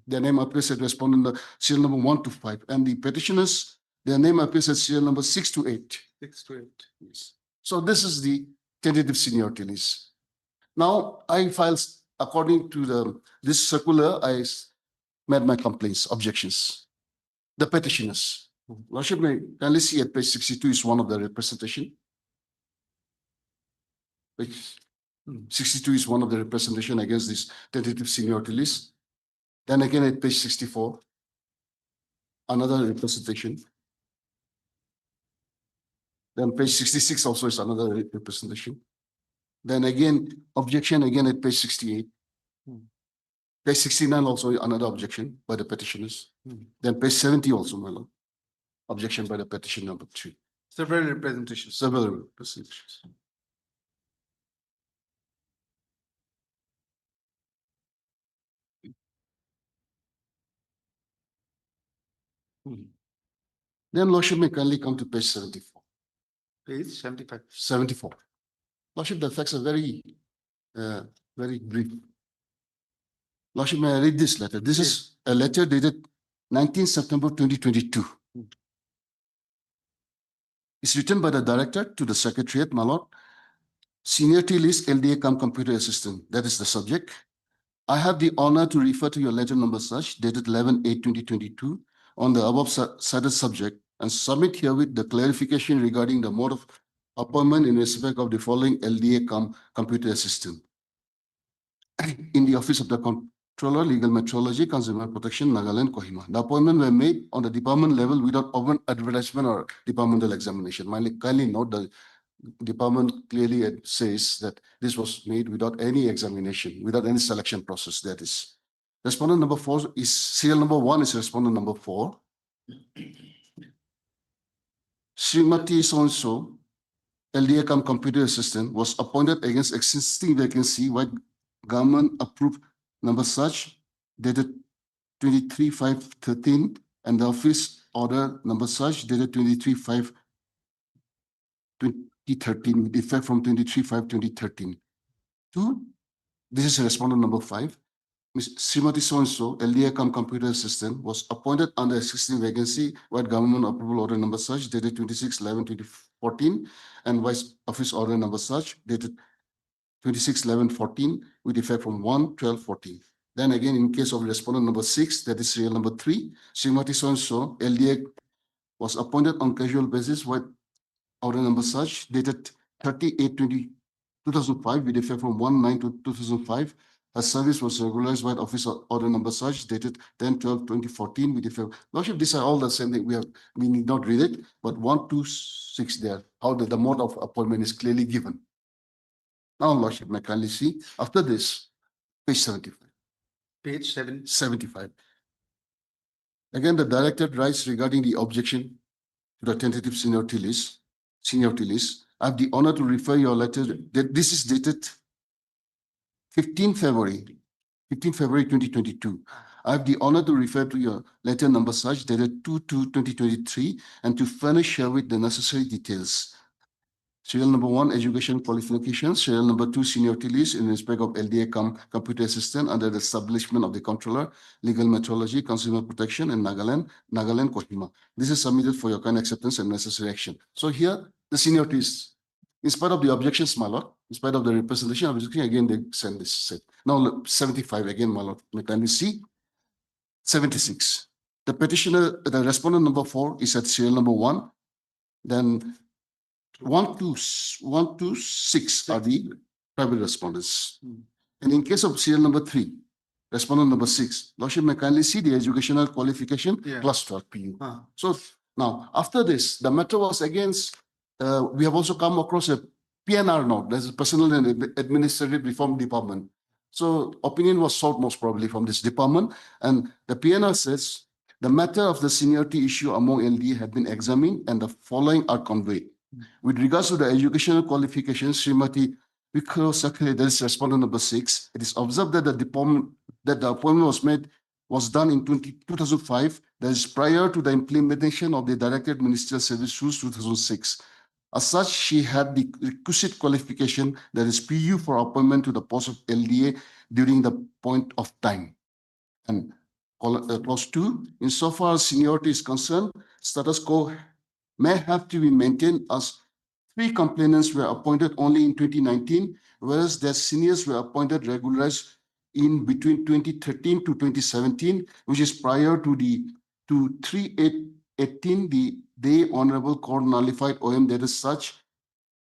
Their name appears as respondent CL number 1 to 5. And the petitioners Their name appears as serial number 6 to 8. 6 to 8. Yes. So this is the tentative seniority list. Now I filed according to this circular. I made my complaints, objections. The petitioners. Lordship may kindly see at page 62 is one of the representation. Page 62 is one of the representation against this tentative seniority list. Then again at page 64, another representation. Then page 66 also is another representation. Then again, objection again at page 68. Page 69 also another objection by the petitioners. Then page 70 also, my lord. Objection by the petition number 3. Several representations. Several representations. Then Lordship may kindly come to page 74. Page 75. 74. Lordship, the facts are very brief. Lordship, may I read this letter? This is a letter dated 19 September 2022. It's written by the director to the secretariat, my lord. Seniority list LDA cum computer assistant. That is the subject. I have the honor to refer to your letter number such, dated 11/8/2022, on the above cited subject and submit herewith the clarification regarding the mode of appointment in respect of the following LDA cum computer assistant. In the Office of the Controller, Legal Metrology, Consumer Protection, Nagaland, Kohima. The appointment were made on the department level without open advertisement or departmental examination. Kindly note the department clearly says that this was made without any examination, without any selection process. That is. Respondent number 4 is serial number 1 is respondent number 4. Srimati so-and-so, LDA cum computer assistant, was appointed against existing vacancy by government approved number such, dated 23/5/13, and the office order number such, dated 23/5/2013, with effect from 23/5/2013. 2. This is respondent number 5. Ms. Srimati so-and-so, LDA cum computer assistant, was appointed under existing vacancy by government approval order number such, dated 26/11/2014, and vice office order number such, dated 26/11/14, with effect from 1/12/14. Then again, in case of respondent number 6, that is serial number 3, Srimati so-and-so, LDA was appointed on casual basis with order number such, dated 30/8/2005, with effect from 1/9/2005. Her service was regularized by office order number such, dated 10/12/2014, with effect. Lordship, these are all the same thing. We need not read it, but 1, 2, 6 there. How the mode of appointment is clearly given. Now, Lordship, may kindly see after this, page 75. Page 75. Again, the director writes regarding the objection to the tentative seniority list. I have the honor to refer your letter. This is dated 15 February 2022. I have the honor to refer to your letter number such, dated 2/2/2023, and to furnish her with the necessary details. Serial number 1, education qualifications. Serial number 2, seniority list in respect of LDA cum computer assistant under the establishment of the controller, legal metrology, consumer protection, and Nagaland, Kohima. This is submitted for your kind acceptance and necessary action. So here, the seniority is, in spite of the objections, my lord, in spite of the representation, again, they send this set. Now, look, 75 again, my lord. Can we see? 76. The petitioner, the respondent number 4 is at serial number 1. Then 1 to 6 are the private respondents. And in case of serial number 3, respondent number 6, Lordship may kindly see the educational qualification plus 12 PU. So now, after this, the matter was against, we have also come across a PNR note, that's a Personal and Administrative Reform Department. So opinion was sought most probably from this department, and the PNR says, the matter of the seniority issue among LD have been examined and the following are conveyed. With regards to the educational qualifications, Srimati Vikro Sakhe, that is respondent number 6, it is observed that the appointment was done in 2005, that is prior to the implementation of the Directed Ministerial Service Rules 2006. As such, she had the requisite qualification, that is PU, for appointment to the post of LDA during the point of time. And clause 2, insofar as seniority is concerned, status quo may have to be maintained as 3 complainants were appointed only in 2019, whereas their seniors were appointed regularized in between 2013 to 2017, which is prior to 3/8/18, the day Honorable Court nullified OM dated such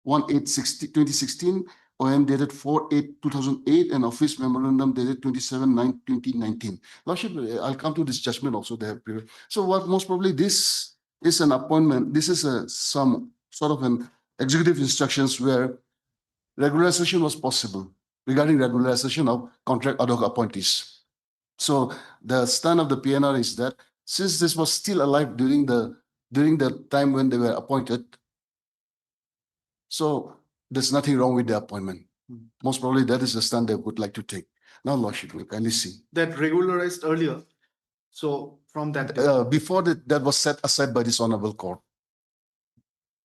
1/8/2016, OM dated 4/8/2008, and Office Memorandum dated 27/9/2019. Lordship, I'll come to this judgment also there. So what most probably this is an appointment. This is some sort of an executive instructions where regularization was possible regarding regularization of contract ad hoc appointees. So the stand of the PNR is that since this was still alive during the time when they were appointed, so there's nothing wrong with the appointment. Most probably that is the stand they would like to take. Now, Lordship, we kindly see. That regularized earlier. So from that day. Before that was set aside by this Honorable Court.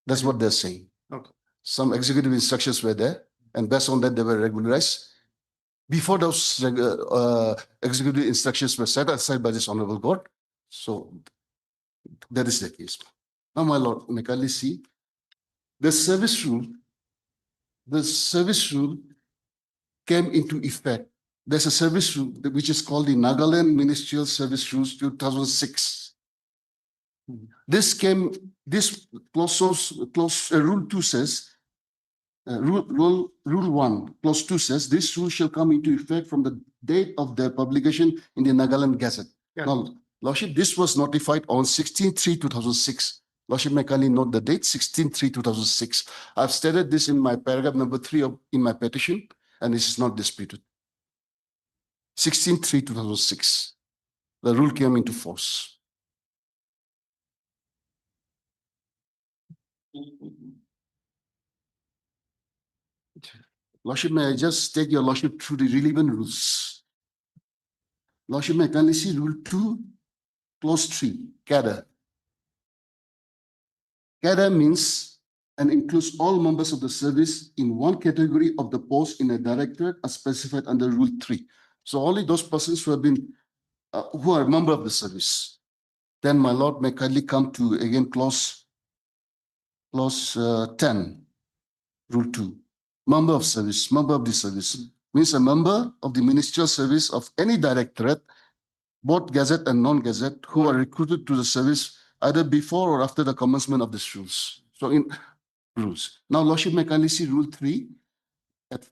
That's what they're saying. Okay. Some executive instructions were there, and based on that, they were regularized. Before those executive instructions were set aside by this Honorable Court, so that is the case. Now, my Lord, may kindly see the service rule came into effect. There's a service rule which is called the Nagaland Ministerial Service Rules 2006. This rule 2 says, rule 1, clause 2 says, this rule shall come into effect from the date of their publication in the Nagaland Gazette. Yeah. Now, Lordship, this was notified on 16/3/2006. Lordship, may kindly note the date, 16/3/2006. I've stated this in my paragraph number 3 in my petition, and this is not disputed. 16/3/2006. The rule came into force. Lordship, may I just take your Lordship through the relevant rules? Lordship, may I kindly see Rule 2, Clause 3, cadre. Cadre means and includes all members of the service in one category of the post in a directorate as specified under Rule 3. So only those persons who have been, who are a member of the service. Then, my Lord, may kindly come to again Clause 10, Rule 2. Member of service, member of the service means a member of the ministerial service of any directorate, both gazette and non-gazette, who are recruited to the service either before or after the commencement of these rules. So in rules. Now, Lordship, may kindly see Rule 3 at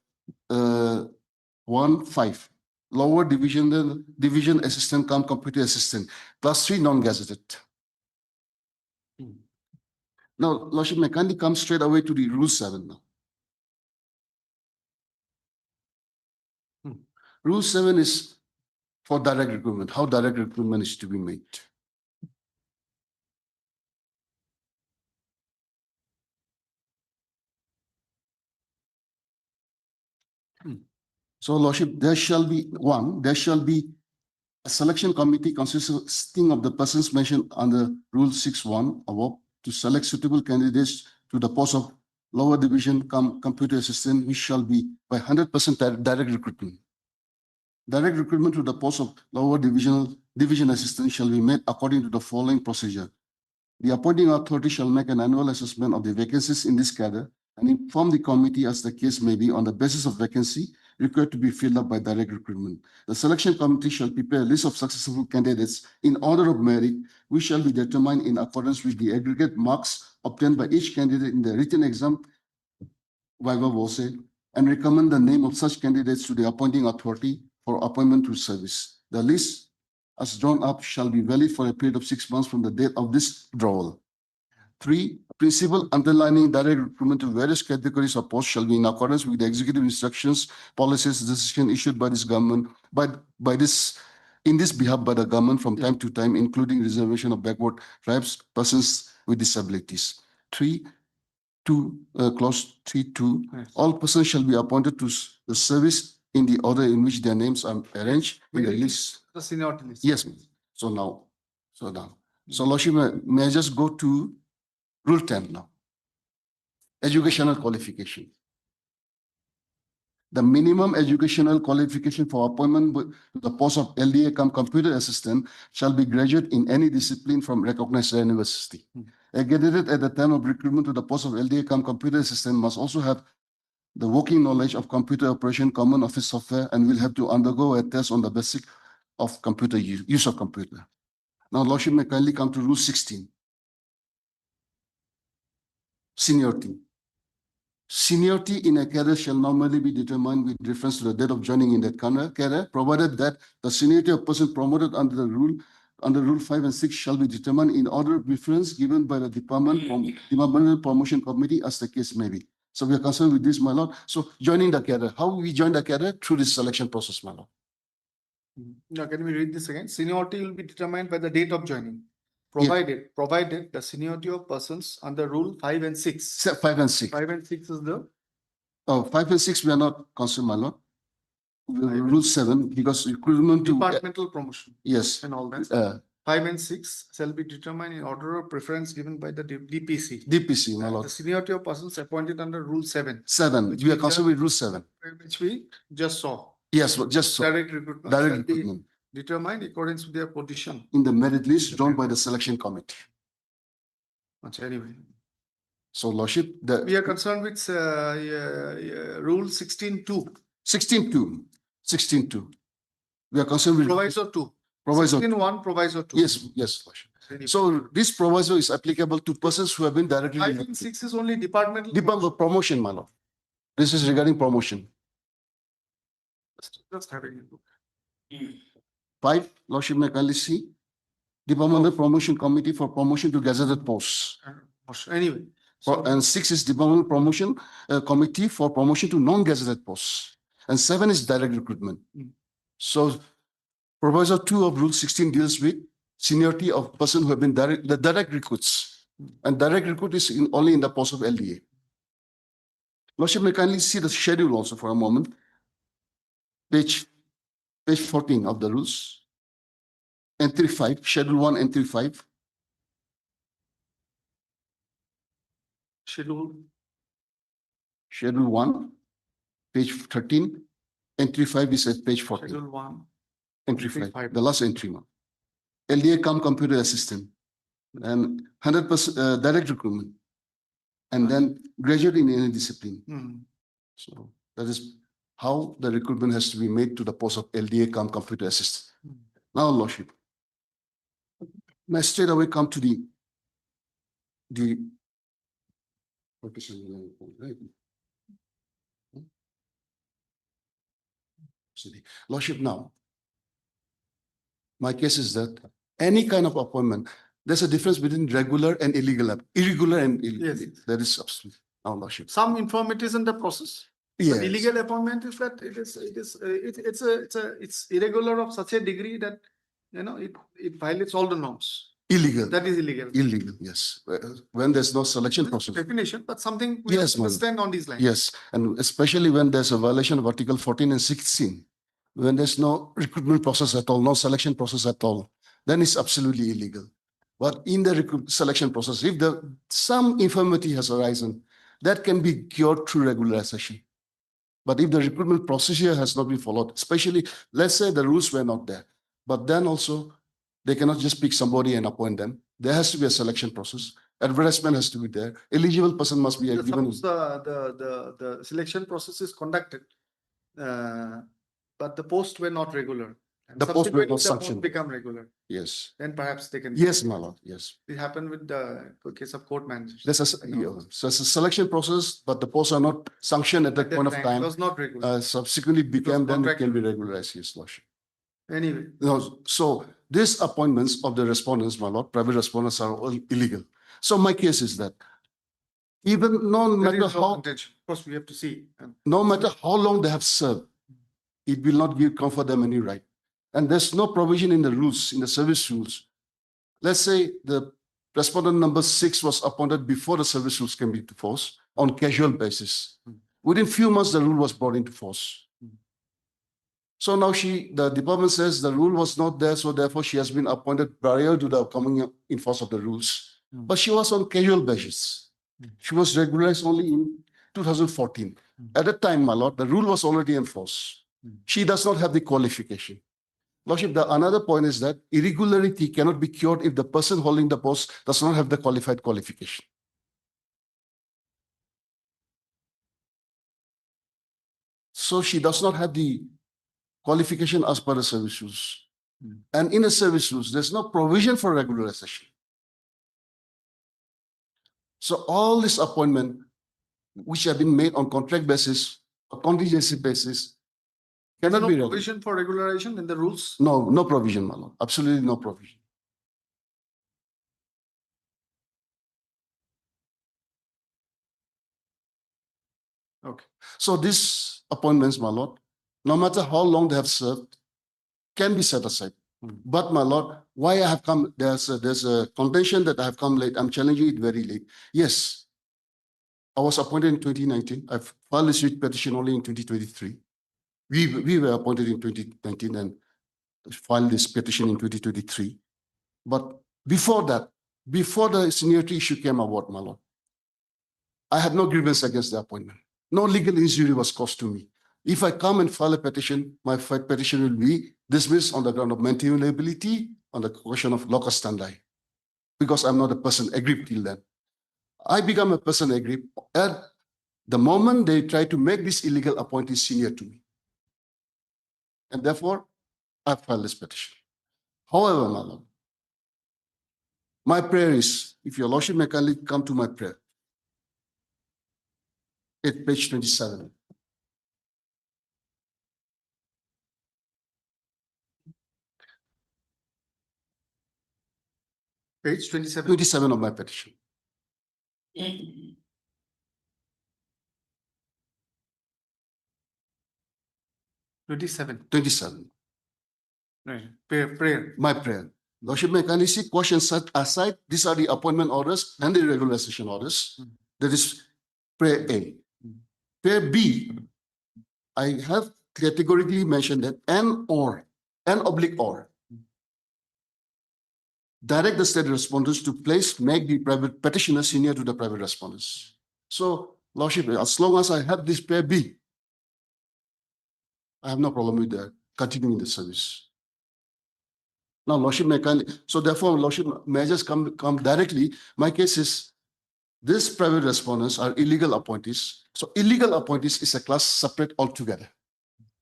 1(5). Lower division assistant come computer assistant. Class 3 non-gazetted. Now, Lordship, may kindly come straight away to the Rule 7 now. Rule 7 is for direct recruitment, how direct recruitment is to be made. So, Lordship, there shall be a selection committee consisting of the persons mentioned under Rule 6(1) above to select suitable candidates to the post of lower division computer assistant, which shall be by 100% direct recruitment. Direct recruitment to the post of lower division assistant shall be made according to the following procedure. The appointing authority shall make an annual assessment of the vacancies in this cadre and inform the committee as the case may be on the basis of vacancy required to be filled up by direct recruitment. The selection committee shall prepare a list of successful candidates in order of merit, which shall be determined in accordance with the aggregate marks obtained by each candidate in the written exam, viva voce, and recommend the name of such candidates to the appointing authority for appointment to service. The list as drawn up shall be valid for a period of 6 months from the date of this drawal. 3, principle underlining direct recruitment to various categories of posts shall be in accordance with the executive instructions, policies, decision issued by this government, in this behalf by the government from time to time, including reservation of backward tribes, persons with disabilities. 3, Clause 3(2), all persons shall be appointed to the service in the order in which their names are arranged in the list. The seniority list. Yes, ma'am. So Lordship, may I just go to Rule 10 now. Educational qualification. The minimum educational qualification for appointment to the post of LDA cum computer assistant shall be graduate in any discipline from recognized university. A candidate at the time of recruitment to the post of LDA cum computer assistant must also have the working knowledge of computer operation, common office software, and will have to undergo a test on the basic of computer use of computer. Now, Lordship may kindly come to Rule 16. Seniority. Seniority in a cadre shall normally be determined with reference to the date of joining in that cadre, provided that the seniority of person promoted under Rule 5 and 6 shall be determined in order of preference given by the departmental promotion committee as the case may be. So we are concerned with this, my lord. So joining the cadre, how we join the cadre? Through this selection process, my lord. Now, can we read this again? Seniority will be determined by the date of joining. Yeah. Provided the seniority of persons under Rule 5 and 6. 5 and 6. 5 and 6 is the 5 and 6 we are not concerned, my lord. Rule 7, because recruitment to departmental promotion yes. and all that. 5 and 6 shall be determined in order of preference given by the DPC. DPC, my lord. The seniority of persons appointed under Rule 7. 7. We are concerned with Rule 7. Which we just saw. Yes, but just so. Direct recruitment. Direct shall be recruitment. Determined according to their position. In the merit list drawn by the selection committee. Anyway. So, Lordship, We are concerned with Rule 16.2. 16.2. 16.2. We are concerned with Proviso 2. Proviso 16.1 Proviso 2. Yes, yes, Lordship. So this proviso is applicable to persons who have been directly. 5 and 6 is only departmental. Department promotion, my lord. This is regarding promotion. Just having it. 5, Lordship may kindly see. Departmental Promotion Committee for promotion to gazetted posts. Anyway. And 6 is Departmental Promotion Committee for promotion to non-gazetted posts. And 7 is direct recruitment. So Proviso 2 of Rule 16 deals with seniority of person who have been the direct recruits. And direct recruit is only in the post of LDA. Lordship may kindly see the schedule also for a moment. Page 14 of the rules. Entry 5, Schedule 1, Entry 5. Schedule 1, page 13. Entry 5 is at page 14. Schedule 1. Entry 5, the last entry one. LDA cum computer assistant and 100% direct recruitment. And then graduate in any discipline. So that is how the recruitment has to be made to the post of LDA cum computer assistant. Now, Lordship, may I straight away come to the Lordship, now, my case is that any kind of appointment, there's a difference between regular and irregular and illegal. Yes. That is absolutely now, Lordship. Some information in the process. Yes. Illegal appointment is that it's irregular of such a degree that it violates all the norms. Illegal. That is illegal. Illegal, yes. When there's no selection process. Definition, but something we Yes, understand on these lines. Yes, and especially when there's a violation of Article 14 and 16, when there's no recruitment process at all, no selection process at all, then it's absolutely illegal. But in the selection process, if some infirmity has arisen, that can be cured through regularization. But if the recruitment procedure has not been followed, especially, let's say the rules were not there, but then also they cannot just pick somebody and appoint them. There has to be a selection process. Advertisement has to be there. Eligible person must be given. The selection process is conducted, but the posts were not regular. And the post were not subsequently, the post sanctioned. become regular. Yes. Then perhaps they can. Yes, my lord. Yes. It happened with the case of court managers. So it's a selection process, but the posts are not sanctioned at that point of time. It was not regular. Subsequently became, then it can be regularized, yes, Lordship. Anyway. No, so these appointments of the respondents, my lord, private respondents are all illegal. So my case is that even no matter how, of course, we have to see. No matter how long they have served, it will not confer them any right. And there's no provision in the rules, in the service rules. Let's say the respondent number 6 was appointed before the service rules came into force on casual basis. Within few months, the rule was brought into force. So now the department says the rule was not there, so therefore she has been appointed prior to the coming in force of the rules. But she was on casual basis. She was regularized only in 2014. At that time, my lord, the rule was already enforced. She does not have the qualification. Lordship, the another point is that irregularity cannot be cured if the person holding the post does not have the qualified qualification. So she does not have the qualification as per the service rules. And in the service rules, there's no provision for regularization. So all this appointment, which have been made on contract basis, or contingency basis, cannot be provision for regularization in the rules. No, no provision, my lord. Absolutely no provision. Okay. So these appointments, my lord, no matter how long they have served, can be set aside. But my lord, why I have come, there's a contention that I have come late. I'm challenging it very late. Yes, I was appointed in 2019. I filed this writ petition only in 2023. We were appointed in 2019 and filed this petition in 2023. But before that, before the seniority issue came about, my lord, I had no grievance against the appointment. No legal injury was caused to me. If I come and file a petition, my petition will be dismissed on the ground of maintainability, on the question of locus standi, because I'm not a person aggrieved till then. I become a person aggrieved at the moment they try to make this illegal appointee senior to me. And therefore, I filed this petition. However, my lord, my prayer is, if your lordship may kindly come to my prayer, at page 27. Page 27. 27 of my petition. Twenty-seven. 27. Right. Prayer. My prayer. Lordship may kindly see questions set aside. These are the appointment orders and the regularization orders. That is prayer A. Prayer B, I have categorically mentioned that and oblique or. Direct the state respondents to make the private petitioner senior to the private respondents. So, Lordship, as long as I have this prayer B, I have no problem with that, continuing the service. Now, Lordship may kindly, so therefore, Lordship may just come directly. My case is, these private respondents are illegal appointees. So illegal appointees is a class separate altogether.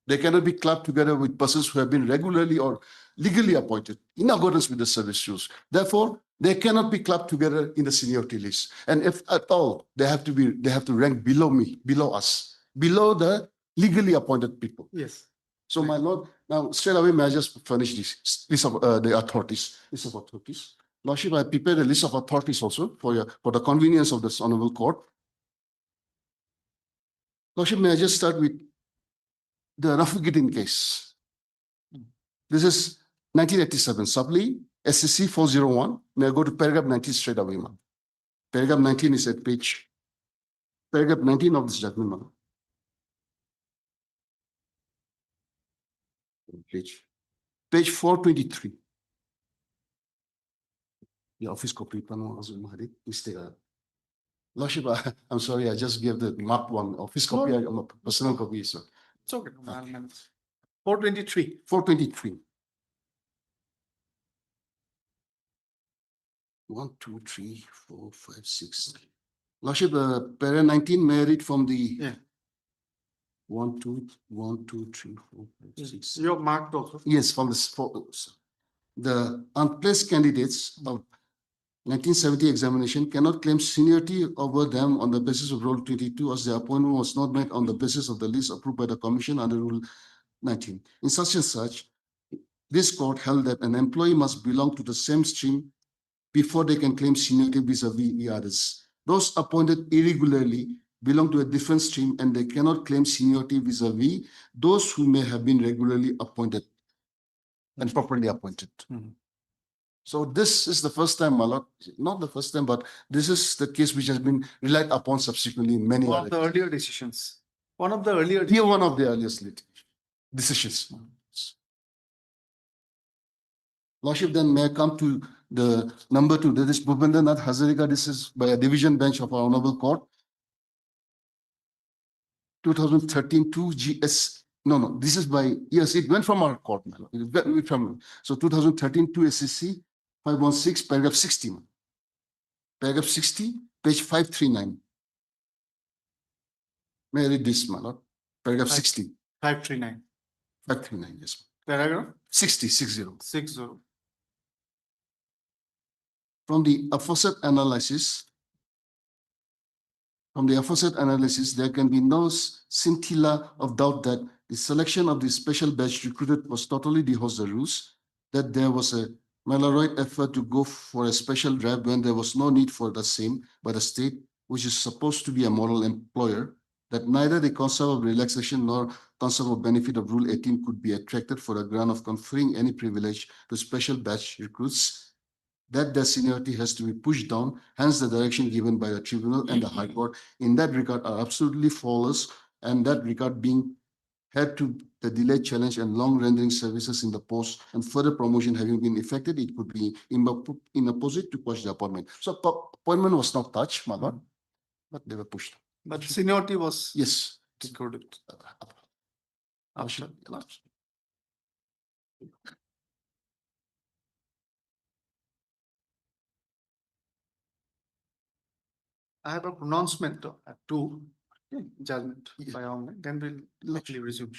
They cannot be clubbed together with persons who have been regularly or legally appointed in accordance with the service rules. Therefore, they cannot be clubbed together in the seniority list. And if at all, they have to rank below me, below us, below the legally appointed people. Yes. So, my lord, now straight away, may I just furnish this list of the authorities? List of authorities. Lordship, I prepared a list of authorities also for the convenience of this honorable court. Lordship, may I just start with the Rafiquddin case? This is 1987, Subli, SCC 401. May I go to paragraph 19 straight away, ma'am? Paragraph 19 is at paragraph 19 of this judgment, ma'am. Page 423. The office copy, mistake. Lordship, I'm sorry, I just gave the marked one. Office copy, a personal copy, sir. It's okay. 423. 423. 1, 2, 3, 4, 5, 6. Lordship, para 19, may I read from the 1, 2, 3, 4, 5, 6. You're marked also. Yes, from this. The unplaced candidates of 1970 examination cannot claim seniority over them on the basis of Rule 22 as the appointment was not made on the basis of the list approved by the Commission under Rule 19. In such and such, this court held that an employee must belong to the same stream before they can claim seniority vis-a-vis others. Those appointed irregularly belong to a different stream and they cannot claim seniority vis-a-vis those who may have been regularly appointed and properly appointed. So this is the first time, my lord, not the first time, but this is the case which has been relied upon subsequently in many One of the earlier decisions. One of the earlier. Here, one of the earliest decisions. Lordship, then may I come to the number 2, that is Bhupendranath Hazarika. This is by a division bench of our honorable court. 2013 2 GS. No, this is by, yes, it went from our court. It went from, so 2013 2 SCC 516, paragraph 60. Paragraph 60, page 539. May I read this, my lord? Paragraph 60. 539. 539, yes. Paragraph 60, 60. 60. From the aforesaid analysis, there can be no scintilla of doubt that the selection of the special batch recruited was totally the rules, that there was a malarious effort to go for a special drive when there was no need for the same by the state, which is supposed to be a model employer, that neither the concept of relaxation nor concept of benefit of Rule 18 could be attracted for the ground of conferring any privilege to special batch recruits, that their seniority has to be pushed down, hence the direction given by the tribunal and the High Court in that regard are absolutely flawless, and that regard being had to the delayed challenge and long rendering services in the post and further promotion having been effected, it could be in opposite to quash the appointment. So appointment was not touched, my lord, but they were pushed. But seniority was Yes. recorded. After. I have a pronouncement to judgment by online, then we'll actually resume.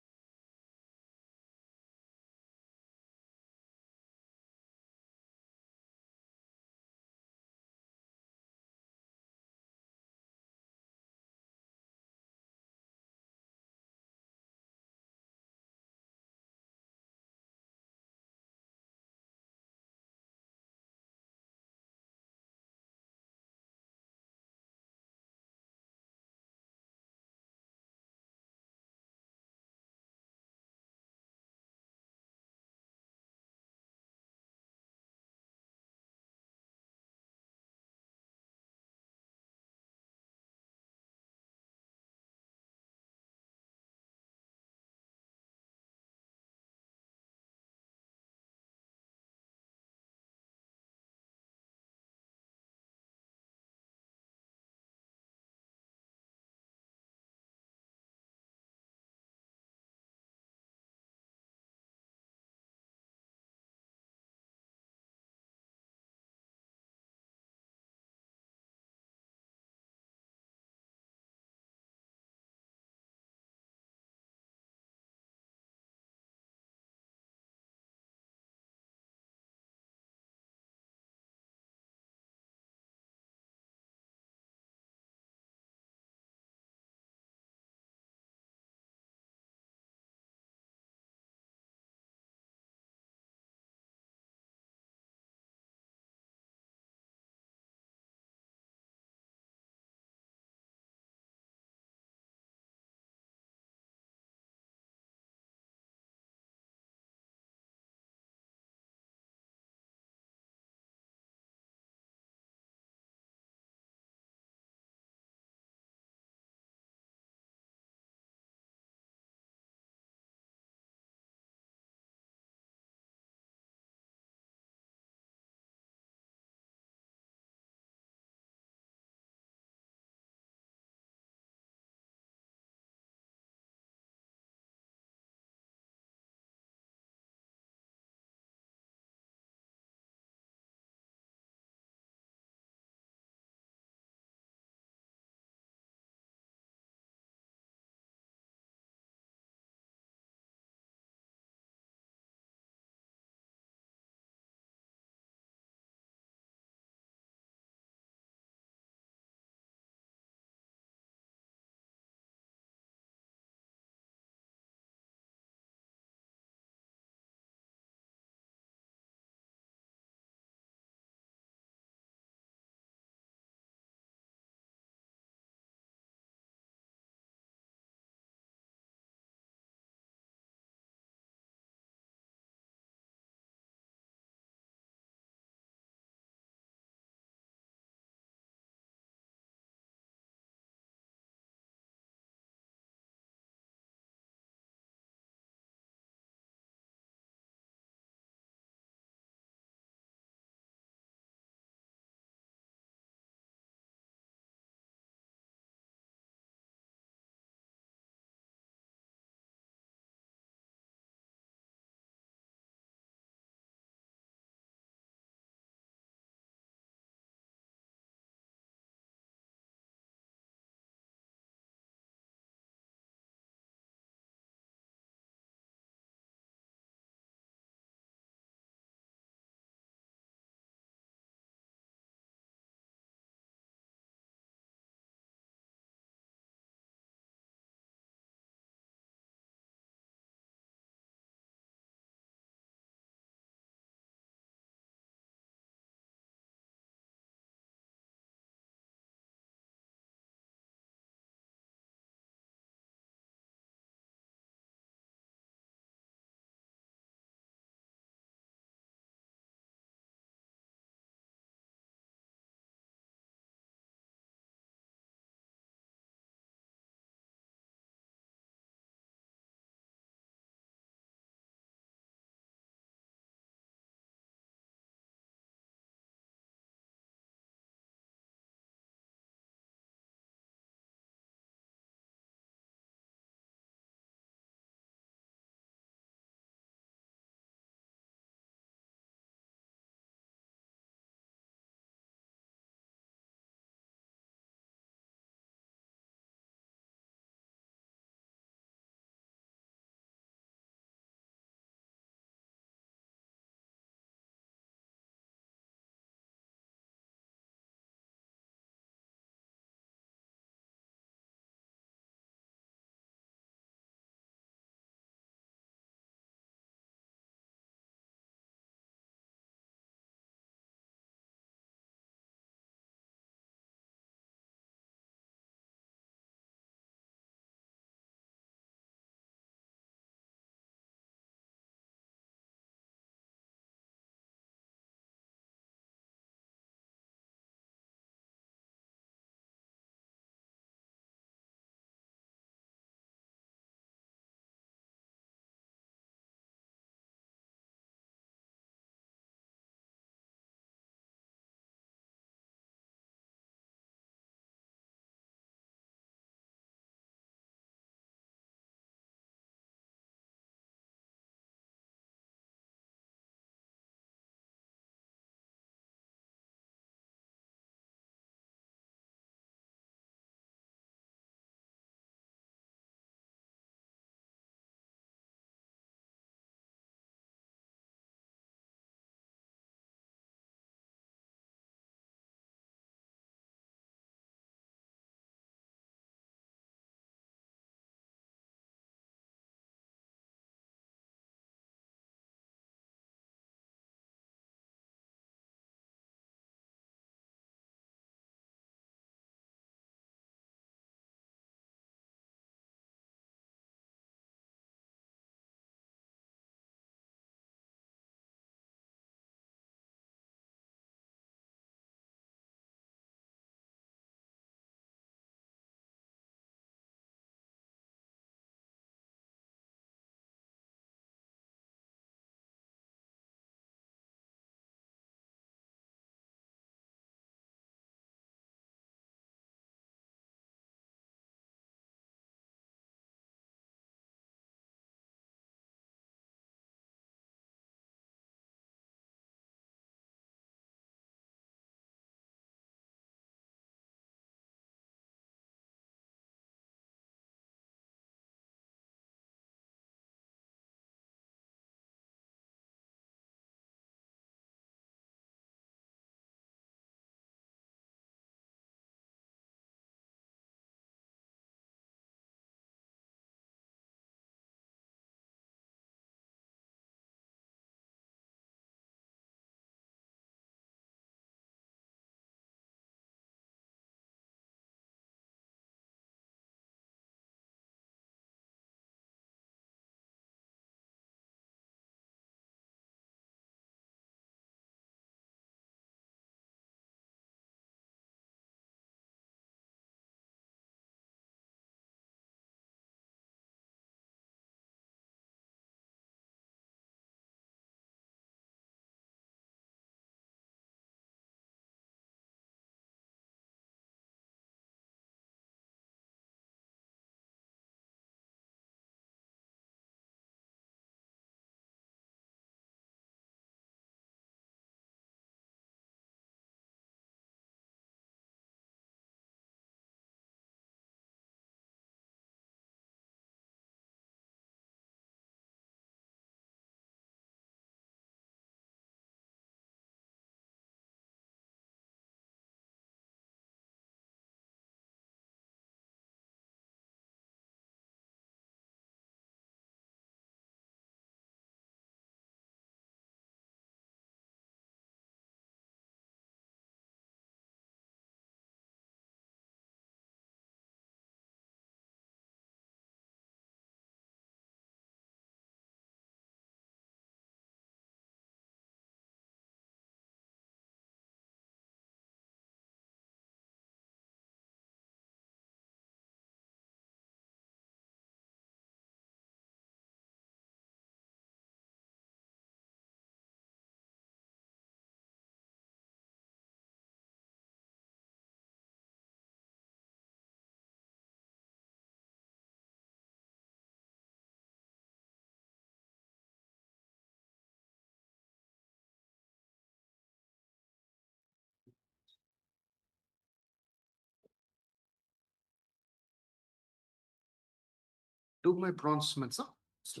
took my bronze medal. So,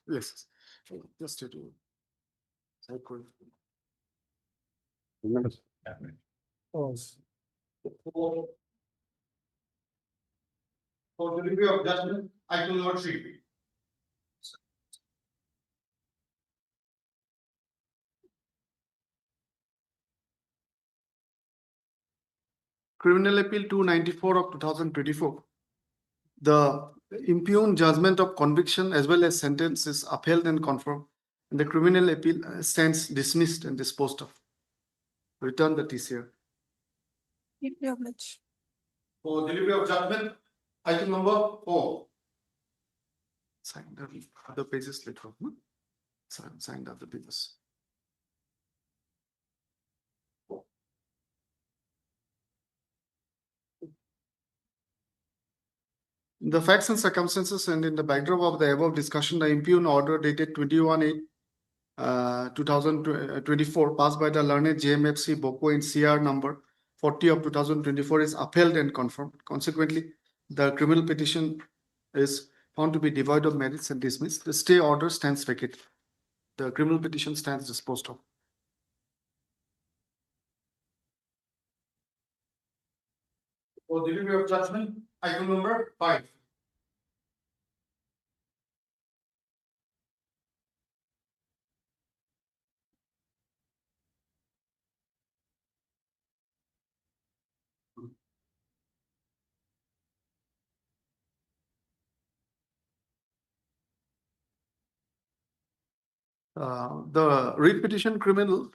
yes. Just to do. For delivery of judgment, I will not read. Criminal Appeal 294 of 2024. The impugned judgment of conviction as well as sentence is upheld and confirmed, and the criminal appeal stands dismissed and disposed of. Return the TCR. For delivery of judgment, item number 4. Sign the other pages later. Sign the other pages. In the facts and circumstances and in the backdrop of the above discussion, the impugned order dated 21/8/2024 passed by the learned JMFC Boko in CR number 40 of 2024 is upheld and confirmed. Consequently, the criminal petition is found to be devoid of merits and dismissed. The stay order stands vacated. The criminal petition stands disposed of. For delivery of judgment, item number 5. The writ petition criminal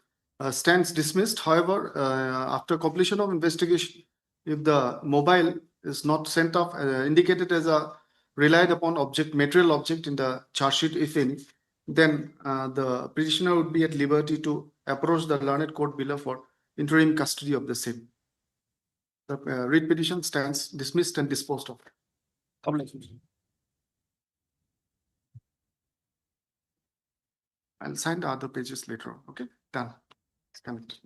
stands dismissed. However, after completion of investigation, if the mobile is not sent off, indicated as a relied upon object, material object in the charge sheet, if any, then the petitioner would be at liberty to approach the learned court below for interim custody of the same. The writ petition stands dismissed and disposed of. I'll sign the other pages later. Okay, done. Scan it.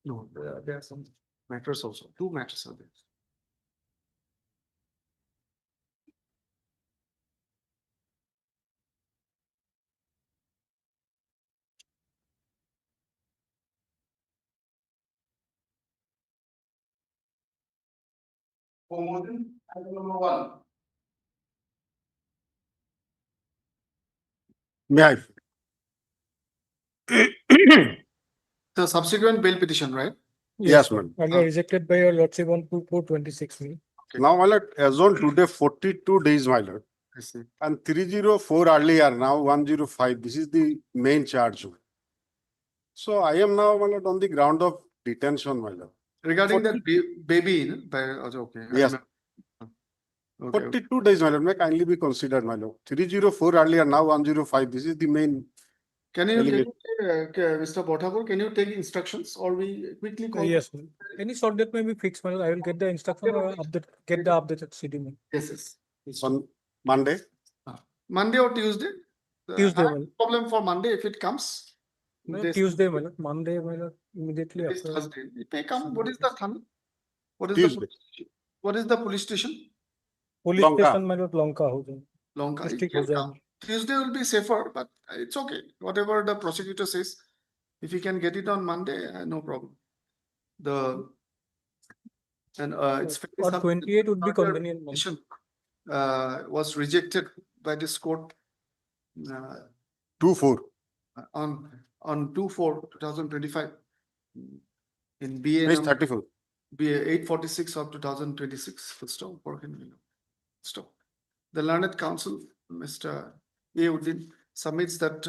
No, there are some matters also. 2 matters are there. For motion, item number 1. May I? The subsequent bail petition, right? Yes, ma'am. Rejected by your lordship on 2426. Now, my lord, as on today, 42 days, my lord. I see. And 304 earlier, now 105. This is the main charge. So I am now, my lord, on the ground of detention, my lord. Regarding that baby, okay. Yes. Okay. 42 days, my lord. May kindly be considered, my lord. 304 earlier, now 105. This is the main. Can you, Delegate. Mr. Bothapur, can you take instructions or we quickly call? Yes, ma'am. Any sort that may be fixed, ma'am. I will get the instruction or get the updated CD, ma'am. Yes. On Monday. Monday or Tuesday? Tuesday, I have ma'am. problem for Monday if it comes. No, This- Tuesday, ma'am. Monday, ma'am. Immediately It's after. Thursday. It may come. What is the time? What is Tuesday. what is the police station? Police Lanka. station, ma'am, Lanka ho jaye. Lanka. It District can ho jaye. come. Tuesday will be safer, but it's okay. Whatever the prosecutor says, if you can get it on Monday, no problem. It's Or 28 would be Another convenient, ma'am. petition, was rejected by this court 2-4. on 2/4/2025 in Page BA 34. BA 846 of 2026. Full stop. Stop. The learned counsel, Mr. Uddin, submits that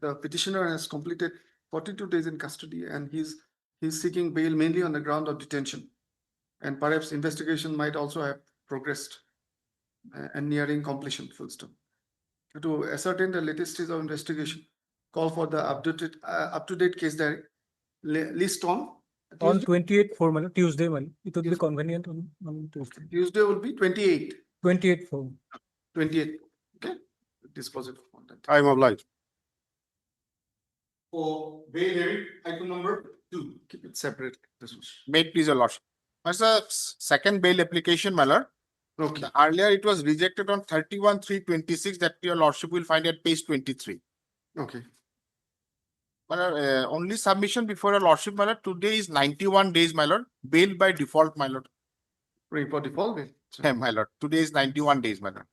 the petitioner has completed 42 days in custody and he's seeking bail mainly on the ground of detention. And perhaps investigation might also have progressed and nearing completion. Full stop. To ascertain the latest stage of investigation, call for the up-to-date case diary list on On Tuesday. 28/4, ma'am. Tuesday, ma'am. It would be convenient on Tuesday. Tuesday will be 28. 28/4. 28. Okay. Dispositive on that. I am obliged. For bail hearing, item number 2. Keep it separate. This was. Wait, please, your lordship. As a second bail application, my lord. Okay, Earlier, it was rejected on 31/3/26 that your lordship will find at page 23. okay. My lord, only submission before your lordship, my lord. Today is 91 days, my lord. Bail by default, my lord. Report default bail. Yeah, my lord. Today is 91 days, my lord.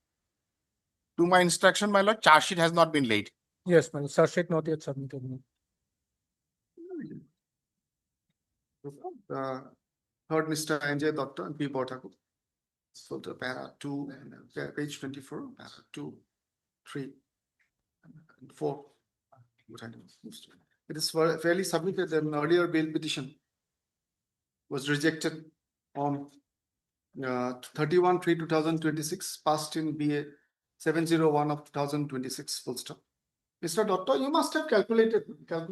To my instruction, my lord, charge sheet has not been laid. Yes, man, charge sheet not yet submitted. Heard Mr. Anjay Doctor and P. Botaku. So the para 2 and page 24, para 2, 3, and 4. It is fairly submitted an earlier bail petition was rejected on 31/3/2026, passed in BA 701 of 2026, full stop. Mr. Doctor, you must have calculated.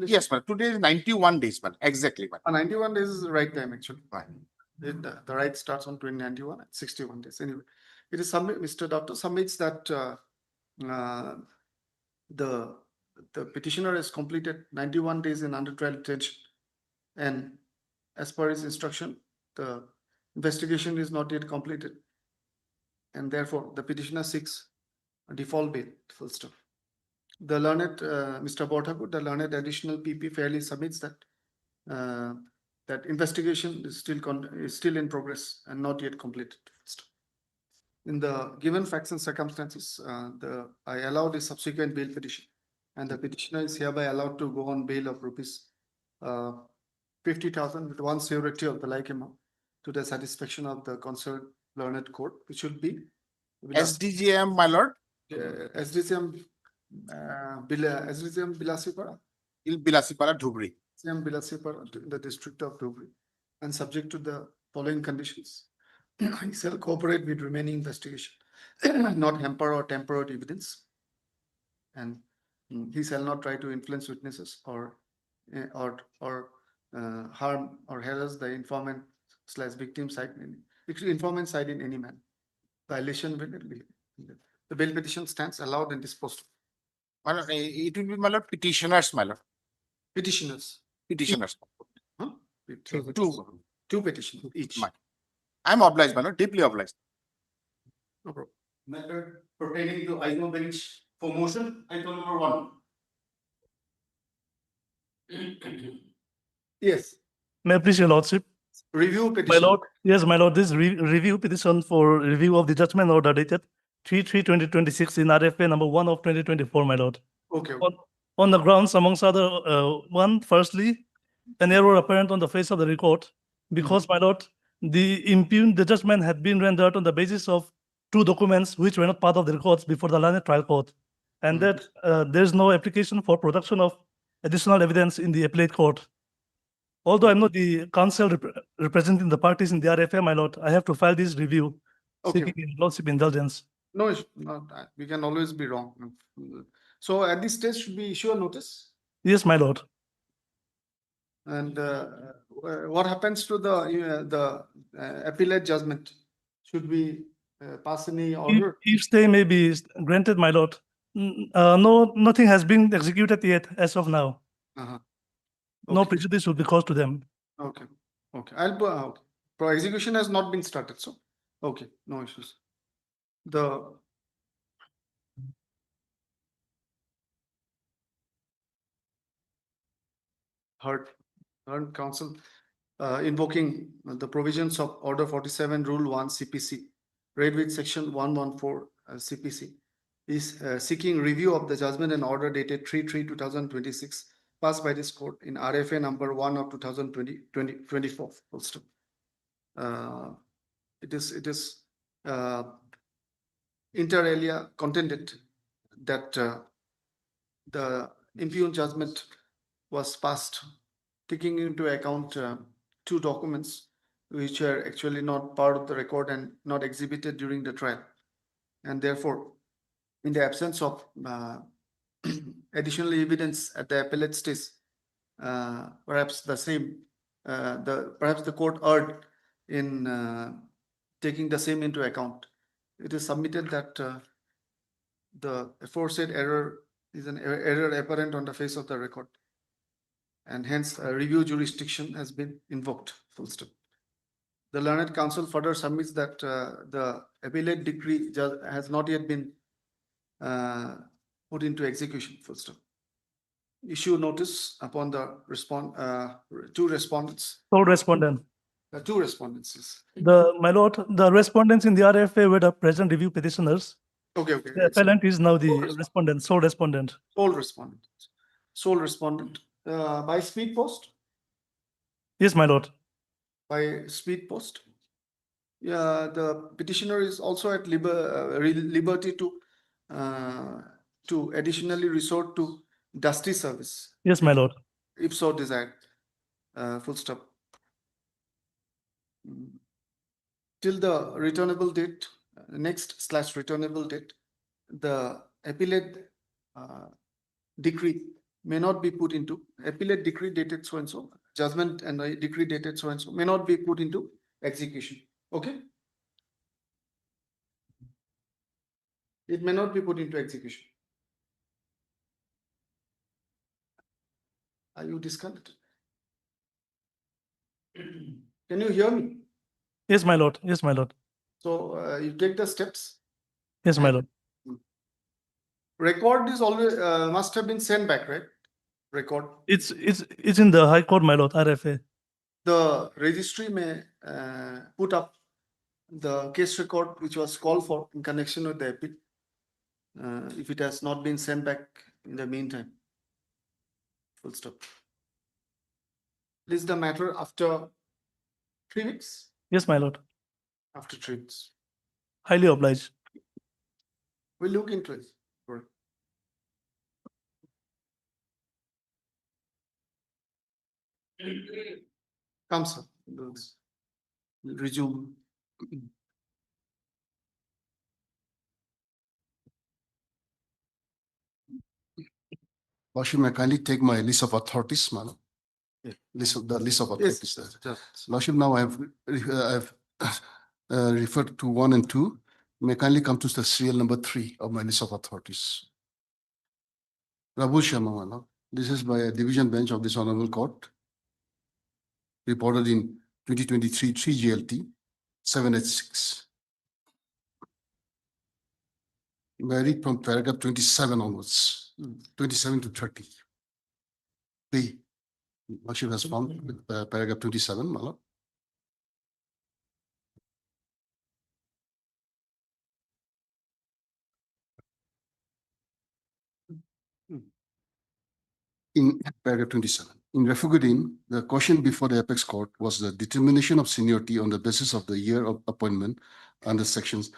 Yes, ma'am. Today is 91 days, ma'am. Exactly, ma'am. 91 days is the right time, actually. The right starts on 2091 at 61 days. Anyway, it is submit. Mr. Doctor submits that the petitioner has completed 91 days in under trial detention, and as per his instruction, the investigation is not yet completed, and therefore the petitioner seeks a default bail. Full stop. The learned Mr. Botaku, the learned additional PP fairly submits that that investigation is still in progress and not yet completed. In the given facts and circumstances, I allow the subsequent bail petition, and the petitioner is hereby allowed to go on bail of rupees 50,000 with one surety of the like amount to the satisfaction of the concerned learned court, which should be SDGM, my lord. SDCM Bilasipara. Bilasipara, Dhubri. SDCM Bilasipara, the district of Dhubri, and subject to the following conditions. He shall cooperate with remaining investigation, not hamper or tamper out evidence, and he shall not try to influence witnesses or harm or harass the informant / victim side, informant side in any manner. Violation will be. The bail petition stands allowed and disposed of. My lord, it will be, my lord, petitioners, my lord. Petitioners. Petitioners. Huh? Two petitions each. I'm obliged, my lord, deeply obliged. No problem. Matter pertaining to item bench for motion, item number 1. Yes, May I please, your lordship? review My petition. lord, yes, my lord, this review petition for review of the judgment order dated 3/3/2026 in RFA number 1 of 2024, my lord. Okay. On the grounds, amongst other, one, firstly, an error apparent on the face of the record, because, my lord, the judgment had been rendered on the basis of 2 documents which were not part of the records before the learned trial court, and that there's no application for production of additional evidence in the appellate court. Although I'm not the counsel representing the parties in the RFA, my lord, I have to file this review, seeking your lordship indulgence. No, we can always be wrong. So at this stage, should we issue a notice? Yes, my lord. And what happens to the appellate judgment? Should we pass any order? If stay may be granted, my lord, no, nothing has been executed yet as of now. No prejudice will be caused to them. Okay. Okay. Execution has not been started, so okay, no issues. The heard counsel invoking the provisions of Order 47, Rule 1 CPC, read with Section 114 CPC, is seeking review of the judgment and order dated 3/3/2026 passed by this court in RFA number 1 of 2024. It is inter alia contended that the impugned judgment was passed taking into account 2 documents which are actually not part of the record and not exhibited during the trial, and therefore in the absence of additional evidence at the appellate stage, perhaps the court erred in taking the same into account. It is submitted that the aforesaid error is an error apparent on the face of the record, and hence review jurisdiction has been invoked. Full stop. The learned counsel further submits that the appellate decree has not yet been put into execution. Full stop. Issue notice upon the two respondents. Sole respondent. Two respondents. Yes. My lord, the respondents in the RFA were the present review petitioners. Okay. The appellant is now the Sole respondent, sole respondent. Sole respondent. Sole respondent. By speed post. Yes, my lord. By speed post. Yeah, the petitioner is also at liberty to additionally resort to dusty service. Yes, my lord. If so desired. Full stop. Till the returnable date, returnable date, the appellate decree may not be put into appellate decree dated so and so, judgment and the decree dated so and so may not be put into execution. Okay. It may not be put into execution. Are you disconnected? Can you hear me? Yes, my lord. Yes, my lord. So you take the steps. Yes, my lord. Record is always must have been sent back, right? Record. It's in the High Court, my lord, RFA. The registry may put up the case record which was called for in connection with the appeal if it has not been sent back in the meantime. Full stop. Is the matter after 3 weeks? Yes, my lord. After 3 weeks. Highly obliged. We'll look into it. Come, sir. We'll resume. Lordship, may I kindly take my list of authorities, madam? Yeah. List of authorities. Yes. Lordship, now I've referred to 1 and 2. May I kindly come to the serial number 3 of my list of authorities. Rabu Sharma, madam. This is by a division bench of this honorable court. Reported in 2023 3 GLT 786. May I read from paragraph 27 onwards, 27 to 30. B. Lordship has found paragraph 27, my lord. In paragraph 27, in Refugodin, the question before the apex court was the determination of seniority on the basis of the year of appointment under sections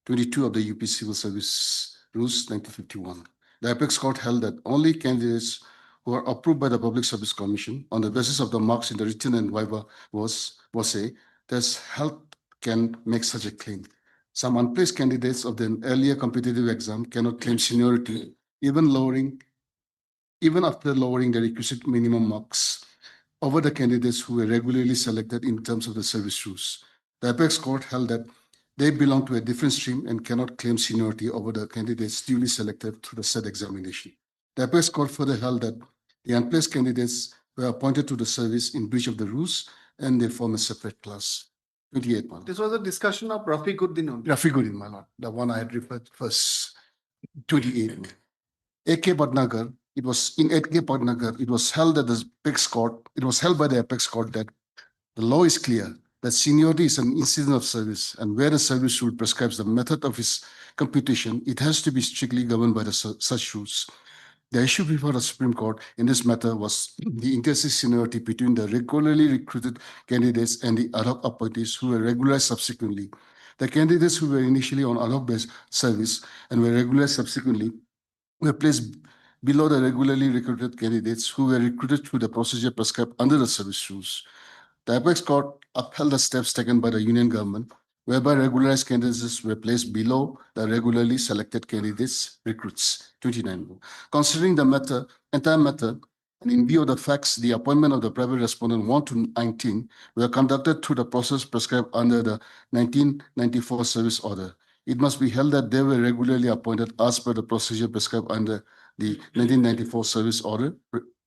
22 of the UP Civil Service Rules 1951. The apex court held that only candidates who are approved by the Public Service Commission on the basis of the marks in the written and viva was a test health can make such a claim. Some unplaced candidates of the earlier competitive exam cannot claim seniority, even after lowering the requisite minimum marks over the candidates who were regularly selected in terms of the service rules. The apex court held that they belong to a different stream and cannot claim seniority over the candidates duly selected through the said examination. The apex court further held that the unplaced candidates were appointed to the service in breach of the rules and they form a separate class. 28, my lord. This was a discussion of Rafiquddin only. Rafiquddin, my lord, the one I had referred first. 28. AK Bhatnagar, it was in AK Bhatnagar, it was held at the apex court, it was held by the apex court that the law is clear that seniority is an incident of service, and where the service rule prescribes the method of its computation, it has to be strictly governed by the such rules. The issue before the Supreme Court in this matter was the interstate seniority between the regularly recruited candidates and the ad hoc appointees who were regularized subsequently. The candidates who were initially on ad hoc based service and were regularized subsequently were placed below the regularly recruited candidates who were recruited through the procedure prescribed under the service rules. The apex court upheld the steps taken by the union government, whereby regularized candidates were placed below the regularly selected candidates recruits. 29. Considering the entire matter, and in view of the facts, the appointment of the private respondent 1 to 19 were conducted through the process prescribed under the 1994 service order. It must be held that they were regularly appointed as per the procedure prescribed under the 1994 service order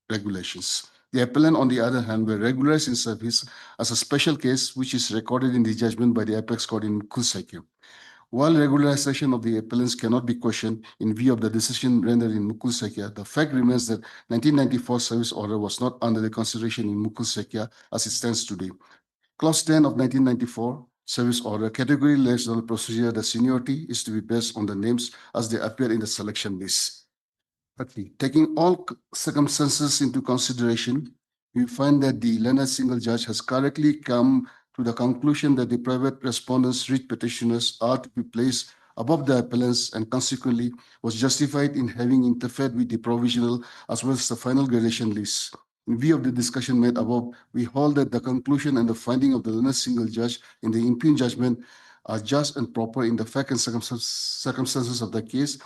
regulations. The appellant, on the other hand, were regularized in service as a special case which is recorded in the judgment by the apex court in Mukulsakya. While regularization of the appellants cannot be questioned in view of the decision rendered in Mukulsakya, the fact remains that 1994 service order was not under the consideration in Mukulsakya as it stands today. Clause 10 of 1994 service order category legislative procedure, the seniority is to be based on the names as they appear in the selection list. Okay, taking all circumstances into consideration, we find that the learned single judge has correctly come to the conclusion that the private respondents, writ petitioners, are to be placed above the appellants and consequently was justified in having interfered with the provisional as well as the final gradation list. In view of the discussion made above, we hold that the conclusion and the finding of the learned single judge in the impugned judgment are just and proper in the fact and circumstances of the case.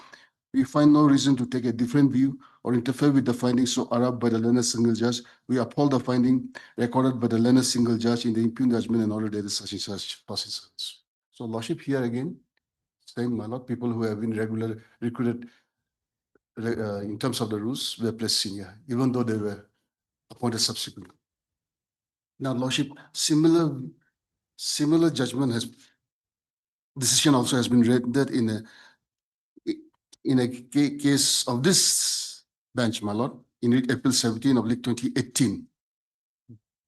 We find no reason to take a different view or interfere with the findings so arrived by the learned single judge. We uphold the finding recorded by the learned single judge in the impugned judgment and order that is such and such procedures. So, Lordship, here again, saying my lord, people who have been recruited in terms of the rules were placed senior, even though they were appointed subsequently. Now, Lordship, similar judgment decision also has been rendered in a case of this bench, my lord, in April 17 of 2018,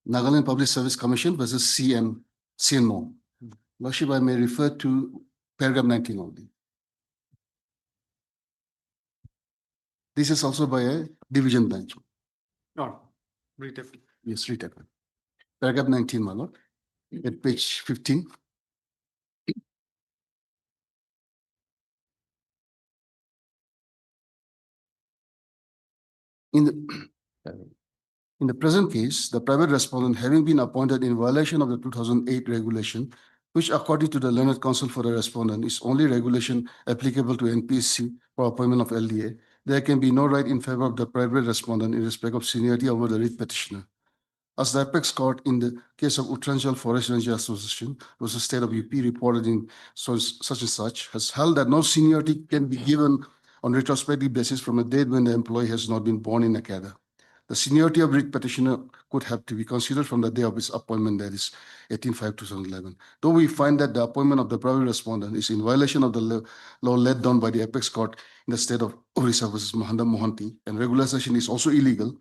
Nagaland Public Service Commission versus CNMO. Lordship, I may refer to paragraph 19 only. This is also by a division bench. No, read it. Yes, read it. Paragraph 19, my lord, at page 15. In the present case, the private respondent, having been appointed in violation of the 2008 regulation, which according to the learned counsel for the respondent is only regulation applicable to NPSC for appointment of LDA, there can be no right in favor of the private respondent in respect of seniority over the writ petitioner. As the apex court in the case of Uttaranchal Forest Ranger Association versus State of UP reported in such and such, has held that no seniority can be given on retrospective basis from a date when the employee has not been born in a cadre. The seniority of writ petitioner could have to be considered from the day of his appointment, that is 18/5/2011. Though we find that the appointment of the private respondent is in violation of the law laid down by the apex court in the state of Orissa versus Mahanda Mohanty, and regularization is also illegal,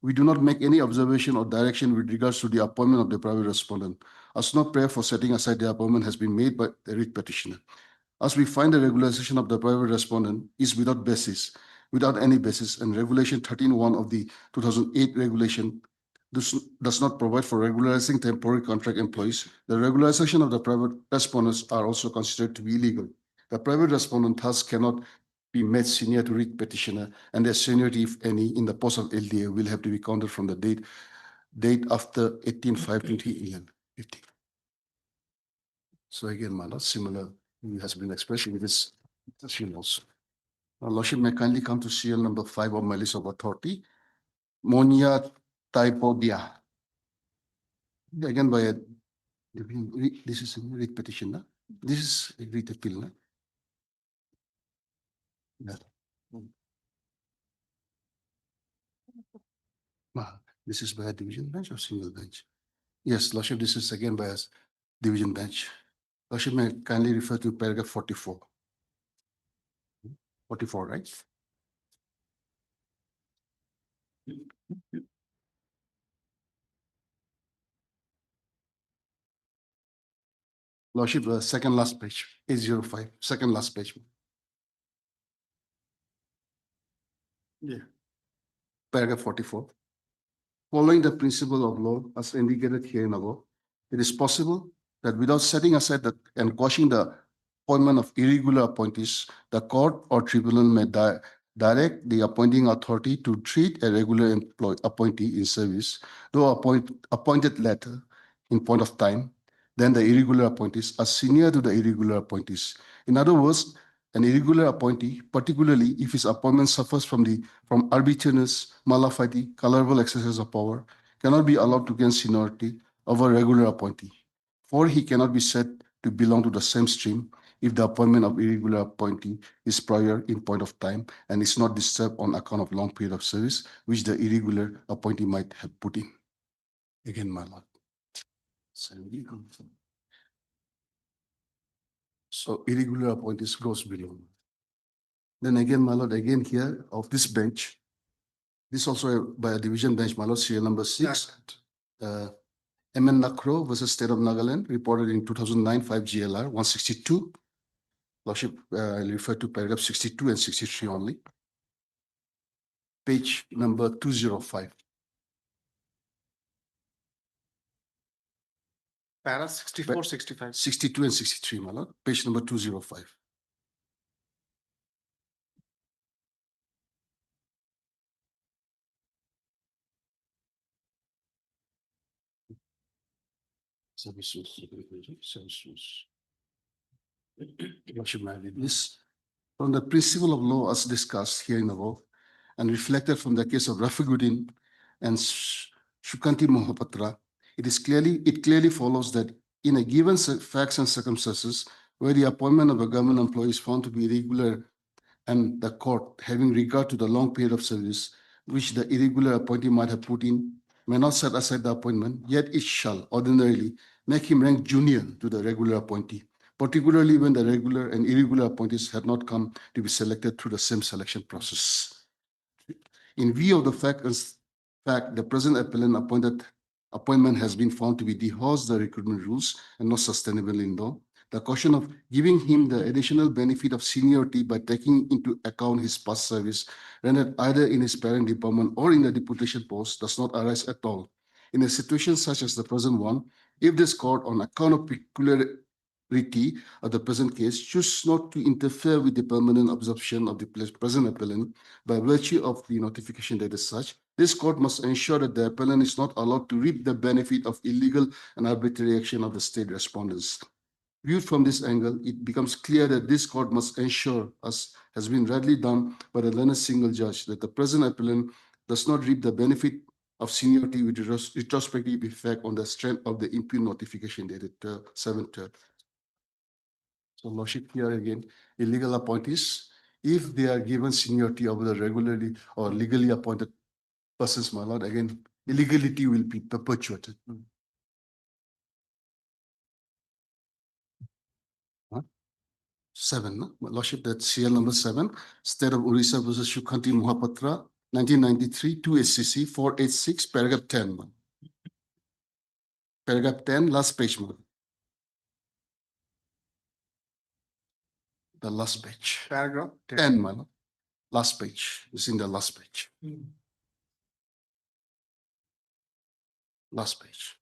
we do not make any observation or direction with regards to the appointment of the private respondent, as no prayer for setting aside the appointment has been made by the writ petitioner. As we find the regularization of the private respondent is without any basis, and Regulation 13(1) of the 2008 regulation does not provide for regularizing temporary contract employees, the regularization of the private respondents are also considered to be illegal. The private respondent thus cannot be made senior to writ petitioner, and their seniority, if any, in the post of LDA will have to be counted from the date after 18/5/2015. So again, my lord, similar has been expressed in this session also. Now, Lordship may kindly come to CL number 5 of my list of authority, Monia Typodia. Again, by a this is a writ petition. No? This is a writ appeal. No? Yeah. This is by a division bench or single bench? Yes, Lordship, this is again by a division bench. Lordship may kindly refer to paragraph 44. 44, right? Lordship, second last page, 805, second last page. Yeah. Paragraph 44. Following the principle of law as indicated here in above, it is possible that without setting aside and quashing the appointment of irregular appointees, the court or tribunal may direct the appointing authority to treat a regular appointee in service, though appointed later in point of time, then the irregular appointees are senior to the irregular appointees. In other words, an irregular appointee, particularly if his appointment suffers from arbitrariness, malafide, colorable excesses of power, cannot be allowed to gain seniority over a regular appointee. For he cannot be said to belong to the same stream, if the appointment of irregular appointee is prior in point of time and is not disturbed on account of long period of service, which the irregular appointee might have put in. Again, my lord. So irregular appointees goes below. Then again, my lord, again here of this bench, this also by a division bench, my lord, serial number 6. MN Nakro versus State of Nagaland, reported in 2009, 5 GLR 162. Lordship, I'll refer to paragraph 62 and 63 only. Page number 205. Para 64, 65. 62 and 63, my lord. Page number 205. Lordship, may I read this? From the principle of law as discussed here in the above and reflected from the case of Rafiquddin and Shukanti Mohapatra, it clearly follows that in a given facts and circumstances where the appointment of a government employee is found to be irregular and the court, having regard to the long period of service which the irregular appointee might have put in, may not set aside the appointment, yet it shall ordinarily make him rank junior to the regular appointee, particularly when the regular and irregular appointees had not come to be selected through the same selection process. In view of the fact the present appointment has been found to be dehorsed the recruitment rules and not sustainable in law, the question of giving him the additional benefit of seniority by taking into account his past service rendered either in his parent department or in the deputation post does not arise at all. In a situation such as the present one, if this court, on account of peculiarity of the present case, choose not to interfere with the permanent absorption of the present appellant by virtue of the notification that is such, this court must ensure that the appellant is not allowed to reap the benefit of illegal and arbitrary action of the state respondents. Viewed from this angle, it becomes clear that this court must ensure, as has been rightly done by the learned single judge, that the present appellant does not reap the benefit of seniority with retrospective effect on the strength of the impugn notification dated 7/3. So, Lordship, here again, illegal appointees, if they are given seniority over the regularly or legally appointed persons, my lord, again, illegality will be perpetuated. 7, no? My lordship, that's CL number 7, State of Orissa versus Shukanti Mohapatra, 1993, 2 SCC 486, paragraph 10. Man. Paragraph 10, last page. Man. The last page. Paragraph 10, man. Last page. It's in the last page. Last page.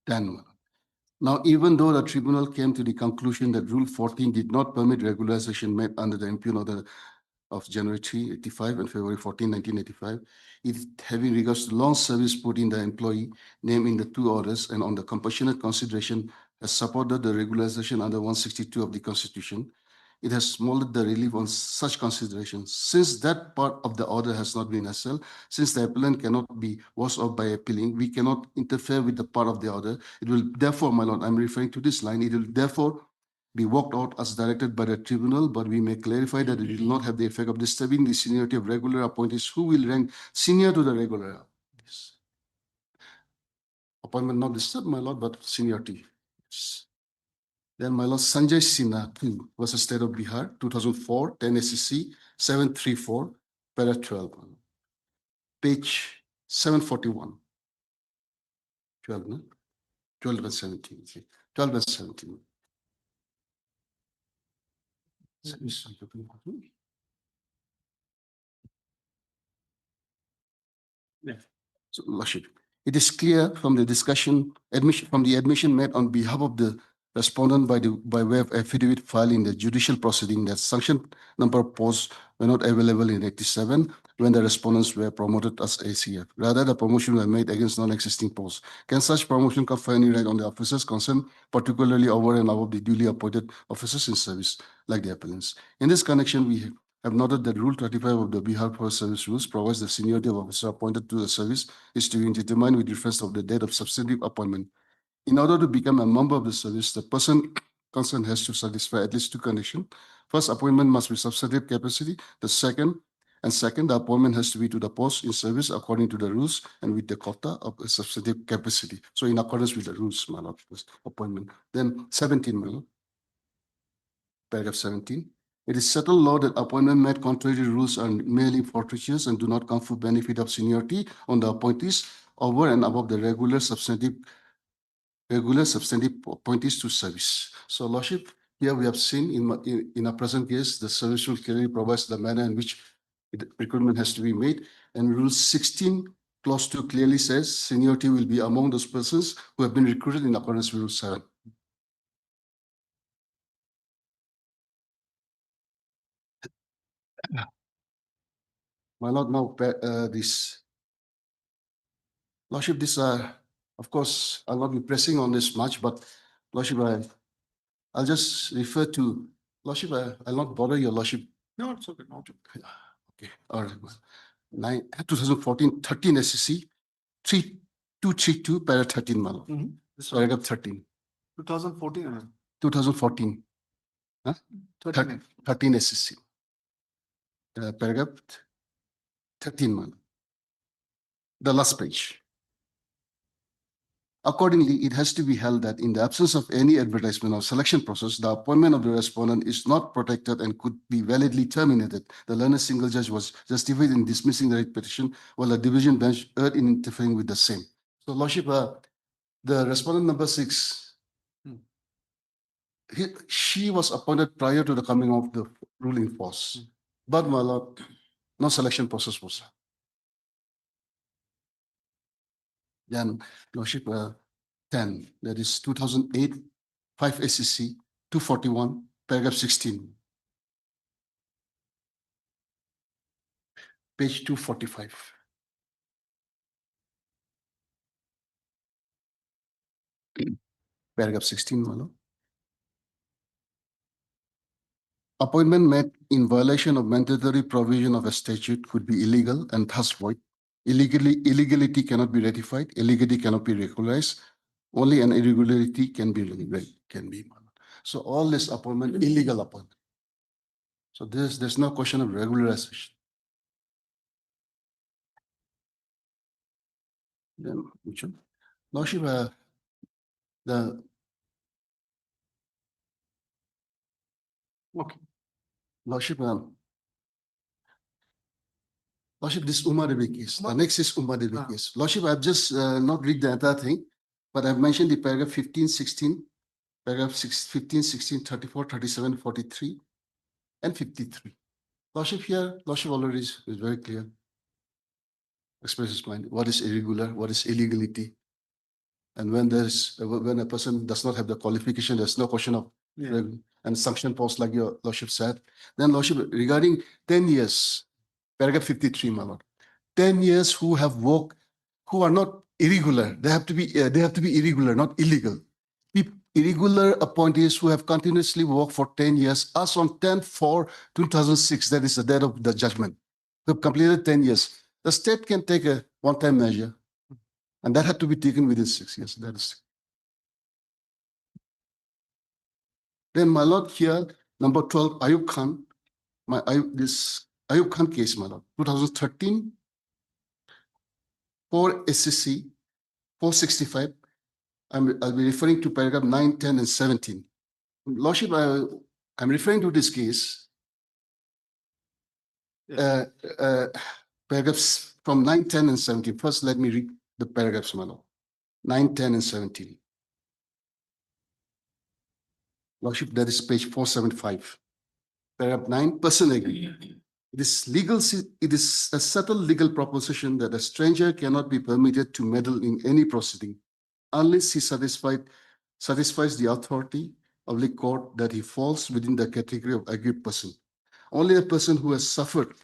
10, man. Now, even though the tribunal came to the conclusion that Rule 14 did not permit regularization made under the impugn order of January 3, 85 and February 14, 1985, it having regards to long service put in the employee name in the two orders and on the compassionate consideration has supported the regularization under 162 of the Constitution, it has molded the relief on such considerations. Since that part of the order has not been assailed, since the appellant cannot be washed off by appealing, we cannot interfere with the part of the order. It will therefore, my lord, I'm referring to this line, it will therefore be walked out as directed by the tribunal, but we may clarify that it will not have the effect of disturbing the seniority of regular appointees who will rank senior to the regular appointees. Appointment not disturbed, my lord, but seniority. Yes. Then my lord, Sanjay Sinha versus State of Bihar, 2004, 10 SCC, 734, para 12. Page 741. 12, no? 12 and 17. Okay. 12 and 17. So, Lordship, it is clear from the discussion, admission made on behalf of the respondent by way of affidavit filed in the judicial proceeding that sanction number of posts were not available in 87 when the respondents were promoted as ACF. Rather, the promotion were made against non-existing posts. Can such promotion confer any right on the officers concerned, particularly over and above the duly appointed officers in service, like the appellants? In this connection, we have noted that Rule 35 of the Bihar Forest Service Rules provides the seniority of officer appointed to the service is to be determined with reference of the date of substantive appointment. In order to become a member of the service, the person concerned has to satisfy at least two conditions. First, appointment must be substantive capacity. The second, the appointment has to be to the post in service according to the rules and with the quota of a substantive capacity. So in accordance with the rules, my lord, this appointment. Then 17, my lord. Paragraph 17. It is settled law that appointment made contrary to rules are merely fortuitous and do not confer benefit of seniority on the appointees over and above the regular substantive appointees to service. So, Lordship, here we have seen in a present case, the service rule clearly provides the manner in which recruitment has to be made. And Rule 16, Clause 2 clearly says seniority will be among those persons who have been recruited in accordance with Rule 7. My lord, now Lordship, this of course, I'll not be pressing on this much, but Lordship, I'll just refer to Lordship. I'll not bother your Lordship. No, it's okay. No. Okay, all right. 2014 13 SCC 3232 para 13 malo. This one, Paragraph 13. 2014. 2014. Huh? 13 SCC. Paragraph 13 malo. The last page. Accordingly, it has to be held that in the absence of any advertisement or selection process, the appointment of the respondent is not protected and could be validly terminated. The learned single judge was justified in dismissing the writ petition, while the division bench erred in interfering with the same. So, Lordship, the respondent number 6, she was appointed prior to the coming of the rule in force. But, my lord, no selection process was. Then, Lordship, 10, that is 2008, 5 SCC, 241, paragraph 16. Page 245. Paragraph 16, Malo. Appointment made in violation of mandatory provision of a statute could be illegal and thus void. Illegality cannot be ratified. Illegality cannot be regularized. Only an irregularity can be. So all this appointment, illegal appointment. So there's no question of regularization. Then which one? Lordship, the okay. Lordship, Lordship, this Umar Devi case. The next is Umar Devi case. Lordship, I've just not read the entire thing, but I've mentioned the paragraph 15, 16, paragraph 15, 16, 34, 37, 43, and 53. Lordship here, Lordship already is very clear. Expresses his mind. What is irregular? What is illegality? And when a person does not have the qualification, there's no question of and sanction post like your Lordship said. Then Lordship, regarding 10 years, paragraph 53, my lord. 10 years who have worked, who are not irregular. They have to be irregular, not illegal. Irregular appointees who have continuously worked for 10 years, as on 10/4/2006, that is the date of the judgment, who have completed 10 years. The state can take a one-time measure, and that had to be taken within 6 years. That is. Then, my lord, here, number 12, Ayub Khan, this Ayub Khan case, my lord, 2013, 4 SCC, 465. I'll be referring to paragraph 9, 10, and 17. Lordship, I'm referring to this case. Paragraphs from 9, 10, and 17. First, let me read the paragraphs, my lord. 9, 10, and 17. Lordship, that is page 475. Paragraph 9, person agree. It is a subtle legal proposition that a stranger cannot be permitted to meddle in any proceeding unless he satisfies the authority of the court that he falls within the category of aggrieved person. Only a person who has suffered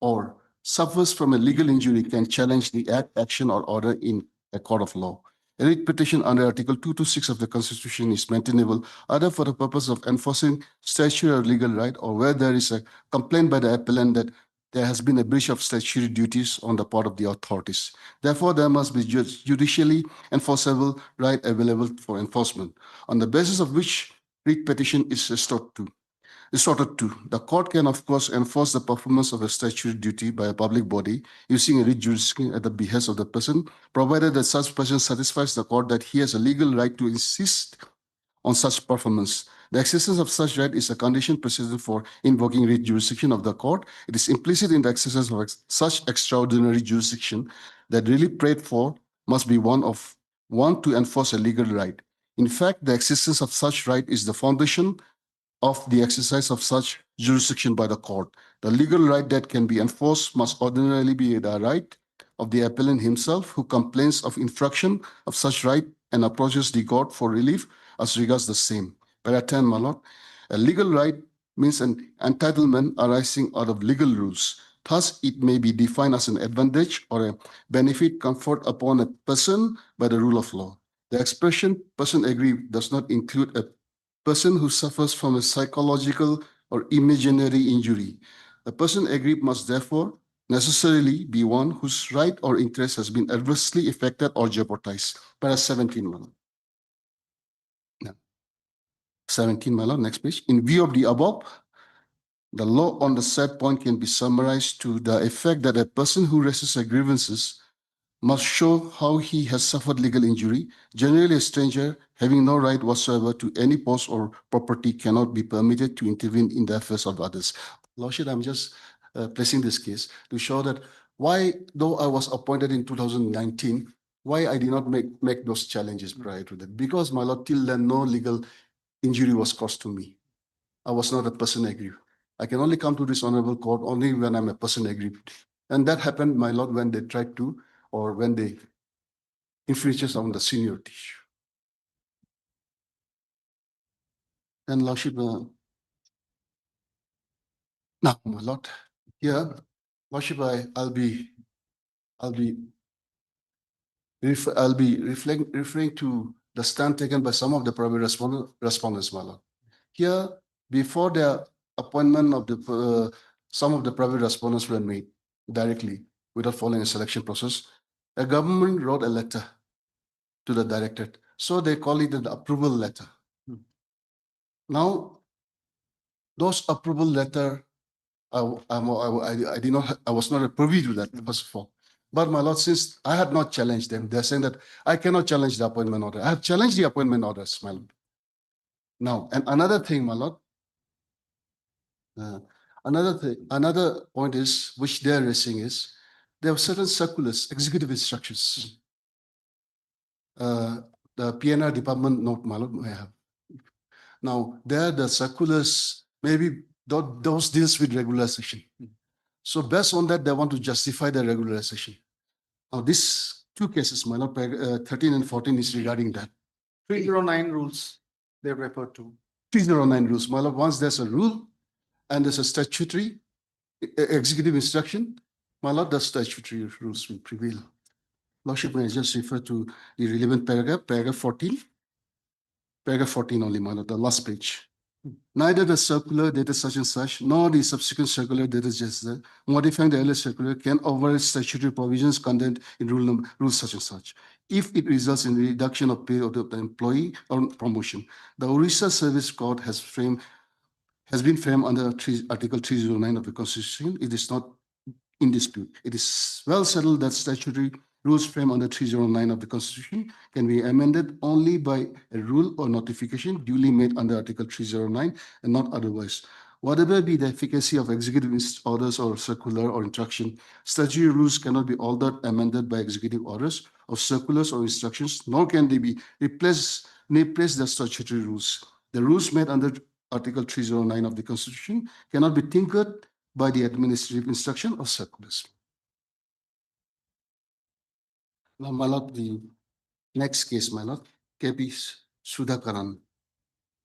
or suffers from a legal injury can challenge the act, action, or order in a court of law. A writ petition under Article 226 of the Constitution is maintainable either for the purpose of enforcing statutory or legal right, or where there is a complaint by the appellant that there has been a breach of statutory duties on the part of the authorities. Therefore, there must be judicially enforceable right available for enforcement, on the basis of which writ petition is resorted to. The court can, of course, enforce the performance of a statutory duty by a public body using a writ jurisdiction at the behest of the person, provided that such person satisfies the court that he has a legal right to insist on such performance. The exercise of such right is a condition precedent for invoking writ jurisdiction of the court. It is implicit in the exercise of such extraordinary jurisdiction that really prayed for must be one to enforce a legal right. In fact, the existence of such right is the foundation of the exercise of such jurisdiction by the court. The legal right that can be enforced must ordinarily be the right of the appellant himself, who complains of infraction of such right and approaches the court for relief as regards the same. Para 10, my lord. A legal right means an entitlement arising out of legal rules. Thus, it may be defined as an advantage or a benefit conferred upon a person by the rule of law. The expression person aggrieved does not include a person who suffers from a psychological or imaginary injury. A person aggrieved must therefore necessarily be one whose right or interest has been adversely affected or jeopardized. Para 17, my lord. 17, my lord, next page. In view of the above, the law on the said point can be summarized to the effect that a person who raises a grievances must show how he has suffered legal injury. Generally, a stranger having no right whatsoever to any post or property cannot be permitted to intervene in the affairs of others. Lordship, I'm just placing this case to show that why, though I was appointed in 2019, why I did not make those challenges prior to that. Because, my lord, till then, no legal injury was caused to me. I was not a person aggrieved. I can only come to this honorable court only when I'm a person aggrieved. And that happened, my lord, when they tried to, or when they infringes on the seniority issue. And lordship, now, my lord, here, lordship, I'll be referring to the stand taken by some of the private respondents, my lord. Here, before the appointment of the some of the private respondents were made directly without following a selection process, a government wrote a letter to the directorate. So they call it the approval letter. Now, those approval letter, I was not privy to that, first of all. But my lord, since I had not challenged them, they're saying that I cannot challenge the appointment order. I have challenged the appointment orders, my lord. Now, and another thing, my lord, another point is, which they're raising is, there are certain circulars, executive instructions. The PNR department note, my lord, I have. Now, there the circulars, maybe those deals with regularization. So based on that, they want to justify the regularization. Now, these two cases, my lord, 13 and 14 is regarding that. 309 rules they refer to. 309 rules, my lord. Once there's a rule and there's a statutory executive instruction, my lord, the statutory rules will prevail. Lordship, may I just refer to the relevant paragraph, paragraph 14. Paragraph 14 only, my lord, the last page. Neither the circular dated such and such, nor the subsequent circular dated just that, modifying the earlier circular can override statutory provisions contained in rule such and such, if it results in reduction of pay of the employee or promotion. The Orissa Service Code has been framed under Article 309 of the Constitution. It is not in dispute. It is well settled that statutory rules framed under 309 of the Constitution can be amended only by a rule or notification duly made under Article 309 and not otherwise. Whatever be the efficacy of executive orders or circular or instruction, statutory rules cannot be altered, amended by executive orders or circulars or instructions, nor can they be replace the statutory rules. The rules made under Article 309 of the Constitution cannot be tinkered by the administrative instruction or circulars. Now, my lord, the next case, my lord, KP Sudhakaran,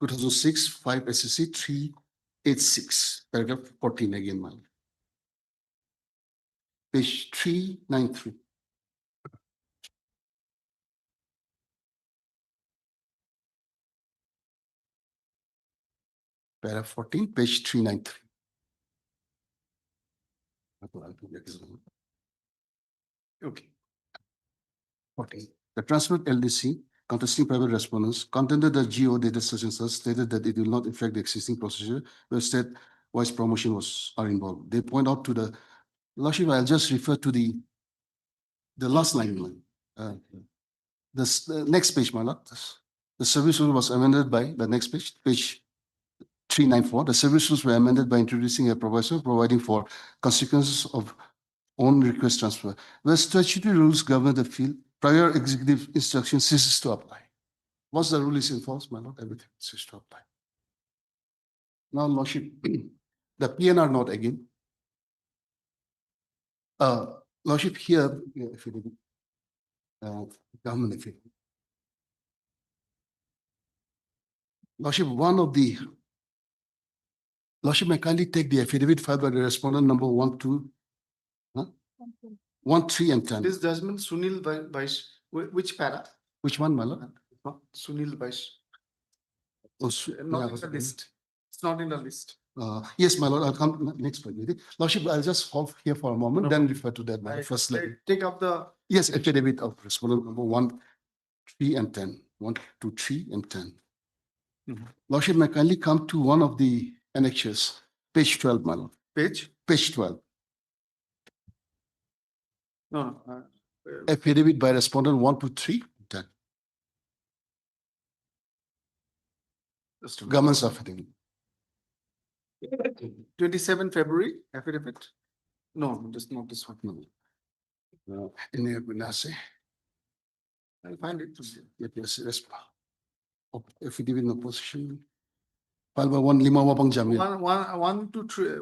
2006, 5 SSC 386, paragraph 14 again, my lord. Page 393. Paragraph 14, page 393. Okay. Okay. The transferred LDC contesting private respondents contended that GO dated such and such stated that it will not affect the existing procedure, where state-wise promotion are involved. They point out to the Lordship, I'll just refer to the last line. The next page, my lord. The service rule was amended by the next page, page 394. The service rules were amended by introducing a proviso providing for consequences of own request transfer. Where statutory rules govern the field, prior executive instruction ceases to apply. Once the rule is enforced, my lord, everything ceases to apply. Now, Lordship, the PNR note again. Lordship, here, if you government affidavit. Lordship, Lordship, may kindly take the affidavit filed by the respondent number 1, 2, 1, 3, and 10. This judgment, Sunil Vice, which para? Which one, my lord? Sunil Vice. Oh, Not in the list. It's not in the list. Yes, my lord, I'll come next page. Lordship, I'll just hold here for a moment, No then refer to that. My first I letter. take up the. Yes, affidavit of respondent number 1, 3, and 10. 1, 2, 3, and 10. Lordship, may kindly come to one of the annexures, page 12, my lord. Page? Page 12. No. Affidavit by respondent 1, 2, 3, 10. Government's affidavit. 27 February affidavit? No, just not this one. No. In the I'll find it. yes, affidavit of position. Filed by 1, 5 wapang jamil. 1, 2, 3,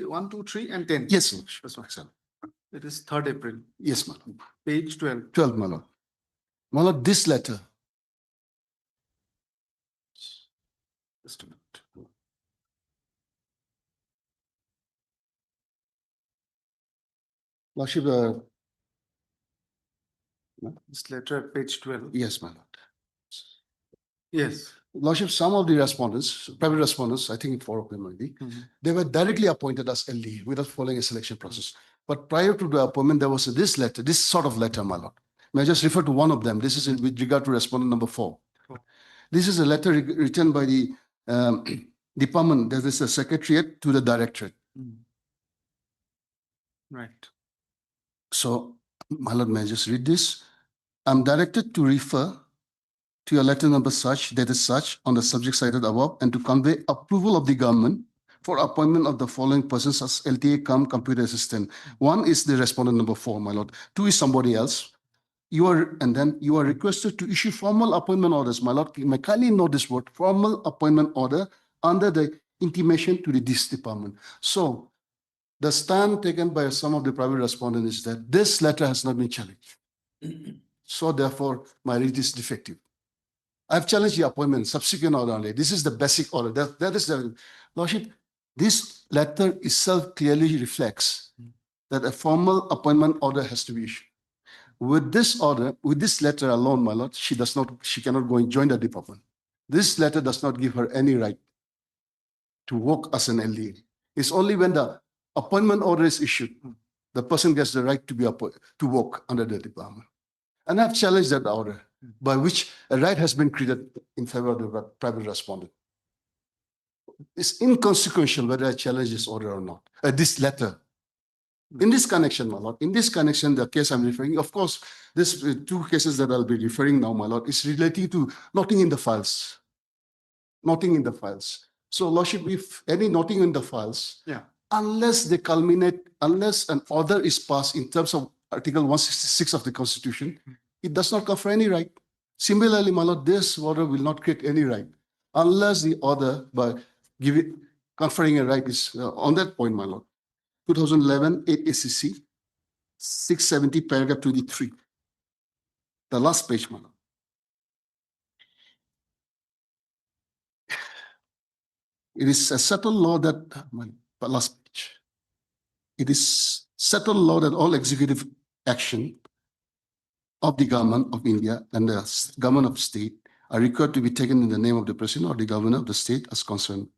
1, 2, 3, and 10. Yes, That's one. It is 3rd April. yes, my lord. Page 12. 12, my lord. My lord, this letter. Just a minute. Lordship, This letter at page 12. yes, my lord. Yes. Lordship, some of the respondents, private respondents, I think 4 of them maybe, they were directly appointed as LD without following a selection process. But prior to the appointment, there was this letter, this sort of letter, my lord. May I just refer to one of them? This is with regard to respondent number 4. This is a letter written by the department, that is the secretariat to the directorate. Right. So, my lord, may I just read this? I'm directed to refer to your letter number such, that is such, on the subject cited above, and to convey approval of the government for appointment of the following persons as LTA cum computer assistant. 1 is the respondent number 4, my lord. 2 is somebody else. You are requested to issue formal appointment orders, my lord. You may kindly note this word, formal appointment order, under the intimation to this department. So, the stand taken by some of the private respondents is that this letter has not been challenged. So, therefore, my read is defective. I've challenged the appointment, subsequent order only. This is the basic order. That is the Lordship. This letter itself clearly reflects that a formal appointment order has to be issued. With this order, with this letter alone, my lord, she cannot go and join the department. This letter does not give her any right to work as an LDA. It's only when the appointment order is issued, the person gets the right to be to work under the department. And I've challenged that order, by which a right has been created in favor of the private respondent. It's inconsequential whether I challenge this order or not, this letter. In this connection, my lord, in this connection, the case I'm referring, of course, this 2 cases that I'll be referring now, my lord, is relating to noting in the files. Noting in the files. So, Lordship, if any noting in the files, unless they culminate, unless an order is passed in terms of Article 166 of the Constitution, it does not confer any right. Similarly, my lord, this order will not create any right unless the order by conferring a right is on that point, my lord. 2011 8 ACC 670 paragraph 23. The last page, my lord. It is a settled law that last page. It is settled law that all executive action of the government of India and the government of state are required to be taken in the name of the president or the governor of the state as concerned,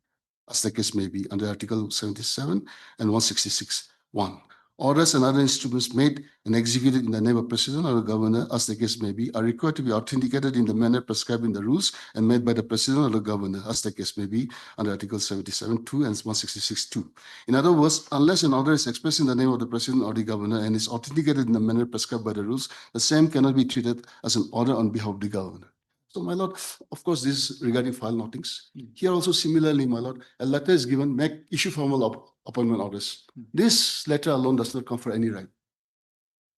as the case may be, under Article 77 and 166. 1. Orders and other instruments made and executed in the name of President or the Governor, as the case may be, are required to be authenticated in the manner prescribed in the rules and made by the President or the Governor, as the case may be, under Article 77(2) and 166(2). In other words, unless an order is expressed in the name of the President or the Governor and is authenticated in the manner prescribed by the rules, the same cannot be treated as an order on behalf of the Governor. So, my lord, of course, this is regarding file notings. Here also, similarly, my lord, a letter is given, issue formal appointment orders. This letter alone does not confer any right.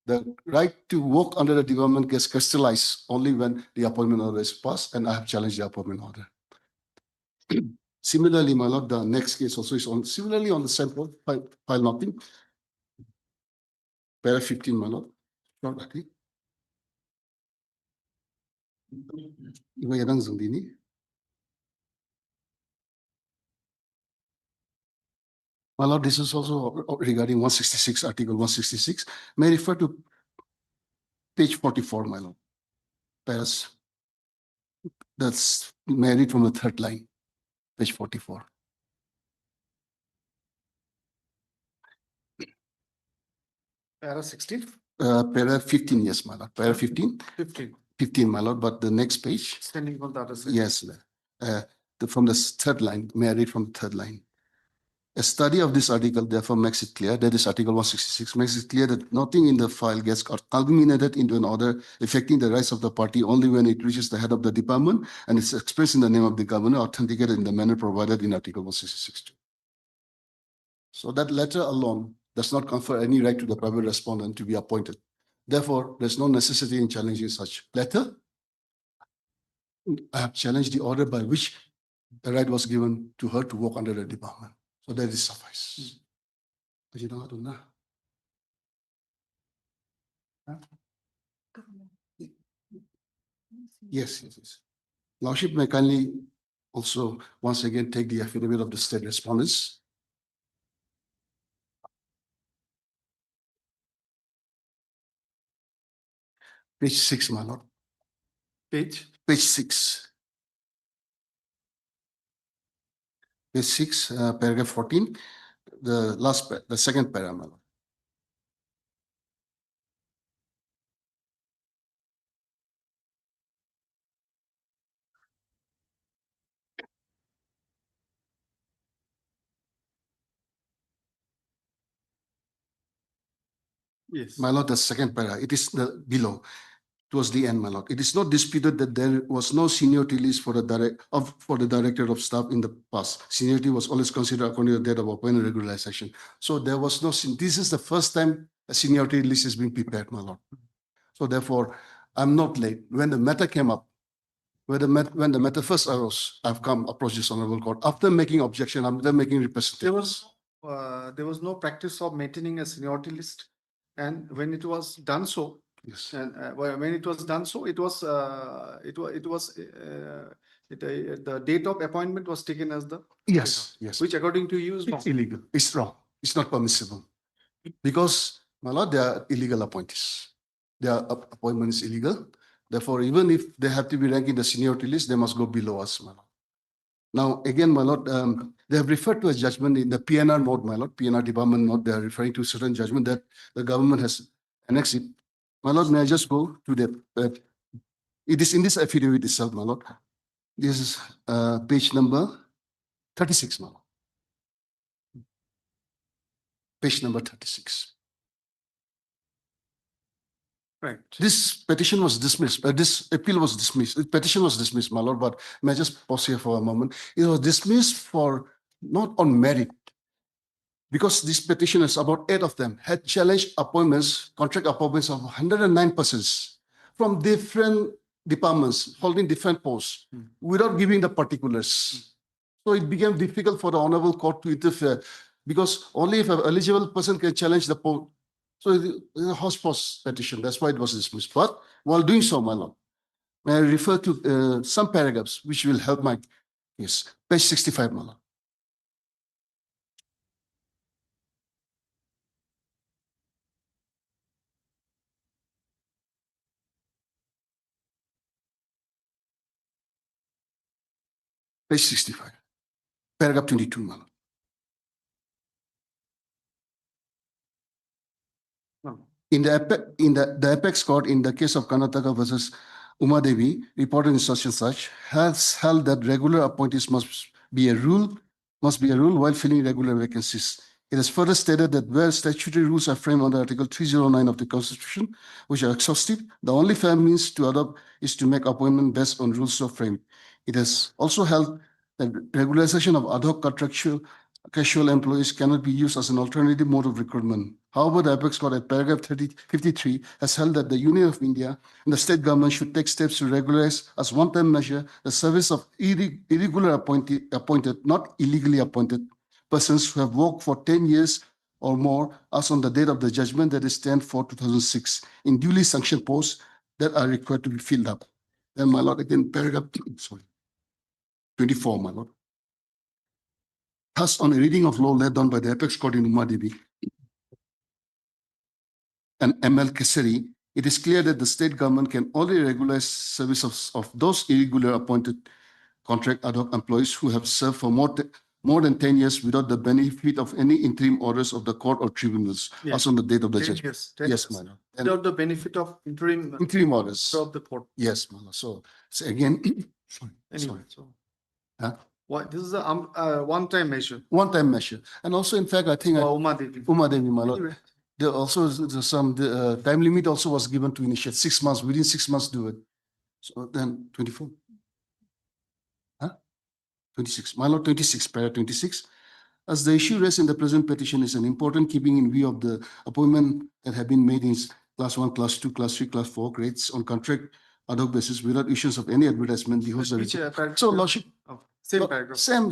The right to work under the department gets crystallized only when the appointment order is passed, and I have challenged the appointment order. Similarly, my lord, the next case also is on similarly on the sample file noting. Paragraph 15, my lord. Not agree. Iba yang zendini. My lord, this is also regarding 166, Article 166. May I refer to page 44, my lord. That's may I read from the third line, page 44. Para 16? Paragraph 15, yes, my lord. Paragraph 15? 15. 15, my lord, but the next page. Standing on the other side. Yes, from the third line, may I read from the third line? A study of this article therefore makes it clear, that is Article 166, makes it clear that nothing in the file gets culminated into an order affecting the rights of the party only when it reaches the head of the department and is expressed in the name of the governor, authenticated in the manner provided in Article 166. So that letter alone does not confer any right to the private respondent to be appointed. Therefore, there's no necessity in challenging such letter. I have challenged the order by which the right was given to her to work under the department. So that is suffice. Yes, yes, yes. Lordship may kindly also once again take the affidavit of the state respondents. Page 6, my lord. Page? Page 6. Page 6, paragraph 14, the second paragraph. Yes. My lord, the second paragraph, it is the below, towards the end, my lord. It is not disputed that there was no seniority list for the director of staff in the past. Seniority was always considered according to the date of appointment regularization. So there was no, this is the first time a seniority list is being prepared, my lord. So therefore, I'm not late. When the matter came up, when the matter first arose, I've approached this honorable court. After making objection, after making representation. There was no practice of maintaining a seniority list. And when it was done so, Yes. and when it was done so, the date of appointment was taken as the Yes, yes. which according to you is wrong. It's illegal. It's wrong. It's not permissible. Because, my lord, they are illegal appointees. Their appointment is illegal. Therefore, even if they have to be ranked in the seniority list, they must go below us, my lord. Now, again, my lord, they have referred to a judgment in the PNR mode, my lord, PNR department mode. They are referring to certain judgment that the government has annexed it. My lord, may I just go to the, it is in this affidavit itself, my lord. This is page number 36, my lord. Page number 36. Right. This petition was dismissed. This appeal was dismissed. The petition was dismissed, my lord. But may I just pause here for a moment? It was dismissed for not on merit, because this petition is about 8 of them had challenged appointments, contract appointments of 109 persons from different departments holding different posts without giving the particulars. So it became difficult for the honorable court to interfere, because only if an eligible person can challenge the post. So it's a house petition. That's why it was dismissed. But while doing so, my lord, may I refer to some paragraphs which will help my case. Page 65, my lord. Page 65. Paragraph 22, my lord. In the apex court, in the case of Karnataka versus Uma Devi, reported in such and such, has held that regular appointees must be a rule while filling regular vacancies. It has further stated that where statutory rules are framed under Article 309 of the Constitution, which are exhaustive, the only fair means to adopt is to make appointment based on rules so framed. It has also held that regularization of ad hoc contractual casual employees cannot be used as an alternative mode of recruitment. However, the apex court at paragraph 53 has held that the Union of India and the state government should take steps to regularize as one-time measure the service of irregular appointed, not illegally appointed persons who have worked for 10 years or more as on the date of the judgment, that is 10/4/2006, in duly sanctioned posts that are required to be filled up. Then, my lord, again, paragraph 24, my lord. Thus, on a reading of law laid down by the apex court in Uma Devi and ML Kesari, it is clear that the state government can only regularize service of those irregular appointed contract ad hoc employees who have served for more than 10 years without the benefit of any interim orders of the court or tribunals, as on the date of the 10 judgment. years, Yes, my lord. without the benefit of interim Orders of the court. Yes, my lord. So again, Anyway, so Huh? what this is a one-time measure. One-time measure. And also, in fact, I think For Uma Devi. Uma Devi, my lord. Anyway, There also there's some time limit also was given to initiate 6 months. Within 6 months, do it. So then 24. 26. My lord, 26, para 26. As the issue raised in the present petition is an important keeping in view of the appointment that have been made in class 1, class 2, class 3, class 4 grades on contract ad hoc basis without issuance of any advertisement. The host which, paragraph? So, lordship, Oh, same paragraph. Same,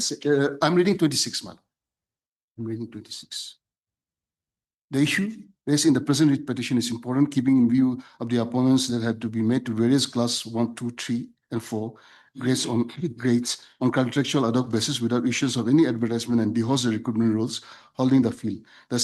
I'm reading 26, man. I'm reading 26. The issue raised in the present writ petition is important, keeping in view of the appointments that had to be made to various class 1, 2, 3, and 4 grades on contractual ad hoc basis without issuance of any advertisement and dehouse the recruitment rules holding the field. The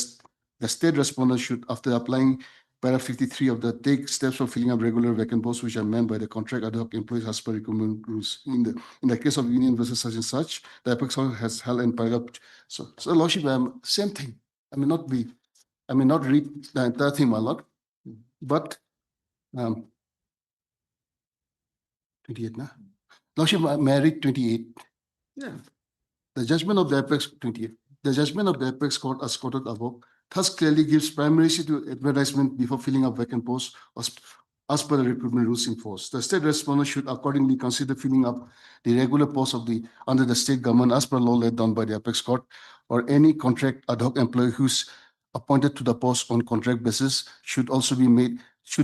state respondent should, after applying para 53 of the take steps for filling up regular vacant posts which are meant by the contract ad hoc employees as per recruitment rules. In the case of union versus such and such, the apex court has held in paragraph. So lordship, same thing. I may not read the entire thing, my lord, but 28 now. Lordship, may I read 28? Yeah. The judgment of the apex 28. The judgment of the apex court as quoted above thus clearly gives primacy to advertisement before filling up vacant posts as per the recruitment rules in force. The state respondent should accordingly consider filling up the regular posts under the state government as per law laid down by the apex court, or any contract ad hoc employee who's appointed to the post on contract basis should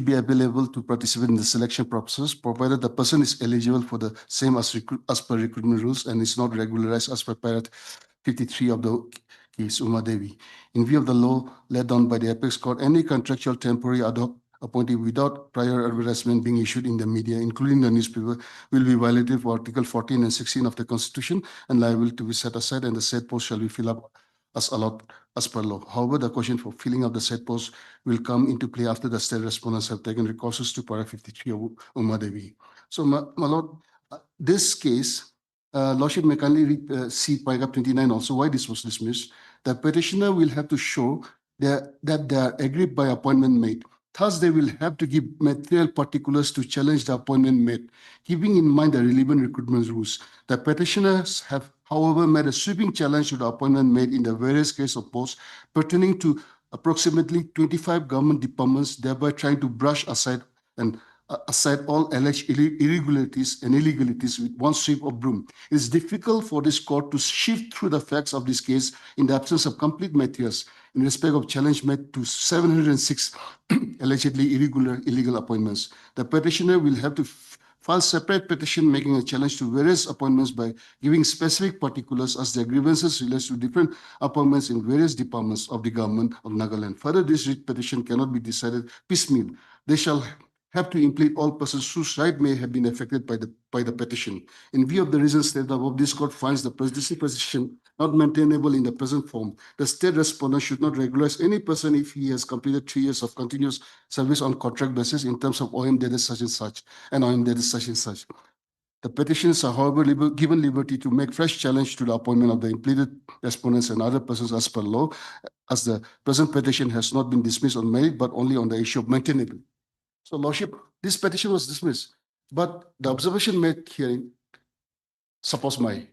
be available to participate in the selection process, provided the person is eligible for the same as per recruitment rules and is not regularized as per paragraph 53 of the case Uma Devi. In view of the law laid down by the apex court, any contractual temporary ad hoc appointee without prior advertisement being issued in the media, including the newspaper, will be violative of Article 14 and 16 of the Constitution and liable to be set aside, and the said post shall be filled up as allowed as per law. However, the question for filling up the said post will come into play after the state respondents have taken recourses to paragraph 53 of Uma Devi. So, my lord, this case, lordship may kindly see paragraph 29 also, why this was dismissed. The petitioner will have to show that they are aggrieved by appointment made. Thus, they will have to give material particulars to challenge the appointment made, keeping in mind the relevant recruitment rules. The petitioners have, however, made a sweeping challenge to the appointment made in the various cases of posts pertaining to approximately 25 government departments, thereby trying to brush aside all alleged irregularities and illegalities with one sweep of broom. It is difficult for this court to shift through the facts of this case in the absence of complete materials in respect of challenge made to 706 allegedly illegal appointments. The petitioner will have to file separate petition making a challenge to various appointments by giving specific particulars as their grievances relates to different appointments in various departments of the government of Nagaland. Further, this writ petition cannot be decided piecemeal. They shall have to implicate all persons whose right may have been affected by the petition. In view of the reasons stated above, this court finds the presidency position not maintainable in the present form. The state respondent should not regularize any person if he has completed 3 years of continuous service on contract basis in terms of OM dated such and such and OM dated such and such. The petitions are, however, given liberty to make fresh challenge to the appointment of the impleaded respondents and other persons as per law, as the present petition has not been dismissed on merit, but only on the issue of maintainability. So, Lordship, this petition was dismissed, but the observation made hearing supports my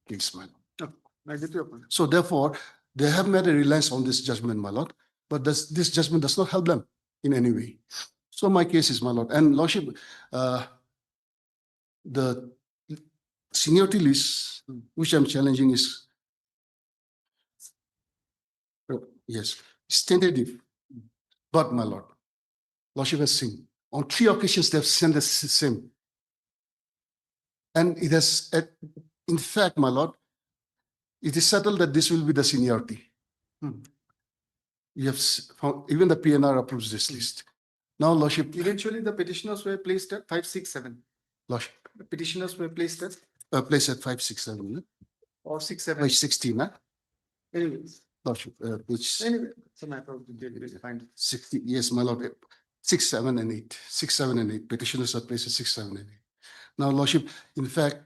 case, my lord. I get your point. So therefore, they have made a reliance on this judgment, my lord, but this judgment does not help them in any way. So my case is, my lord, and Lordship, the seniority list, which I'm challenging is, yes, it's tentative, but my lord, Lordship has seen, on 3 occasions they have sent the same. And it has, in fact, my lord, it is settled that this will be the seniority. You have found, even the PNR approves this list. Now, Lordship, Eventually, the petitioners were placed at 567. Lordship, The petitioners were placed at place at 567, or 67. page 16, huh? Anyways, Lordship, which anyway, it's a matter of the find. 60, yes, my lord, 6, 7, and 8, 6, 7, and 8. Petitioners are placed at 6, 7, and 8. Now, Lordship, in fact,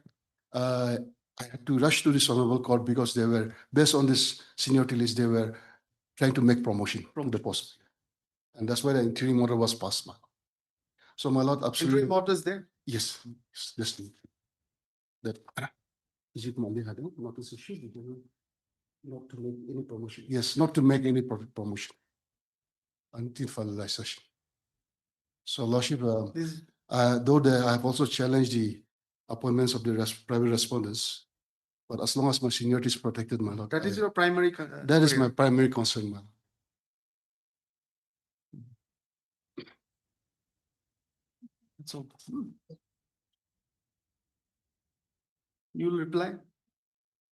I had to rush to this honorable court because they were, based on this seniority list, they were trying to make promotion from the post. And that's why the interim order was passed, my lord. So, my lord, absolutely. Interim orders there. Yes, yes, that is it Monday, notice issue, not to make any promotion. Yes, not to make any promotion until finalization. So, Lordship, though I have also challenged the appointments of the private respondents, but as long as my seniority is protected, my lord. That is your primary. That is my primary concern, my lord. That's all. You will reply.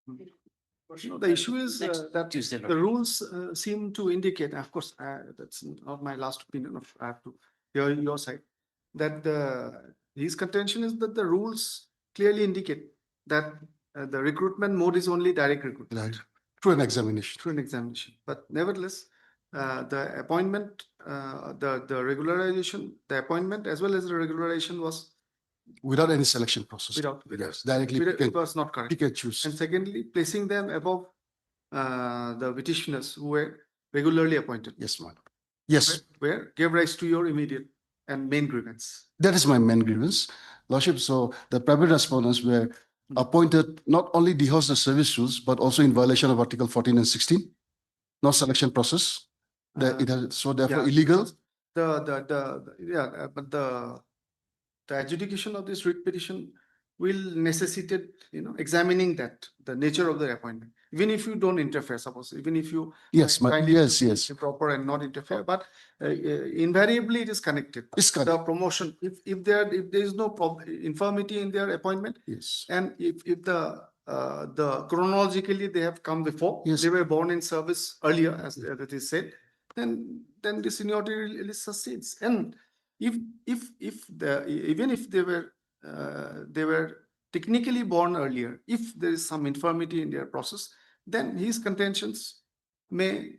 No, the issue is that Tuesday, the rules seem to indicate, of course, that's not my last opinion. I have to hear your side, that his contention is that the rules clearly indicate that the recruitment mode is only direct recruitment. Right. Through an examination. Through an examination. But nevertheless, the appointment, the regularization, the appointment as well as the regularization was Without any selection process. Yes, directly it was not correct. pick and choose. And secondly, placing them above the petitioners who were regularly appointed. Yes, madam. Yes. Where gave rise to your immediate and main grievance. That is my main grievance, Lordship. So the private respondents were appointed not only dehouse the service rules, but also in violation of Article 14 and 16. No selection process. It has, so therefore illegal. But the adjudication of this writ petition will necessitate, examining that, the nature of the appointment. Even if you don't interfere, suppose, even if you yes, yes, proper and not interfere, but invariably it is connected. It's connected. The promotion, if there is no infirmity in their appointment, yes, and if the chronologically they have come before, yes, they were born in service earlier, as that is said, then the seniority list succeeds. And even if they were technically born earlier, if there is some infirmity in their process, then his contentions may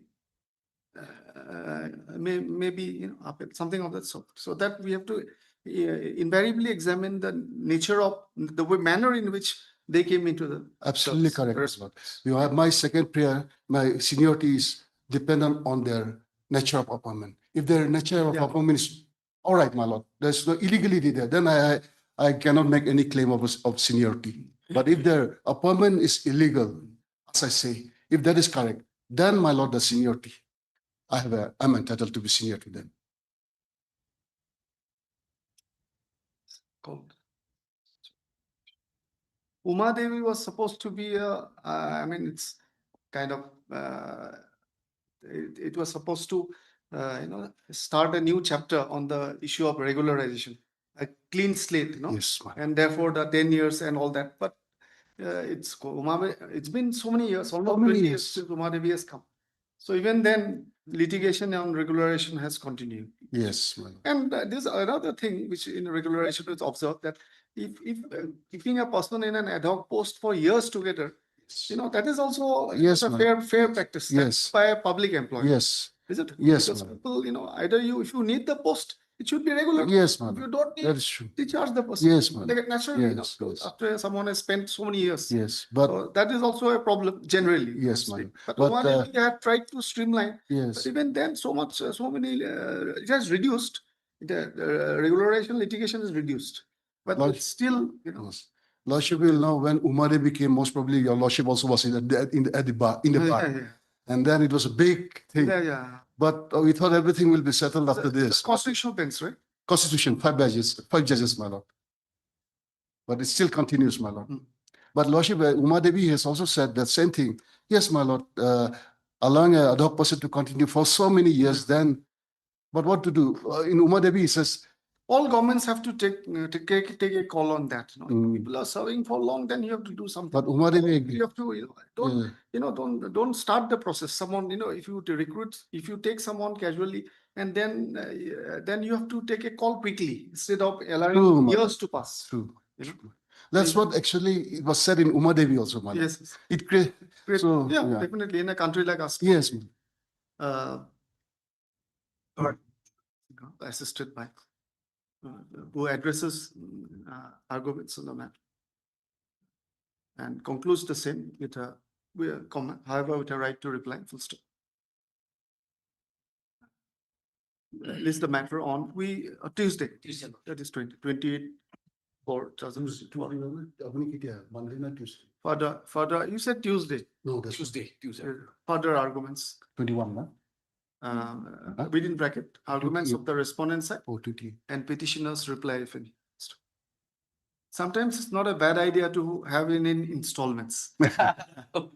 be something of that sort. So that we have to invariably examine the nature of the manner in which they came into the absolutely correct. You have my second prayer. My seniority is dependent on their nature of appointment. If their nature of appointment is all right, my lord, there's no illegality there, then I cannot make any claim of seniority. But if their appointment is illegal, as I say, if that is correct, then my lord, the seniority, I'm entitled to be seniority then. Uma Devi was supposed to be it's kind of it was supposed to start a new chapter on the issue of regularization, a clean slate, Yes, and therefore the 10 years and all that. But it's been so many years, almost 20 years since Uma Devi has come. So even then, litigation on regularization has continued. Yes, and there's another thing which in regularization is observed, that if keeping a person in an ad hoc post for years together, that is also a fair practice. Yes, by a public employee. Yes, is it? Yes, because people, either if you need the post, It should be regular. Yes, If madam. you don't That need, is true. discharge the person. Yes, madam. They get naturally, Yes, yes. after someone has spent so many years. Yes, but So that is also a problem generally. Yes, I'm saying. madam. But But, one they have tried to streamline. yes. But even then, so many, it has reduced. The regularization litigation is reduced. But Lord- it's still, Yes. Lordship will know when Umade became, most probably your lordship also was at the bar, in the bar. yeah. And then it was a big thing. Yeah. But we thought everything will be settled after this. Constitutional bench, right? Constitution, five judges, my lord. But it still continues, my lord. Mm. But Lordship, Uma Devi has also said that same thing. Yes, my lord, allowing a ad hoc person to continue for so many years, then, but what to do? In Uma Devi, it says, All governments have to take a call on that. Mm. People are serving for long, then you have to do something. but Uma Devi agreed. You have to, don't start the process. Someone, if you to recruit, if you take someone casually, and then you have to take a call quickly instead of allowing True, madam. years to pass. True. You know? True. That's what actually it was said in Uma Devi also, madam. Yes. It creates, Great. so, yeah, yeah. definitely in a country like us. Yes, madam. Assisted by who addresses arguments on the matter and concludes the same with a comment, however, with a right to reply. Full stop. List the matter on Tuesday. That is 28 for 2024. Further, you said Tuesday. No, that's Tuesday. Further arguments. 21, no? Within bracket, arguments of the respondent side Oh, 20. and petitioners reply if any. Sometimes it's not a bad idea to have it in installments.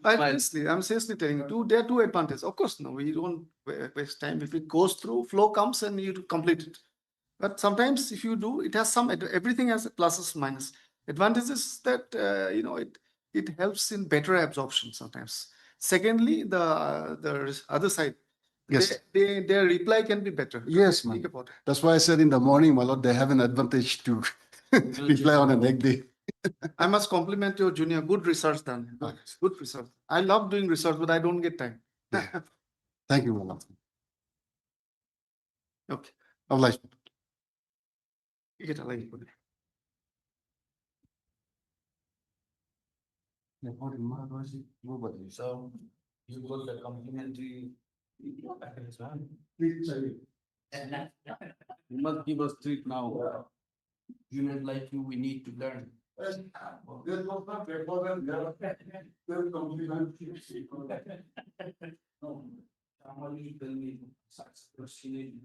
I'm seriously telling you, there are two advantages. Of course, no, we don't waste time. If it goes through, flow comes and you complete it. But sometimes if you do, it has everything has pluses, minus. Advantages that, it helps in better absorption sometimes. Secondly, the other side, Yes. their reply can be better. Yes, Think man. about it. That's why I said in the morning, my lord, they have an advantage to reply on a next day. I must compliment your junior. Good research done. Good research. I love doing research, but I don't get time. Thank you, my lord. Okay. Obliged. You get a like. So you got the complimentary. You must give us treat now. Humans like you, we need to learn. No, somebody tell me such proceeding.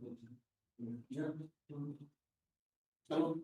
Yeah. So.